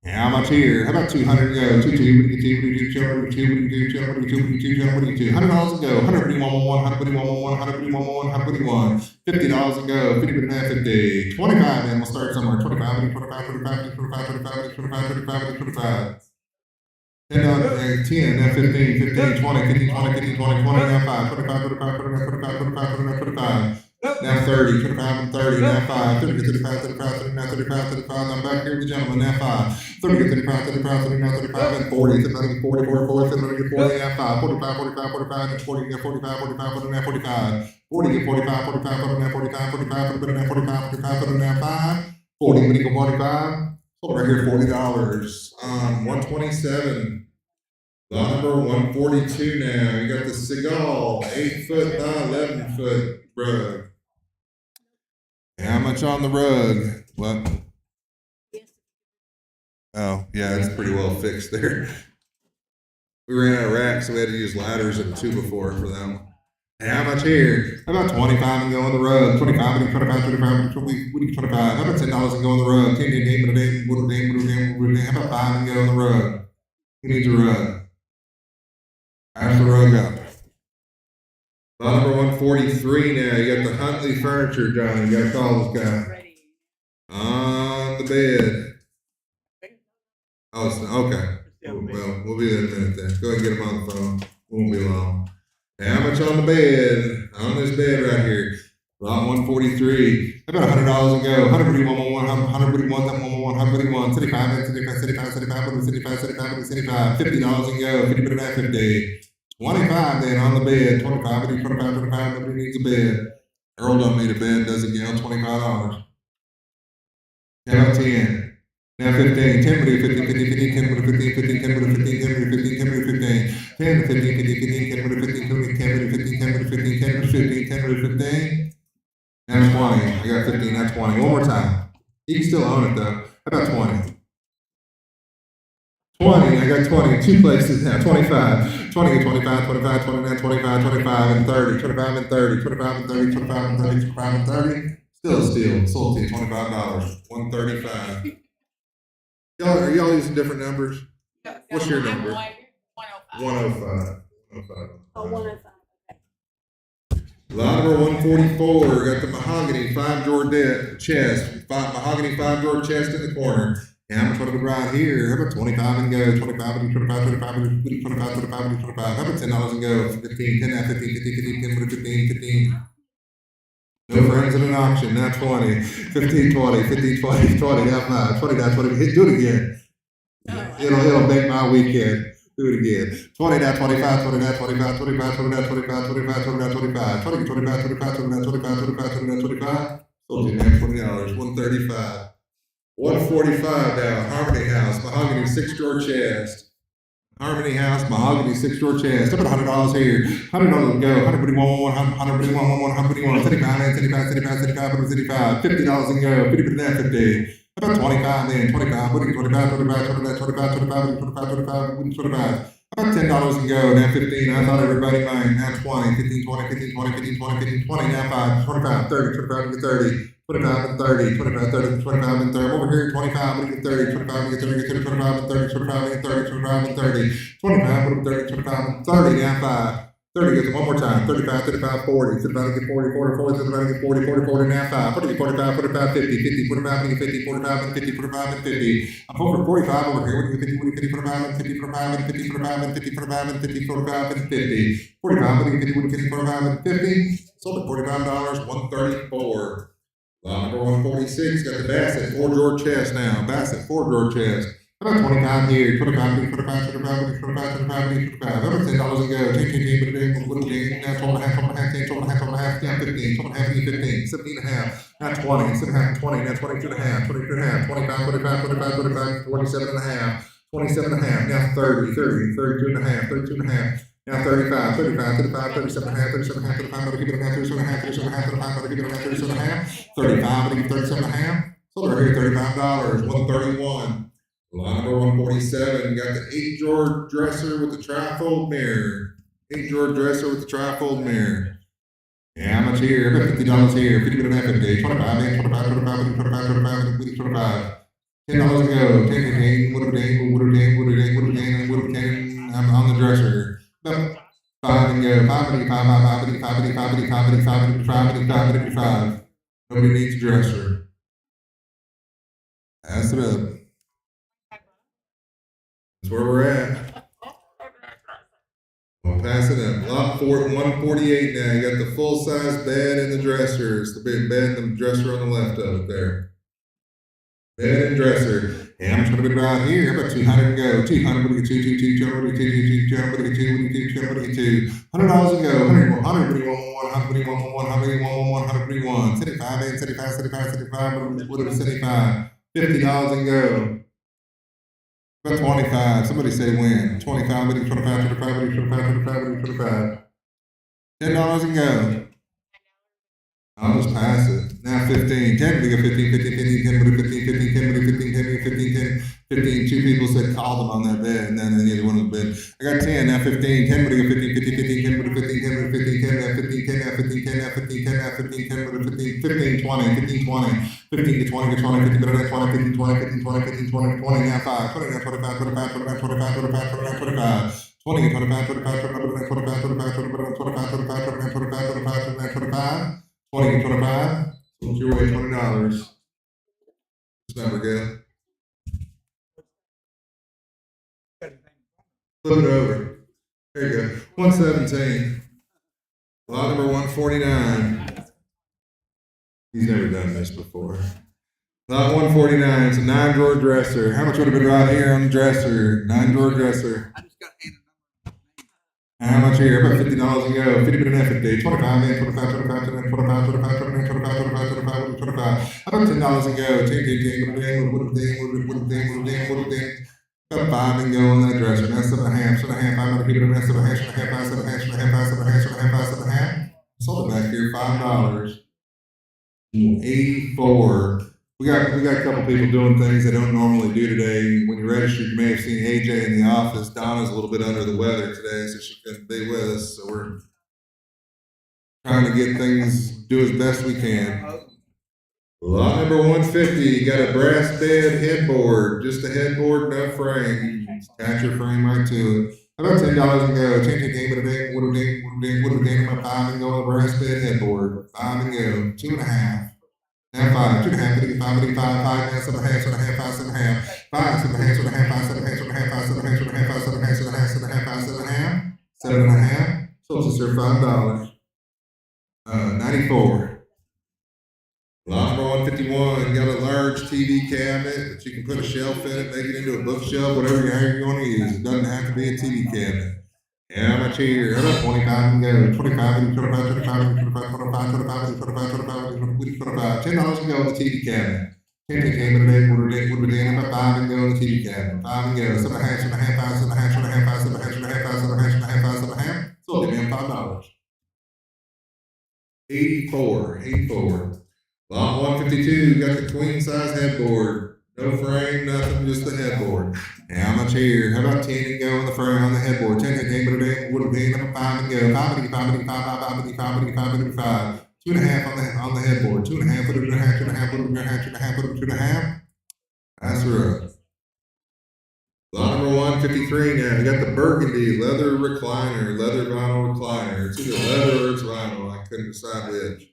And how much here? How about 200 go? 2, 2, what do you do? What do you do? What do you do? What do you do? What do you do? What do you do? What do you do? $100 and go. 100 100 $50 and go. 50 and a half a day. 25 and we'll start somewhere. 25, 25, 25, 25, 25, 25, 25, 25. 10, now 15, 15, 20, 15, 20, 15, 20, 20, now 5, 25, 25, 25, 25, 25, 25, 25. Now 30, 25 and 30, now 5, 30, 35, 35, 30, now 35, 35, I'm back here with the gentleman, now 5, 30, 35, 35, 30, now 35, and 40, 40, 40, 40, 40, now 5, 45, 45, 45, and 40, now 45, 45, 40, now 45, 40, 45, 45, 40, now 45, 45, 40, now 45, 45, 40, now 5, 40, when you go 45, sold right here, $40, 127. Lot number 142 now. You got the Seagal 8-foot by 11-foot rug. How much on the rug? What? Oh, yeah, it's pretty well fixed there. We ran out of racks, so we had to use ladders and 2x4 for them. How much here? How about 25 and go on the rug? 25 and 25, 25, 25. How about $10 and go on the rug? 10, how about 5 and go on the rug? Who needs a rug? Pass the rug up. Lot number 143 now. You got the Huntley Furniture, John. You got to call this guy. On the bed. Oh, okay. Well, we'll be there in a minute then. Go ahead and get him on the phone. Won't be long. How much on the bed? On this bed right here. Lot 143. How about $100 and go? 141, 141, 141, 75, 75, 75, 75, 75, 75, 75, $50 and go. 50 and a half a day. 25 then on the bed. 25, 25, 25. Nobody needs a bed. Earl don't need a bed, does it, Gail? $25. Count 10. Now 15. 10 to 15, 15, 15, 10 to 15, 15, 10 to 15, 10 to 15, 10 to 15. 10 to 15, 15, 15, 10 to 15, 10 to 15, 10 to 15, 10 to 15, 10 to 15. Now 20. I got 15, now 20. One more time. You can still own it though. How about 20? 20, I got 20, 2 places now, 25, 20 and 25, 25, 29, 25, 25, and 30, 25 and 30, 25 and 30, 25 and 30, 25 and 30, still steal, sold to you, $25, 135. Are y'all using different numbers? What's your number? 105. 105. Lot number 144, got the mahogany 5-drawer chest, mahogany 5-drawer chest in the corner. How much would it be right here? How about 25 and go? 25 and 25, 25 and 25, 25 and 25. How about $10 and go? 15, 10, now 15, 15, 15, 10, 15, 15. No friends in an auction, now 20, 15, 20, 15, 20, 20, now 5, 20, now 20. Hey, do it again. It'll make my weekend. Do it again. 20 now 25, 20 now 25, 25, 20 now 25, 25, 20 now 25, 20, 25, 25, 20 now 25, 25, 20 now 25. Sold you now $20, 135. 145 now, Harmony House, mahogany 6-drawer chest. Harmony House, mahogany 6-drawer chest. How about $100 here? $100 go. 141, 141, 141, 35, 35, 35, 35, 35, $50 and go. 50 now 50. How about 25 then? 25, what do you 25, 25, 25, 25, 25, 25, 25, 25. How about $10 and go? Now 15. I thought everybody might. Now 20, 15, 20, 15, 20, 15, 20, 15, 20. Now 5, 25, 30, 25 to 30. 25 and 30, 25, 30, 25 and 30. Over here, 25 and 30, 25 and 30, 25 and 30, 25 and 30, 25 and 30, 25 and 30, 25 and 30. Now 5. 30 gets one more time. 35, 35, 40. 35 get 40, 40, 40. 35 get 40, 40, 40. Now 5. 40 get 45, 45, 50, 50, 45 and 50, 45 and 50, 45 and 50. I'm over 45 over here. What do you 50, 40, 50, 45 and 50, 45 and 50, 45 and 50, 45 and 50, 45 and 50. 45, what do you 50, 40, 50, 45 and 50. Sold at $45, 134. Lot number 146, got the Bassett 4-drawer chest now. Bassett 4-drawer chest. How about 25 here? 25, 25, 25, 25, 25, 25. How about $10 and go? 10, 10, 10, little game. Now 12 and a half, 12 and a half, 10, 12 and a half, 12 and a half, now 15, 12 and a half, 15, 17 and a half, now 20, 7 and a half, 20, now 22 and a half, 22 and a half, 25, 25, 25, 25, 27 and a half, 27 and a half, now 30, 30, 32 and a half, 32 and a half. Now 35, 35, 35, 37 and a half, 37 and a half, 35, another keep it a half, 37 and a half, 37 and a half, 35, another keep it a half, 37 and a half, 35, another keep 37 and a half. Sold right here, $35, 131. Lot number 147, got the 8-drawer dresser with the trifold mirror. 8-drawer dresser with the trifold mirror. Yeah, how much here? About $50 here, 50 and a half, 50, 25, 25, 25, 25, 25, 25. $10 to go, 10, 10, what a dang, what a dang, what a dang, what a dang, what a dang. I'm on the dresser. 5 and go. 5 and 5, 5 and 5 and 5 and 5 and 5 and 5 and 5 and 5. Nobody needs a dresser. Pass it up. That's where we're at. We'll pass it up. Lot 148 now. You got the full-size bed and the dresser. It's the big bed and the dresser on the left of it there. Bed and dresser. Yeah, I'm trying to be right here. How about 200 and go? 200, what do you get? 200, what do you get? 200, what do you get? 200, what do you get? $200 and go. 100, 100, 100, 75, 75, 75, 75, what is 75? $50 and go. About 25. Somebody say when. 25, what do you 25, 25, what do you 25, 25, what do you 25? $10 and go. I'll just pass it. Now 15. 10, we got 15, 15, 15, 10, 15, 15, 10, 15, 10, 15, 10, 15. 2 people said call them on that bed, and then neither one of them bed. I got 10, now 15. 10, we got 15, 15, 15, 10, 15, 10, 15, 10, now 15, 10, now 15, 10, now 15, 10, now 15, 10, 15, 15, 20, 15, 20, 15 to 20 to 20, 15 to 20, 15, 20, 15, 20, 15, 20, 20, now 5, 20, now 25, 25, 25, 25, 25, 25, 25. 20, 25, 25, 25, 25, 25, 25, 25, 25, 25, 25. 20 to 25, sold your way $20. This number go. Flip it over. There you go. 117. Lot number 149. He's never done this before. Lot 149. It's a 9-drawer dresser. How much would have been right here on the dresser? 9-drawer dresser. I just got handed. How much here? About $50 and go. 50 minute effort day. 25 in, 25, 25, 25, 25, 25, 25, 25, 25, 25. How about $10 and go? 10, 10, 10, what a ding. About 5 and go on that dresser. That's 7.5, 7.5. I'm gonna keep it in that 7.5, 7.5, 7.5, 7.5, 7.5, 7.5, 7.5. Sold it back here, $5. 84. We got a couple people doing things they don't normally do today. When you registered, you may have seen AJ in the office. Donna's a little bit under the weather today, so she couldn't be with us. So we're trying to get things, do as best we can. Lot number 150, you got a brass bed headboard. Just a headboard, no frame. Attach your frame right to it. How about $10 and go? 10, 10, 10, what a ding, my 5 and go on a brass bed headboard. 5 and go, 2.5. Now 5, 2.5, 5, 5, 5, now 7.5, 7.5, 5, 7.5. 5, 7.5, 7.5. So it's just $5. 94. Lot number 151, you got a large TV cabinet that you can put a shelf in it, make it into a bookshelf, whatever you want to use. It doesn't have to be a TV cabinet. How much here? How about 25 and go? 25, 25, 25, 25, 25, 25, 25, 25, 10 and go on the TV cabinet. 10 came in today, what we're doing about 5 and go on the TV cabinet. 5 and go, 7.5, 7.5, 7.5, 7.5, 7.5. So they made $5. 84. Lot 152, you got the queen size headboard. No frame, nothing, just the headboard. How much here? How about 10 and go on the frame on the headboard? 10 and go, but it would have been number 5 and go. 5, 2.5 on the headboard. 2.5, put it in a half, 2.5, put it in a half, 2.5, put it in a half. That's right. Lot number 153 now. You got the burgundy leather recliner, leather vinyl recliner. It's either leather or it's vinyl. I couldn't decide which.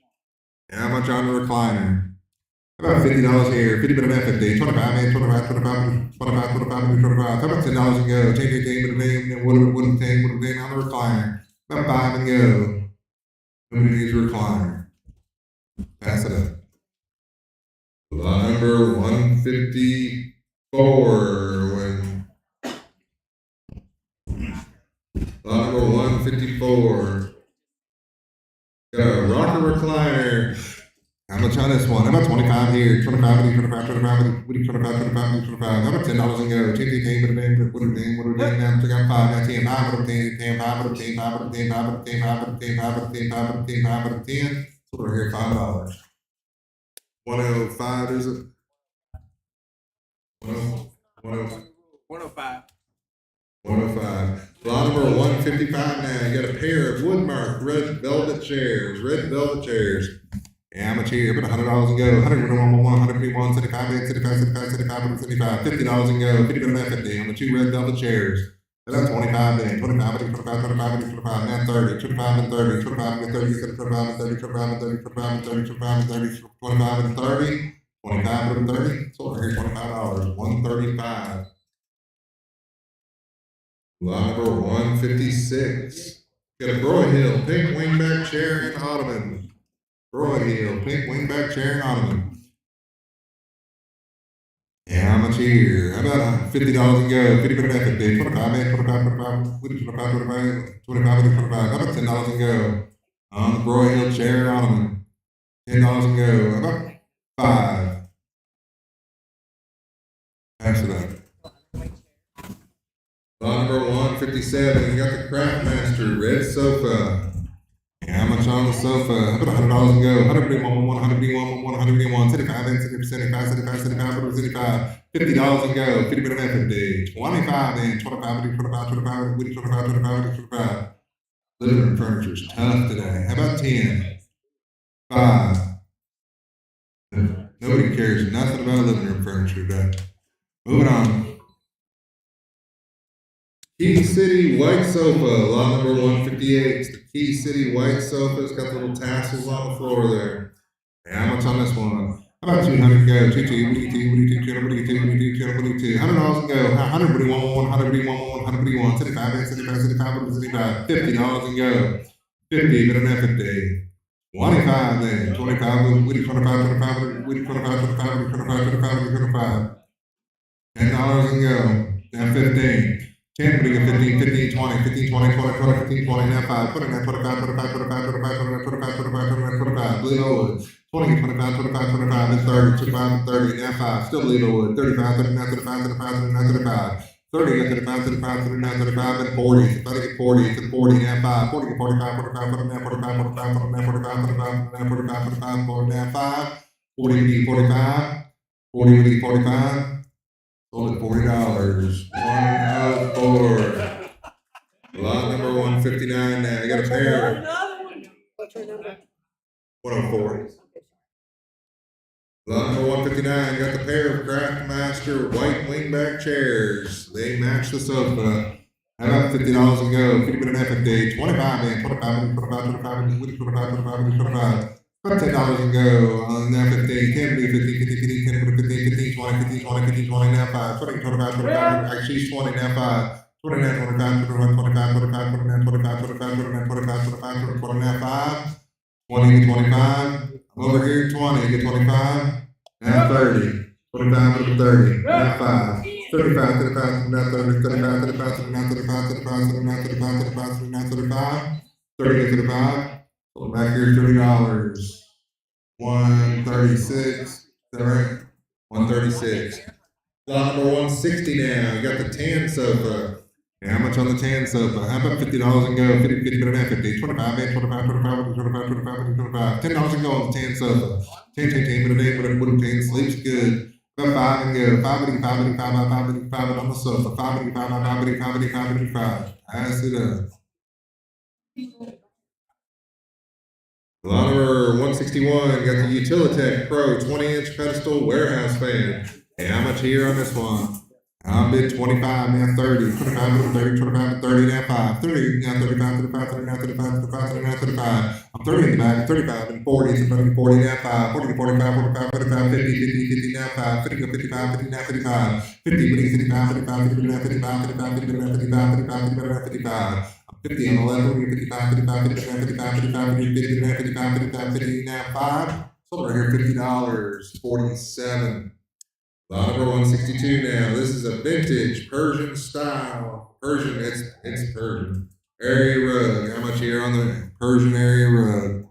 How much on the recliner? About $50 here. 50 but an FFD. 25, man. 25. How about $10 and go? Take but a name, and wouldn't take on the recliner. About 5 and go. Nobody needs a recliner. Pass it up. Lot number 154. Lot number 154. Got a rocker recliner. How much on this one? How about 25 here? 25. How about $10 and go? TTT, what are we doing now? Took out 5, 10, 10. So we're here $5. 105 is it? 105. 105. Lot number 155 now. You got a pair of woodmark red velvet chairs. How much here? About $100 and go. 101, 75, 75, $50 and go. 50 on the 2 red velvet chairs. That's 25 then. 25, now 30, 25 and 30, 25 and 30, 25 and 30, 25 and 30, 25 and 30, 25 and 30, 25 and 30, 25 and 30. So we're here $25. 135. Lot number 156. Got a Broyhill pink wingback chair and ottoman. Broyhill pink wingback chair and ottoman. How much here? How about $50 and go? 50 for an FFD. 25, 25. How about $10 and go? On the Broyhill chair and ottoman. $10 and go. How about 5? Pass it up. Lot number 157, you got the Craftmaster red sofa. How much on the sofa? How about $100 and go? 101, 75, $50 and go. 50 minute FFD. 25 then, 25. Living room furniture's tough today. How about 10? 5. Nobody cares nothing about living room furniture today. Moving on. Key City white sofa, lot number 158. It's the Key City white sofa. It's got the little tassels on the floor there. How much on this one? How about 200 go? 22, $100 and go. 100, 75, $50 and go. 50, but an FFD. 25 then. 25, $10 and go. Now 15. 10, 15, 20, now 5, put in that 25, leave over. 20, 25, and 30, 25, and 30, now 5, still leave over. 35, 39, 35, 30, and 35, and 40, 40, and 40, now 5, 40, 45, 45, now 45, now 5, 40, 45, 40, 45. Sold at $40. 104. Lot number 159 now. You got a pair. What's your number? 104. Lot number 159. You got the pair of Craftmaster white wingback chairs. They match the sofa. How about $50 and go? 50 minute FFD. 25 man. 25. About $10 and go on that 15, 10, 15, 15, 15, 15, 15, 20, 15, 20, 15, 20, now 5, 20, 25, 25, actually she's 20, now 5, 29, 25, 21, 25, 25, 29, 25, 25, 29, 25, 25, 20, now 5, 20 to 25, over here 20 to 25, now 30, 25 to 30, now 5, 35, 35, now 30, 35, 35, 39, 35, 35, 39, 35, 35, 39, 35, 30 to 35, so back here $30. 136. Is that right? 136. Lot number 160 now. You got the tan sofa. Yeah, how much on the tan sofa? How about $50 and go? 50, 50, 50, 25, 25, 25, 25, 25, 25, $10 and go on the tan sofa. 10, 10, 10, but 10, sleeps good. About 5 and go. 5, 5, 5, 5, 5 on the sofa. 5, 5, 5, 5, 5, 5. Pass it up. Lot number 161, got the Utilitech Pro 20-inch pedestal warehouse fan. Hey, how much here on this one? I'm bid 25, now 30, 25, 30, 25, 30, now 5, 30, now 35, 35, 30, now 35, 35, 30, now 35. I'm 30 in the back, 35 and 40, 40, now 5, 40, 45, 45, 45, 50, 50, 50, now 5, 50, 55, 50, now 55, 50, 55, 55, 50, now 55, 55, 50, now 55, 55, 50, now 55. 50 on the left, 55, 55, 55, 55, 55, 50, 55, 55, 50, now 5. So right here, $50, 47. Lot number 162 now. This is a vintage Persian style. Persian, it's Persian. Area rug. How much here on the Persian area rug?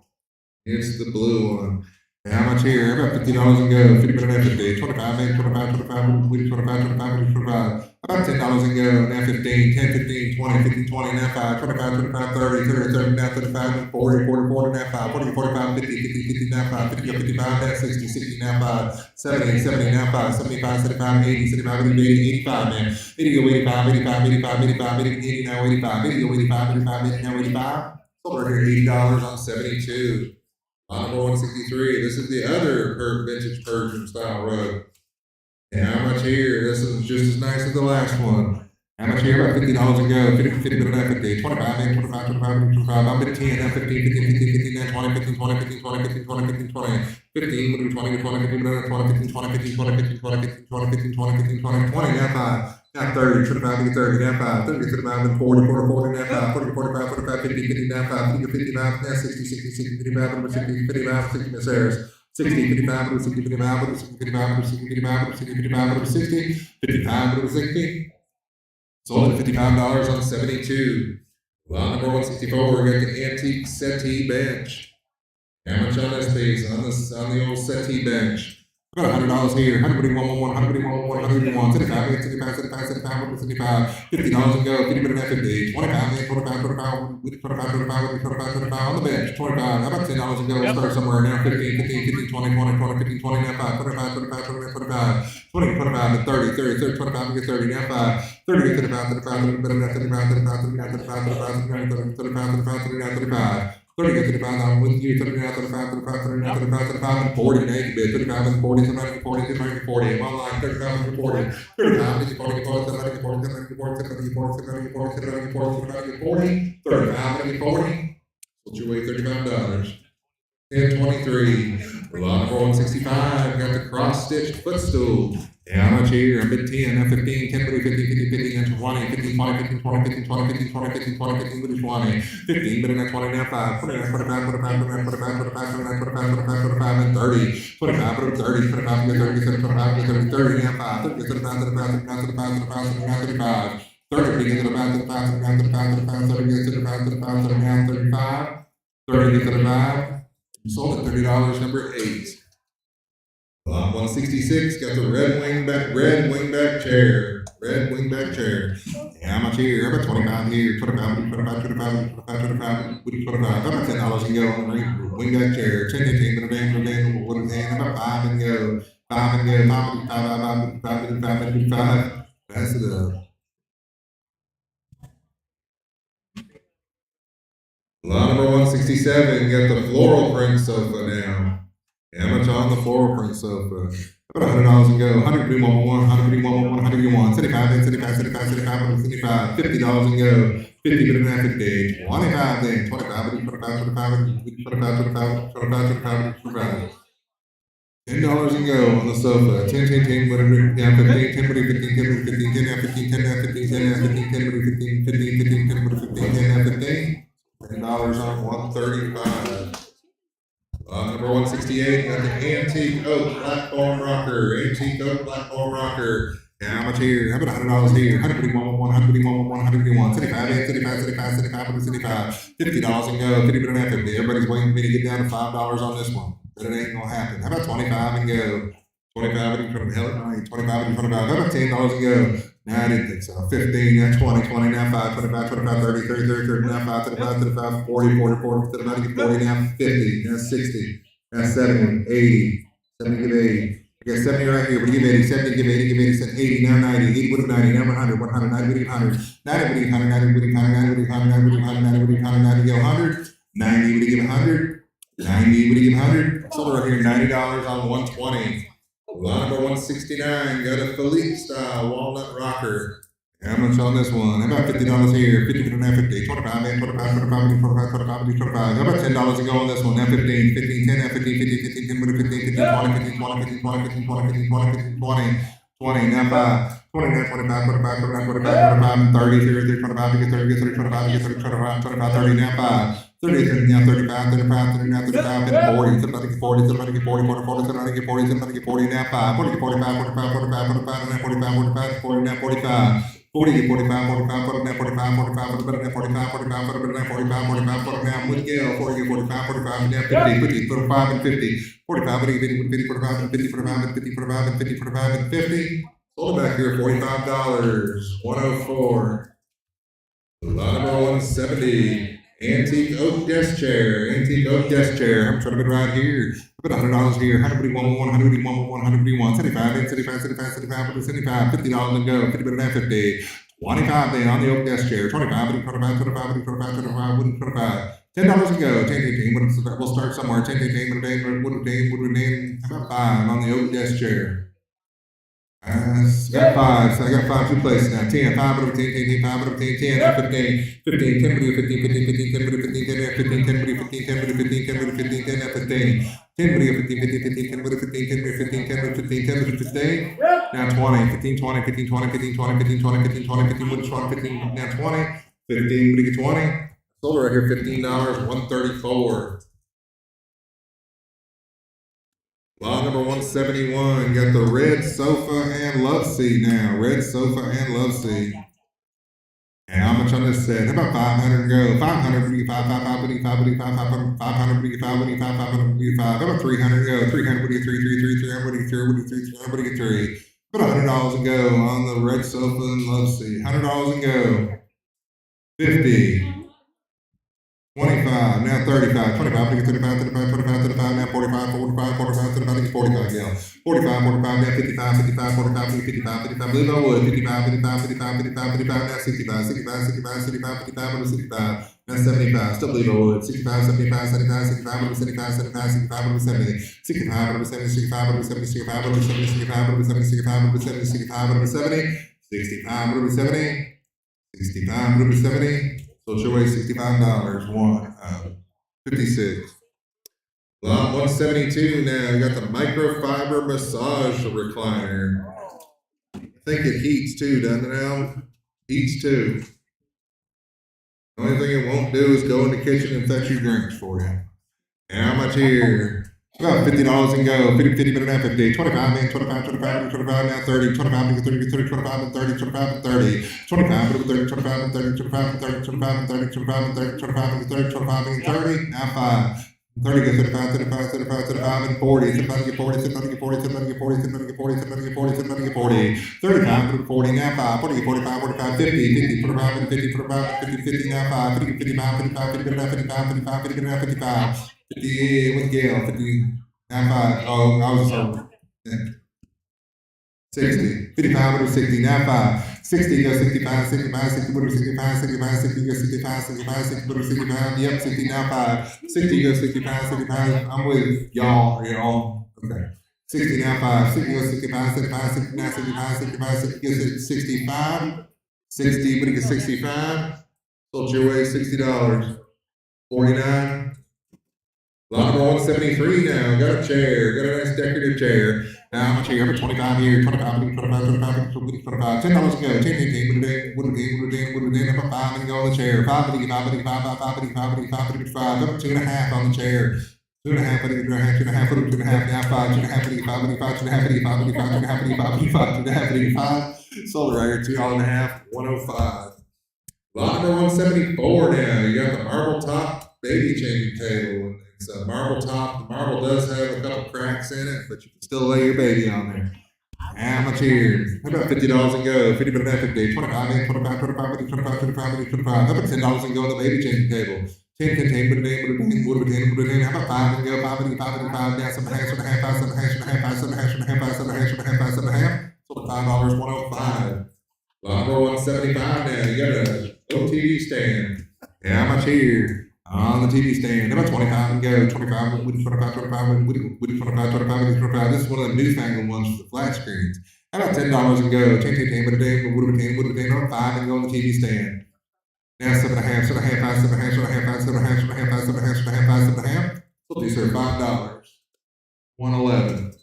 It's the blue one. How much here? About $50 and go. 50 minutes, 50, 25, 25, 25, 25, 25, 25. About $10 and go. Now 15, 10, 15, 20, 15, 20, now 5, 25, 25, 30, 30, 30, now 35, 40, 40, 40, now 5, 40, 45, 50, 50, 50, now 5, 50, 55, now 60, 60, now 5, 70, 70, now 5, 75, 75, 80, 75, 80, 85, man. 80 go 85, 85, 85, 85, 80, now 85, 80 go 85, 85, 80, now 85. So we're here $80 on 72. Lot number 163. This is the other vintage Persian style rug. And how much here? This is just as nice as the last one. How much here? About $50 and go. 50, 50, 50, 25, 25, 25, 25. I'm at 10, now 15, 15, 15, 15, now 20, 15, 20, 15, 20, 15, 20, 15, 20, 15, 20, 20, 15, 20, 15, 20, 15, 20, 15, 20, 15, 20, 15, 20, 15, 20, 20, now 5. Now 30, 25, 30, now 5, 30, 35, 40, 40, 40, now 5, 40, 45, 45, 50, 50, now 5, 50, 55, now 60, 60, 60, 55, 60, 55, 60, Miss Harris. 60, 55, 60, 55, 60, 55, 60, 55, 60, 55, 60, 55, 60. Sold at $55 on 72. Lot number 164, we got the antique settee bench. How much on this piece? On the old settee bench. About $100 here. 141, 141, 141, 75, 75, 75, 75, 75, $50 and go. 50 minutes, 50, 25, 25, 25, 25, 25, 25, 25 on the bench. 25. How about $10 and go? We'll start somewhere now. 15, 15, 15, 20, 20, 20, 15, 20, now 5, 25, 25, 25, 25, 20, 25, and 30, 30, 30, 25, and 30, now 5, 30, 35, 35, 35, 35, 35, 39, 35, 35, 39, 35, 35, 39, 35. 30, 35, I'm with you, 39, 35, 35, 39, 35, 35, and 40, now you can bid 35 and 40, 39, 40, 39, 40, I'm online, 35 and 40, 35, 40, 40, 40, 40, 40, 40, 40, 40, 40, 40, 40, 40, 40, 35 and 40, so you weigh $35. 1023, lot number 165, got the cross-stitched footstool. Yeah, how much here? I'm at 10, now 15, 10, 30, 50, 50, 50, and 20, 15, 20, 15, 20, 15, 20, 15, 20, 15, 20, 15, 20, 15, but now 20, now 5, 29, 45, 45, 49, 45, 45, 49, 45, 45, 45, and 30, 25, 30, 25, 30, 25, 30, 30, now 5, 30, 35, 35, 39, 35, 35, 39, 35, 30, 35, 35, 39, 35, 35, 30, 35, 35, 39, 35, 30, 35, sold at $30, number 8. Lot 166, got the red wingback chair. Red wingback chair. Yeah, how much here? About 25 here. 25, 25, 25, 25, 25, 25. About $10 and go on the wingback chair. 10, 15, what is it? About 5 and go. 5 and go. 5, 55. Pass it up. Lot number 167, got the floral print sofa now. How much on the floral print sofa? About $100 and go. 101, 101, 101, 75, 75, 75, 75, 75, $50 and go. 50, but now 50, 25 then, 25, 25, 25, 25, 25, 25, 25, 25. $10 and go on the sofa. 10, 10, 10, whatever. Now 15, 10, 15, 10, 15, 10, now 15, 10, now 15, 10, now 15, 10, 15, 15, 15, 10, 15, 10, now 15. $10 on 135. Number 168, got the antique oak platform rocker. Antique oak platform rocker. How much here? How about $100 here? 151, 151, 151, 75, 75, 75, 75, 75, $50 and go. 50 and 50. Everybody's waiting for me to get down to $5 on this one. But it ain't gonna happen. How about 25 and go? 25 and from hell, 25 and 25. How about $10 and go? No, I didn't think so. 15, now 20, 20, now 5, 25, 25, 30, 30, 30, 30, now 5, 35, 35, 40, 40, 40, 40, 40, now 50, now 60, now 70, 80, 70, give 80. I got 70 right here, but give 80, 70, give 80, give 80, 80, now 90, 80 with 90, now 100, 100, 90 with 100, 90 with 100, 90 with 100, 90 with 100, 90 with 100, 90 with 100, 90 with 100, 90 with 100, 90 with 100. Sold right here, $90 on 120. Lot number 169, got a Philippe style walnut rocker. How much on this one? How about $50 here? 50, 50, 25, 25, 25, 25, 25, 25. How about $10 to go on this one? Now 15, 15, 10, now 15, 50, 50, 10, 15, 15, 20, 15, 20, 15, 20, 15, 20, 15, 20, 15, 20, 20, now 5, 20, now 25, 25, 25, 25, 25, 30, 30, 25, 30, 30, 25, 30, 25, 25, 30, now 5. 30, 30, now 35, 35, 30, now 35, and 40, 30, 40, 30, 40, 40, 40, 30, 40, 30, 40, now 5, 40, 45, 45, 45, 45, and now 45, 45, 40, now 45. 40, 45, 45, 40, now 45, 45, 45, 45, 45, 45, 45, 45, 40, now with Gale, 40, 45, 45, and now 50, 50, 45, and 50, 45, 50, 50, 45, and 50, 45, and 50, 45, and 50, 45, and 50. Sold back here, $45, 104. Lot number 170. Antique oak desk chair. Antique oak desk chair. I'm trying to put it right here. I put $100 here. 151, 151, 151, 75, 75, 75, 75, 75, $50 and go. 50, 50, 25 then on the oak desk chair. 25, 25, 25, 25, 25, 25. $10 and go. 10, 10, we'll start somewhere. 10, 10, 10, how about 5 on the oak desk chair? Got 5, so I got 5 2 places now. 10, 5 over 10, 10, 5 over 10, 10, 15, 15, 10 over 15, 15, 15, 10 over 15, 10 over 15, 10 over 15, 10 over 15, 10 over 15, 10 over 15, 10 over 15, 15, 15, 10 over 15, 10 over 15, 10 over 15, 10 over 15, now 20, 15, 20, 15, 20, 15, 20, 15, 20, 15, 20, 15, 20, 15, now 20, 15, what do you get 20? Sold right here, $15, 134. Lot number 171, got the red sofa and love seat now. Red sofa and love seat. And how much on this set? How about 500 go? 500, 5, 5, 5, 5, 5, 5, 500, 500, 500, 500, how about 300 go? 300, 3, 3, 3, 300, 3, 3. About $100 and go on the red sofa and love seat. $100 and go. 50. 25, now 35, 25, 35, 35, 25, 35, now 45, 45, 45, 35, 45, yeah. 45, 45, now 55, 55, 45, 55, 55, believe I would, 55, 55, 55, 55, 55, now 65, 65, 65, 65, 55, over 65, now 75, still believe I would, 65, 75, 75, 65, over 75, 75, 65, over 70, 65, over 70, 65, over 70, 65, over 70, 65, over 70, 65, over 70, 65, over 70, 65, over 70, 65, over 70, so it's your way $65, 56. Lot 172 now, you got the microfiber massage recliner. I think it heats too, doesn't it, Al? Heats too. The only thing it won't do is go in the kitchen and fetch you drinks for you. And how much here? About $50 and go. 50, 50, 50, 25, man, 25, 25, 25, now 30, 25, 30, 30, 25, and 30, 25, and 30, 25, 30, 25, and 30, 25, and 30, 25, and 30, 25, and 30, 25, and 30, 25, and 30, now 5. 30 get 35, 35, 35, 35, and 40. 35 get 40, 35 get 40, 35 get 40, 35 get 40, 35 get 40, 35 get 40. 35 40, now 5. 40 get 45, 45, 50, 50, 45, and 50, 45, 50, 50, now 5. 50 get 55, 55, 50 get 55, 55, 50 get 55. 50 with Gale, 50, now 5. Oh, I was so. 60, 55 over 60, now 5. 60 goes 65, 65, 60 over 65, 65, 60 goes 65, 65, 60 over 65, yep, 60 now 5. 60 goes 65, 65, I'm with y'all, okay. 60 now 5, 60 goes 65, 65, 60 now 65, 65, 60 gets 65, 60, but it gets 65, sold your way $60, 49. Lot number 173 now. Got a chair. Got a nice decorative chair. Now, how much here? Number 25 here. 25, 25, 25, 25. $10 to go. 10, 10, 10. Would have been. Number 5 and go on the chair. 5, 5, 5, 5, 5, 5, 5, 5, 5. Number 2.5 on the chair. 2.5, 2.5, 2.5, now 5, 2.5, 5, 5, 2.5, 5, 2.5, 5, 2.5. Sold it right here. $2.5, 105. Lot number 174 now. You got the marble top baby changing table. It's a marble top. The marble does have a couple cracks in it, but you can still lay your baby on there. How much here? How about $50 and go? 50 but that 50. 25, 25, 25, 25, 25, 25. How about $10 and go on the baby changing table? 10, 10, 10, put it in, put it in, put it in, put it in. How about 5 and go? 5 and 5 and 5 down, 7.5, 7.5, 7.5, 7.5, 7.5, 7.5, 7.5, 7.5, 7.5. Sold at $5, 105. Lot number 175 now. You got a little TV stand. How much here? On the TV stand, about 25 and go. 25, 25, 25, 25, 25. This is one of the newfangled ones for the flat screens. How about $10 and go? 10, 10, 10, but a day, would have been 5 and go on the TV stand. Now 7.5, 7.5, 5, 7.5, 7.5, 7.5, 7.5, 7.5, 7.5, 7.5. So these are $5. 111.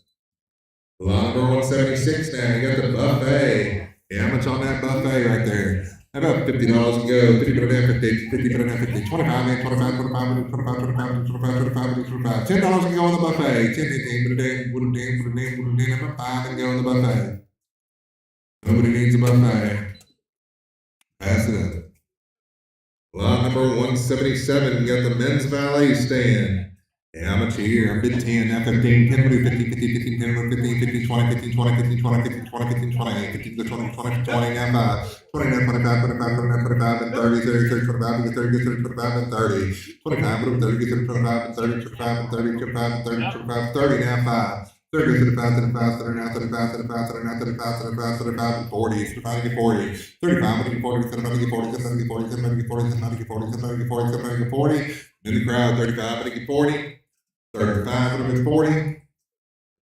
Lot number 176 now. You got the buffet. Yeah, how much on that buffet right there? How about $50 and go? 50 but a 50, 50 but a 50, 25 and 25, 25, 25, 25, 25, 25, 25. $10 and go on the buffet. 10, 10, put it in, put it in, put it in, put it in. How about 5 and go on the buffet? Nobody needs a buffet. Pass it up. Lot number 177, you got the men's valet stand. Yeah, how much here? I bid 10, now 15, 10, 50, 50, 15, 10, 15, 15, 20, 15, 20, 15, 20, 15, 20, 15, 20, 15, 20, 20, 20, now 5, 29, 25, 25, 29, 25, and 30, 30, 30, 25, 30, 30, 25, and 30, 25, 30, 30, 25, and 30, 25, and 30, 25, and 30, 25, 30, now 5. 30, 35, 35, 39, 35, 35, 39, 35, 35, 35, and 40, 35, 40, 35, 40, 35, 40, 35, 40, 35, 40, 35, 40, 35, 40, 35, 40, in the crowd, 35, 40, 35, 40.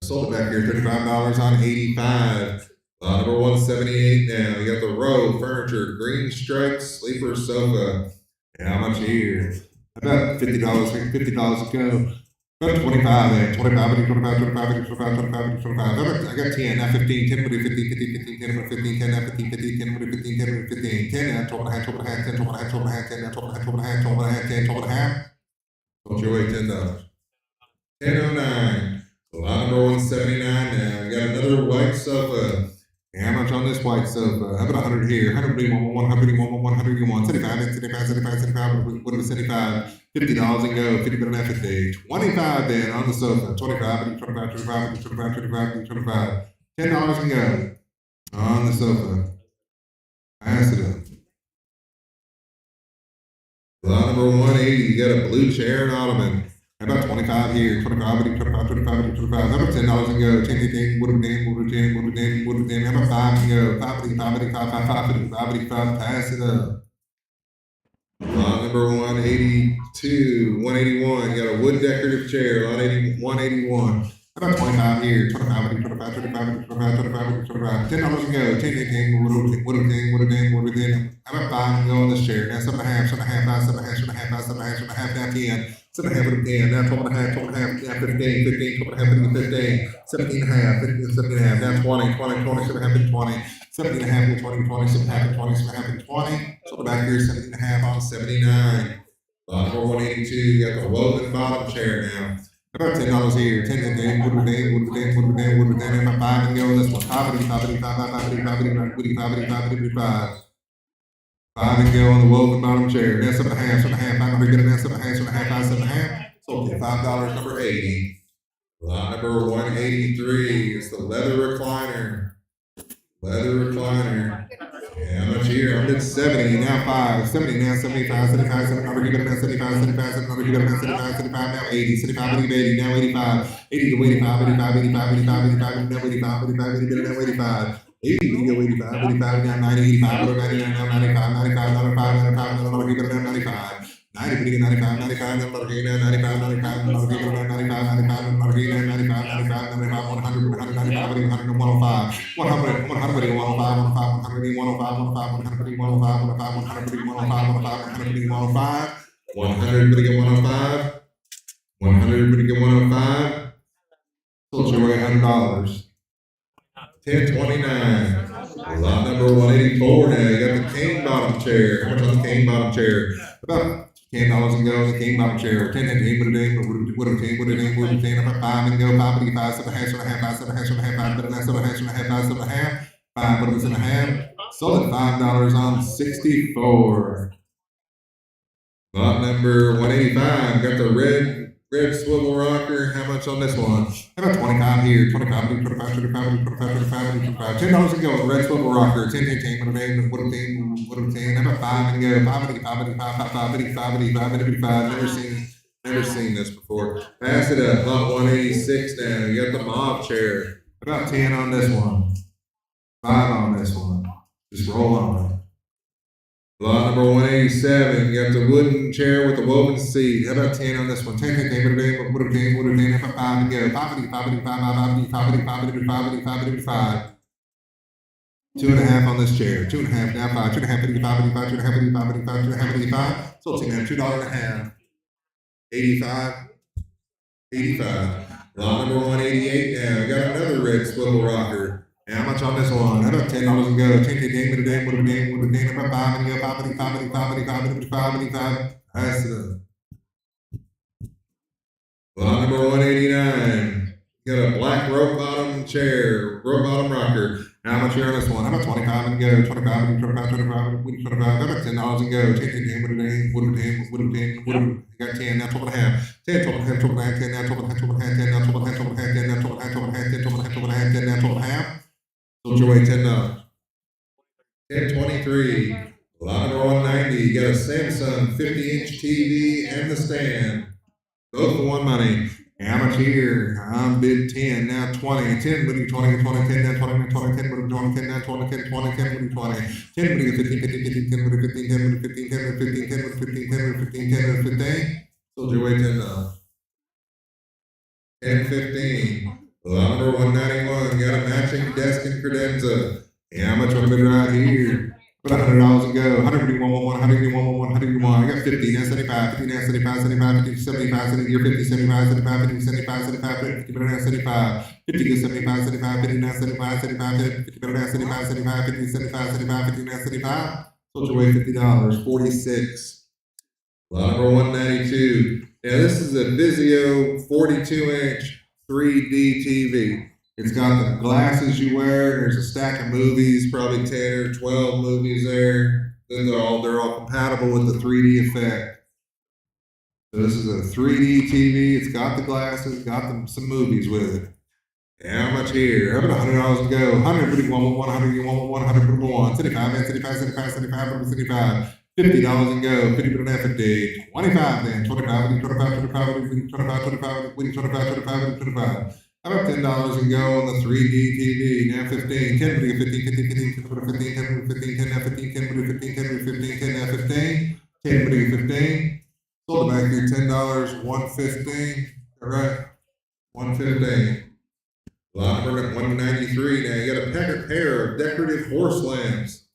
Sold it back here, $35 on 85. Lot number 178 now. You got the Row Furniture Green Striped Sleeper Sofa. And how much here? About $50, $50 to go. About 25 there. 25, 25, 25, 25, 25, 25. I got 10, now 15, 10, 50, 50, 50, 10, 15, 10, now 15, 50, 10, 15, 10, 15, 10, now 12 and a half, 12 and a half, 10, 12 and a half, 12 and a half, 10, now 12 and a half, 12 and a half, 12 and a half, 10, 12 and a half. Don't you wait, $10. 1009. Lot number 179 now. We got another white sofa. How much on this white sofa? How about 100 here? 101, 101, 101, 75, 75, 75, 75, what was 75? $50 and go. 50 but an FD. 25 then on the sofa. 25, 25, 25, 25, 25, 25. $10 and go on the sofa. Pass it up. Lot number 180. You got a blue chair and ottoman. About 25 here, 25, 25, 25, 25. How about $10 and go? 10, 10, would have been, would have been, would have been, would have been. How about 5 and go? 5, 5, 5, 5, 5, 5, 5, pass it up. Lot number 182, 181. You got a wood decorative chair, lot 181. How about 25 here? 25, 25, 25, 25, 25, 25. $10 and go. 10, 10, would have been, would have been, would have been, would have been. How about 5 and go on this chair? Now 7.5, 7.5, 5, 7.5, 7.5, 7.5, 7.5, now 10. 7.5 with a 10, now 12 and a half, 12 and a half, now 15, 15, 12 and a half, 15, 17 and a half, 15, 17 and a half, now 20, 20, 20, 7 and a half, 20, 17 and a half, 20, 20, 7 and a half, 20, 7 and a half, 20. So the back here, 17 and a half on 79. Lot number 182, you got the woven bottom chair now. About $10 here, 10 and 10, would have been, would have been, would have been, would have been, about 5 and go on this one. 5, 5, 5, 5, 5, 5, 5 and go on the woven bottom chair. Now 7.5, 7.5, 500, get it now 7.5, 7.5, 5, 7.5. Sold for $5, number 80. Lot number 183 is the leather recliner. Leather recliner. Yeah, how much here? I'm at 70, now 5, 70, now 75, 75, 700, get it now 75, 75, 700, get it now 75, 75, now 80, 75, 80, now 85, 80 to 85, 85, 85, 85, 85, now 85, 85, 80, get it now 85. 80, we go 85, 85, down 90, 85, go 99, now 95, 95, 95, 95, now we go down 95. 90, we get 95, 95, now we go down 95, 95, now we go down 95, 95, now we go down 95, 95, 95, 100, 195, 100, 105, 100, 100, 105, 105, 100, 105, 105, 100, 105, 105, 100, 105, 105, 100, 105, 100, 105, 100, we get 105. Sold your way $100. 1029. Lot number 184 now. You got the cane bottom chair. How much on the cane bottom chair? About $10 and go on the cane bottom chair. 10 and 10, what a day, what a day, what a day, what a day. About 5 and go, 5 and 5, 7 and a half, 5, 7 and a half, 7 and a half, 5, 7 and a half, 7 and a half, 7 and a half, 5, 7 and a half, 5, what is in a half. Sold at $5 on 64. Lot number 185. Got the red swivel rocker. How much on this one? How about 25 here? 25, 25, 25, 25, 25, 25. $10 and go. Red swivel rocker. 10, 10, 10. What a name. What a name. What a name. How about 5 and go? 5. Never seen this before. Pass it up. Lot 186 now. You got the mob chair. About 10 on this one. 5 on this one. Just roll on. Lot number 187, you got the wooden chair with the woven seat. How about 10 on this one? 10, 10, 10, what a day, 5 and go. 5. 2.5 on this chair. 2.5, now 5. 2.5, 2.5. So it's $2.50. 85. Lot number 188 now. You got another red swivel rocker. And how much on this one? How about $10 and go? 10, 10, 10, what a day, what a day, what a day, about 5 and go. 5. Pass it up. Lot number 189. You got a black rope bottom chair, rope bottom rocker. How much here on this one? How about 25 and go? 25. How about $10 and go? 10, 10, 10, what a day, what a day, what a day, what a day. You got 10, now 12 and a half. 10, 12 and a half, 12 and a half, 10, now 12 and a half, 12 and a half, 10, now 12 and a half, 12 and a half, 10, now 12 and a half, 12 and a half, 10, 12 and a half, 12 and a half, 10, now 12 and a half. Sold your way $10. 1023. Lot number 190. You got a Samsung 50-inch TV and the stand. Both for one money. How much here? I'm bid 10, now 20. 10, what are you 20, 20, 10, now 20, 20, 10, what are you 20, 10, now 20, 10, 20, 10, what are you 20? 10, what are you 15, 15, 15, 10, what are you 15, 10, what are you 15, 10, what are you 15, 10, what are you 15, 10, what are you 15, 10, what are you 15? Sold your way $10. 1015. Lot number 191, got a matching desk and credenza. How much on the bid right here? Put $100 and go. 100, 100, I got 50, now 75, 50, now 75, 75, 50, 75, 70, you're 50, 75, 75, 50, 75, 75, 50, better now 75, 50 to 75, 75, 50, now 75, 75, 50, better now 75, 75, 50, 75, 75, 50, now 75. Sold your way $50, 46. Lot number 192. Now this is a Vizio 42-inch 3D TV. It's got the glasses you wear. There's a stack of movies, probably 10 or 12 movies there. Then they're all compatible with the 3D effect. So this is a 3D TV. It's got the glasses, got some movies with it. How much here? How about $100 and go? 100, put it 100, 100, put it 1, 75, 75, 75, 75, 75. $50 and go. 50 put an F a day. 25 then. 25, 25, 25, 25, 25, 25. How about $10 and go on the 3D TV? Now 15. 10 put a 15, 15, 15, 10 put a 15, 10 put a 15, 10 now 15, 10 put a 15, 10 put a 15, 10 now 15. 10 put a 15. Sold it back here $10, 115. All right. 115. Lot number 193. Now you got a pair of decorative horse lamps.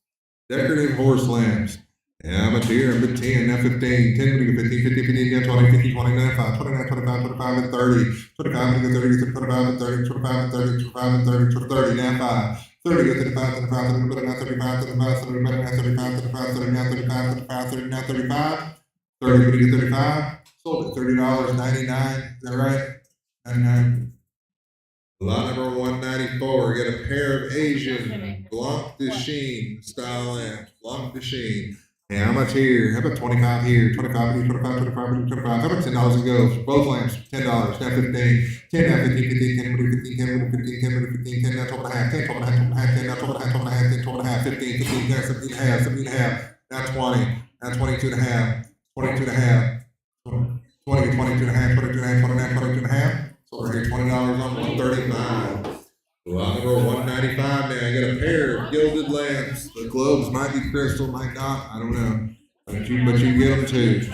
Decorative horse lamps. How much here? I'm at 10, now 15, 10, 15, 15, 15, now 20, 50, 20, 25, 29, 25, 25, and 30, 25, and 30, 25, and 30, 25, and 30, 25, and 30, 30, now 5, 30, 35, 35, 30, now 35, 35, 30, now 35, 35, 30, now 35, 35, 30, now 35, 30, 35, sold it $30.99, is that right? 99. Lot number 194, got a pair of Asian Blanc de Chine style lamps, Blanc de Chine. Yeah, how much here? How about 25 here? 25, 25, 25, 25. How about $10 and go? Both lamps, $10. Now 15. 10, now 15, 15, 10, 15, 10, 15, 10, 15, 10, now 12 and a half, 10, 12 and a half, 10, now 12 and a half, 12 and a half, 10, 12 and a half, 15, 15, now 17 and a half, 17 and a half, now 20, now 22 and a half, 22 and a half, 20, 22 and a half, 22 and a half, 29, 22 and a half. So we're here $20 on 135. Lot number 195 now. You got a pair of gilded lamps. The globes might be crystal, might not. I don't know. But you get them too.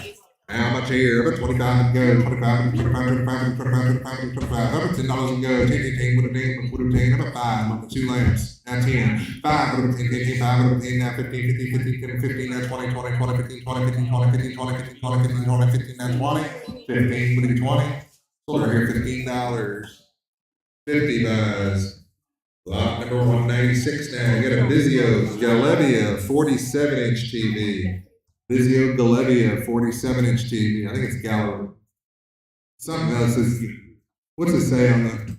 How much here? About 25 and go. 25, 25, 25, 25, 25, 25. How about $10 and go? 10, 10, would have 10, would have 10. How about 5 on the 2 lamps? Now 10. 5 would have 10, 10, 5 would have 10. Now 15, 15, 15, 10, 15, now 20, 20, 20, 15, 20, 15, 20, 15, 20, 15, 20, 15, 20, 15, now 20. 15 would be 20. Sold right here, $15. 50 buys. Lot number 196 now. You got a Vizio Galevia 47-inch TV. Vizio Galevia 47-inch TV. I think it's Gallery. Something else is. What's it say on the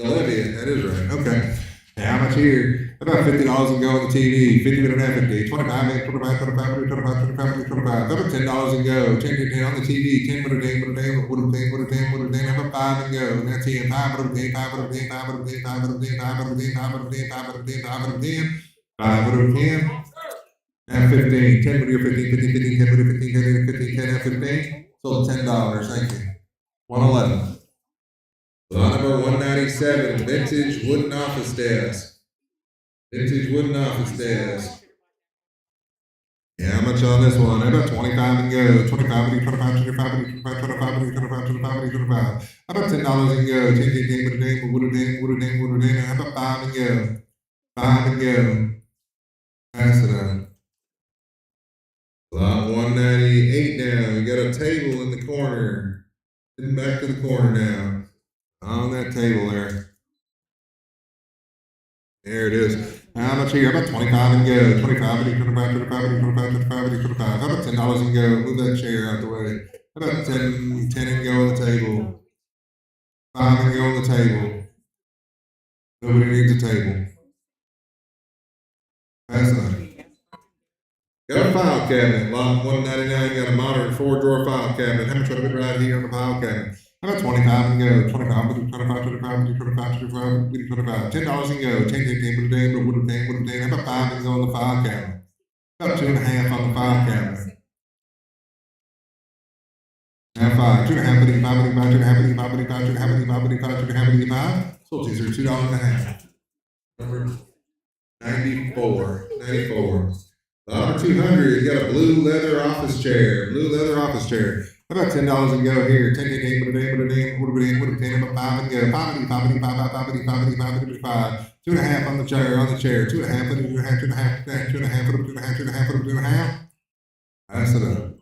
Galevia? That is right. Okay. How much here? About $50 and go on the TV. 50 minute FD. 25, 25, 25, 25, 25, 25. About $10 and go. 10 on the TV. 10 minute day, minute day, what a day, what a day, what a day. About 5 and go. That's it. 5 minute day, 5 minute day, 5 minute day, 5 minute day, 5 minute day, 5 minute day, 5 minute day, 5 minute day, 5 minute 10. And 15. 10 minute 15, 15, 15, 10 minute 15, 10 minute 15, 10 and 15. Sold $10. Thank you. 111. Lot number 197, vintage wooden office desk. Vintage wooden office desk. Yeah, how much on this one? About 25 and go. 25, 25, 25, 25, 25, 25, 25, 25. How about $10 and go? 10, 10, 10, what a name, what a name, what a name, what a name. How about 5 and go? 5 and go. Pass it on. Lot 198 now. You got a table in the corner. Getting back to the corner now. On that table there. There it is. How much here? How about 25 and go? 25, 25, 25, 25, 25, 25. How about $10 and go? Move that chair out the way. How about 10 and go on the table? 5 and go on the table. Nobody needs a table. Pass on. Got a file cabinet. Lot 199. Got a modern 4-drawer file cabinet. How much would it be right here on the file cabinet? How about 25 and go? 25, 25, 25, 25, 25, 25, $10 and go. 10, 10, 10, what a day, what a day, what a day. How about 5 and go on the file cabinet? About 2.5 on the file cabinet. Now 5, 2.5, 25, 25, 2.5, 25, 2.5, 25, 2.5, 25. Sold these are $2.50. Number 94, 94. Number 200, you got a blue leather office chair. Blue leather office chair. How about $10 and go here? 10, 10, 10, what a day, what a day, what a day, what a day. About 5 and go. 5, 5, 5, 5, 5, 5, 5, 5. 2.5 on the chair, 2.5, 2.5, 2.5, 2.5, 2.5, 2.5. Pass it up.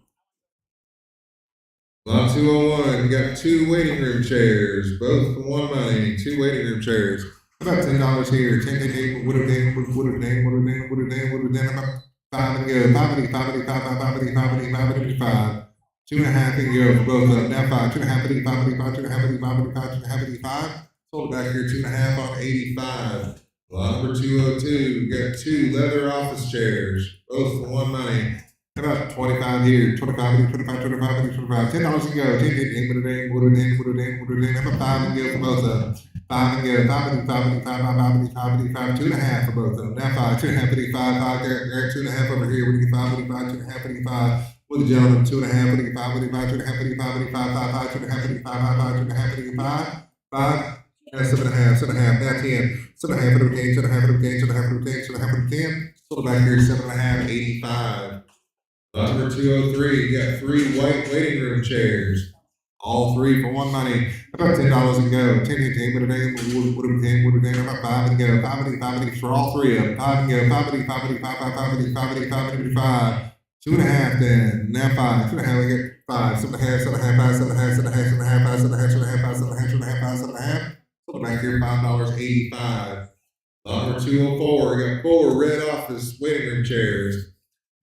Lot 201, you got 2 waiting room chairs, both for one money. 2 waiting room chairs. How about $10 here? 10, 10, 10, what a day, what a day, what a day, what a day, what a day. About 5 and go. 5, 5, 5, 5, 5, 5, 5, 5. 2.5 and go for both of them. Now 5, 2.5, 85, 85, 2.5, 85, 85, 2.5, 85. Sold it back here, 2.5 on 85. Lot number 202, you got 2 leather office chairs, both for one money. How about 25 here? 25, 25, 25, 25. $10 and go. 10, 10, 10, what a day, what a day, what a day, what a day. How about 5 and go for both of them? 5 and go. 5, 5, 5, 5, 5, 85, 2.5 for both of them. Now 5, 2.5, 85, 5, 2.5 over here. What do you 5, 85, 2.5, 85. With the gentleman, 2.5, 85, 85, 2.5, 85, 85, 5, 2.5, 85, 5, 2.5, 85, 5, and 7.5, 7.5, now 10, 7.5 of the game, 7.5 of the game, 7.5 of the game, 7.5 of the game. Sold back here, 7.5, 85. Number 203, you got 3 white waiting room chairs. All 3 for one money. About $10 and go. 10, 10, what a day, what a day, what a day. About 5 and go. 5 and 5 for all 3 of them. 5 and go. 5 and 5 and 5, 5 and 5 and 5 and 5. 2.5 then. Now 5. 2.5, we get 5. 7.5, 7.5, 5, 7.5, 7.5, 7.5, 5, 7.5, 7.5, 5, 7.5, 7.5, 5, 7.5. Sold back here, $5.85. Number 204, we got 4 red office waiting room chairs.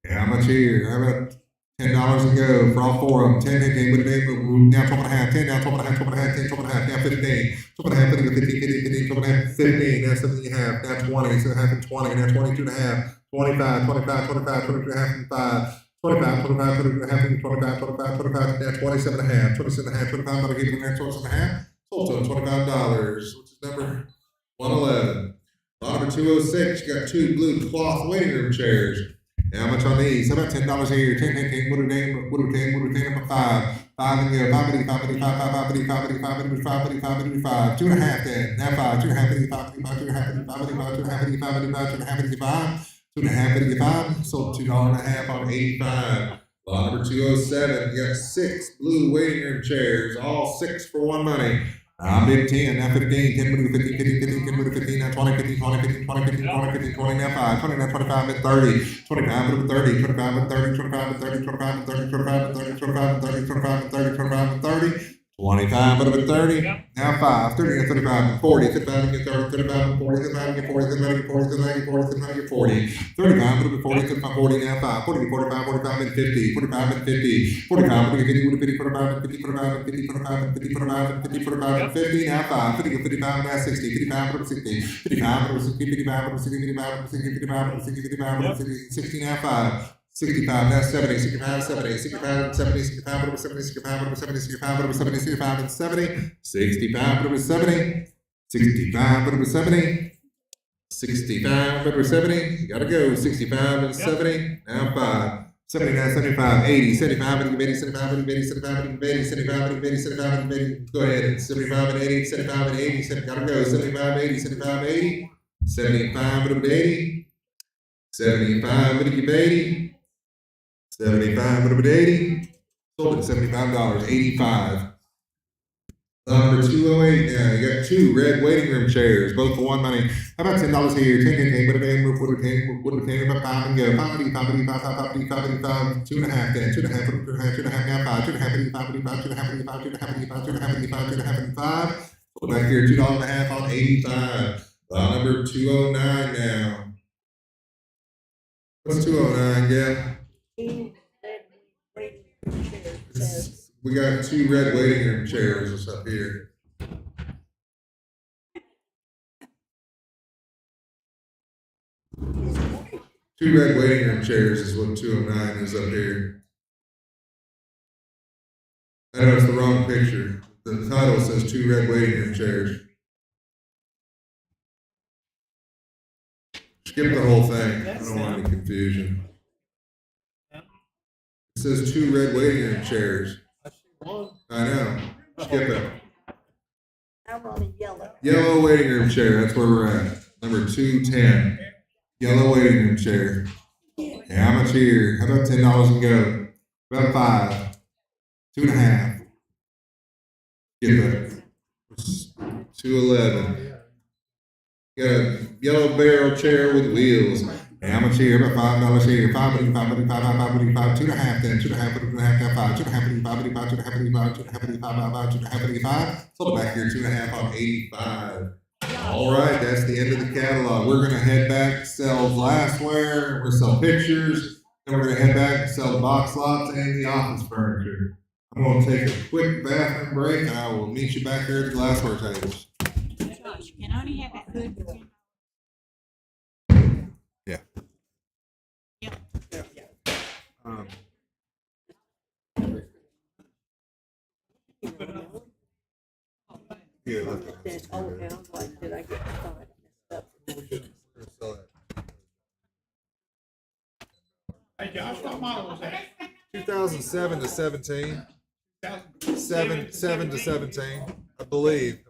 How much here? How about $10 and go for all 4 of them? 10, 10, 10, what a day, now 12.5, 10, now 12.5, 12.5, 10, 12.5, now 15, 12.5, 15, 15, 12.5, 15, now 17.5, now 20, 7.5, 20, now 22.5, 25, 25, 25, 22.5, 5, 25, 25, 22.5, 25, 25, 25, now 27.5, 27.5, 25, but I give it there 27.5, sold to them $25, which is number 111. Number 206, you got 2 blue cloth waiting room chairs. How much on these? How about $10 here? 10, 10, 10, what a day, what a day, what a day, number 5. 5 and go. 5, 85, 85, 5, 85, 85, 85, 85, 85. 2.5 then. Now 5. 2.5, 85, 85, 2.5, 85, 85, 2.5, 85, 85, 2.5, 85. 2.5, 85. Sold $2.50 on 85. Lot number 207. You got 6 blue waiting room chairs. All 6 for one money. I'm bid 10, now 15, 10, 15, 15, 15, 10, 15, now 20, 15, 20, 15, 20, 15, 20, 15, 20, now 5, 20, now 25, and 30, 25, and 30, 25, and 30, 25, and 30, 25, and 30, 25, and 30, 25, and 30, 25, and 30, 25, and 30, 25, put up at 30. Now 5, 30, and 35, 40, 35, and 30, 35, 40, 35, and 40, 35, and 40, 35, and 40, 35, and 40, 35, put up at 40, 35, 40, now 5, 40, 45, 45, and 50, 45, and 50, 45, 50, 50, 45, and 50, 45, and 50, 45, and 50, 45, and 50, 45, and 50, now 5, 50, 55, now 60, 55, put up 60, 55, put up 60, 55, put up 60, 55, put up 60, 55, put up 60, 55, put up 60, 60, now 5. 65, now 70, 65, 70, 65, 70, 65, over 70, 65, over 70, 65, over 70, 65, and 70, 65, over 70, 65, over 70, 65, over 70, gotta go, 65 and 70, now 5, 79, 75, 80, 75, and 80, 75, and 80, 75, and 80, 75, and 80, 75, and 80, go ahead, 75 and 80, 75 and 80, gotta go, 75, 80, 75, 80, 75, and 80, 75, and 80, 75, put up at 80, sold at $75, 85. Number 208 now, you got 2 red waiting room chairs, both for $1 money. How about $10 here? 10, put it in, put it in, about 5 and go. 5, 2.5, then, 2.5, put it 2.5, now 5, 2.5, 2.5, pull it back here, $2.50 on 85. Number 209 now. What's 209, Gail? We got 2 red waiting room chairs up here. Two red waiting room chairs is what 209 is up here. I know it's the wrong picture. The title says 2 red waiting room chairs. Skip the whole thing. I don't want any confusion. It says 2 red waiting room chairs. I know. Skip it. I'm on a yellow. Yellow waiting room chair. That's where we're at. Number 210. Yellow waiting room chair. Yeah, how much here? How about $10 and go? About 5. 2.5. Skip it. 211. Got a yellow barrel chair with wheels. And how much here? About $5 here. 5, 2.5, then 2.5, 5, 2.5. Sold it back here, 2.5 on 85. All right, that's the end of the catalog. We're gonna head back, sell glassware, we're gonna sell pictures, then we're gonna head back and sell the box lots and the office furniture. I'm gonna take a quick bathroom break, and I will meet you back there at the glassware tables. You can only have that food for 10. Yeah. Yeah. Yeah, look. Said, oh, now I'm like, did I get the file messed up? Hey Josh, what model was that? 2007 to 17. 7 to 17, I believe.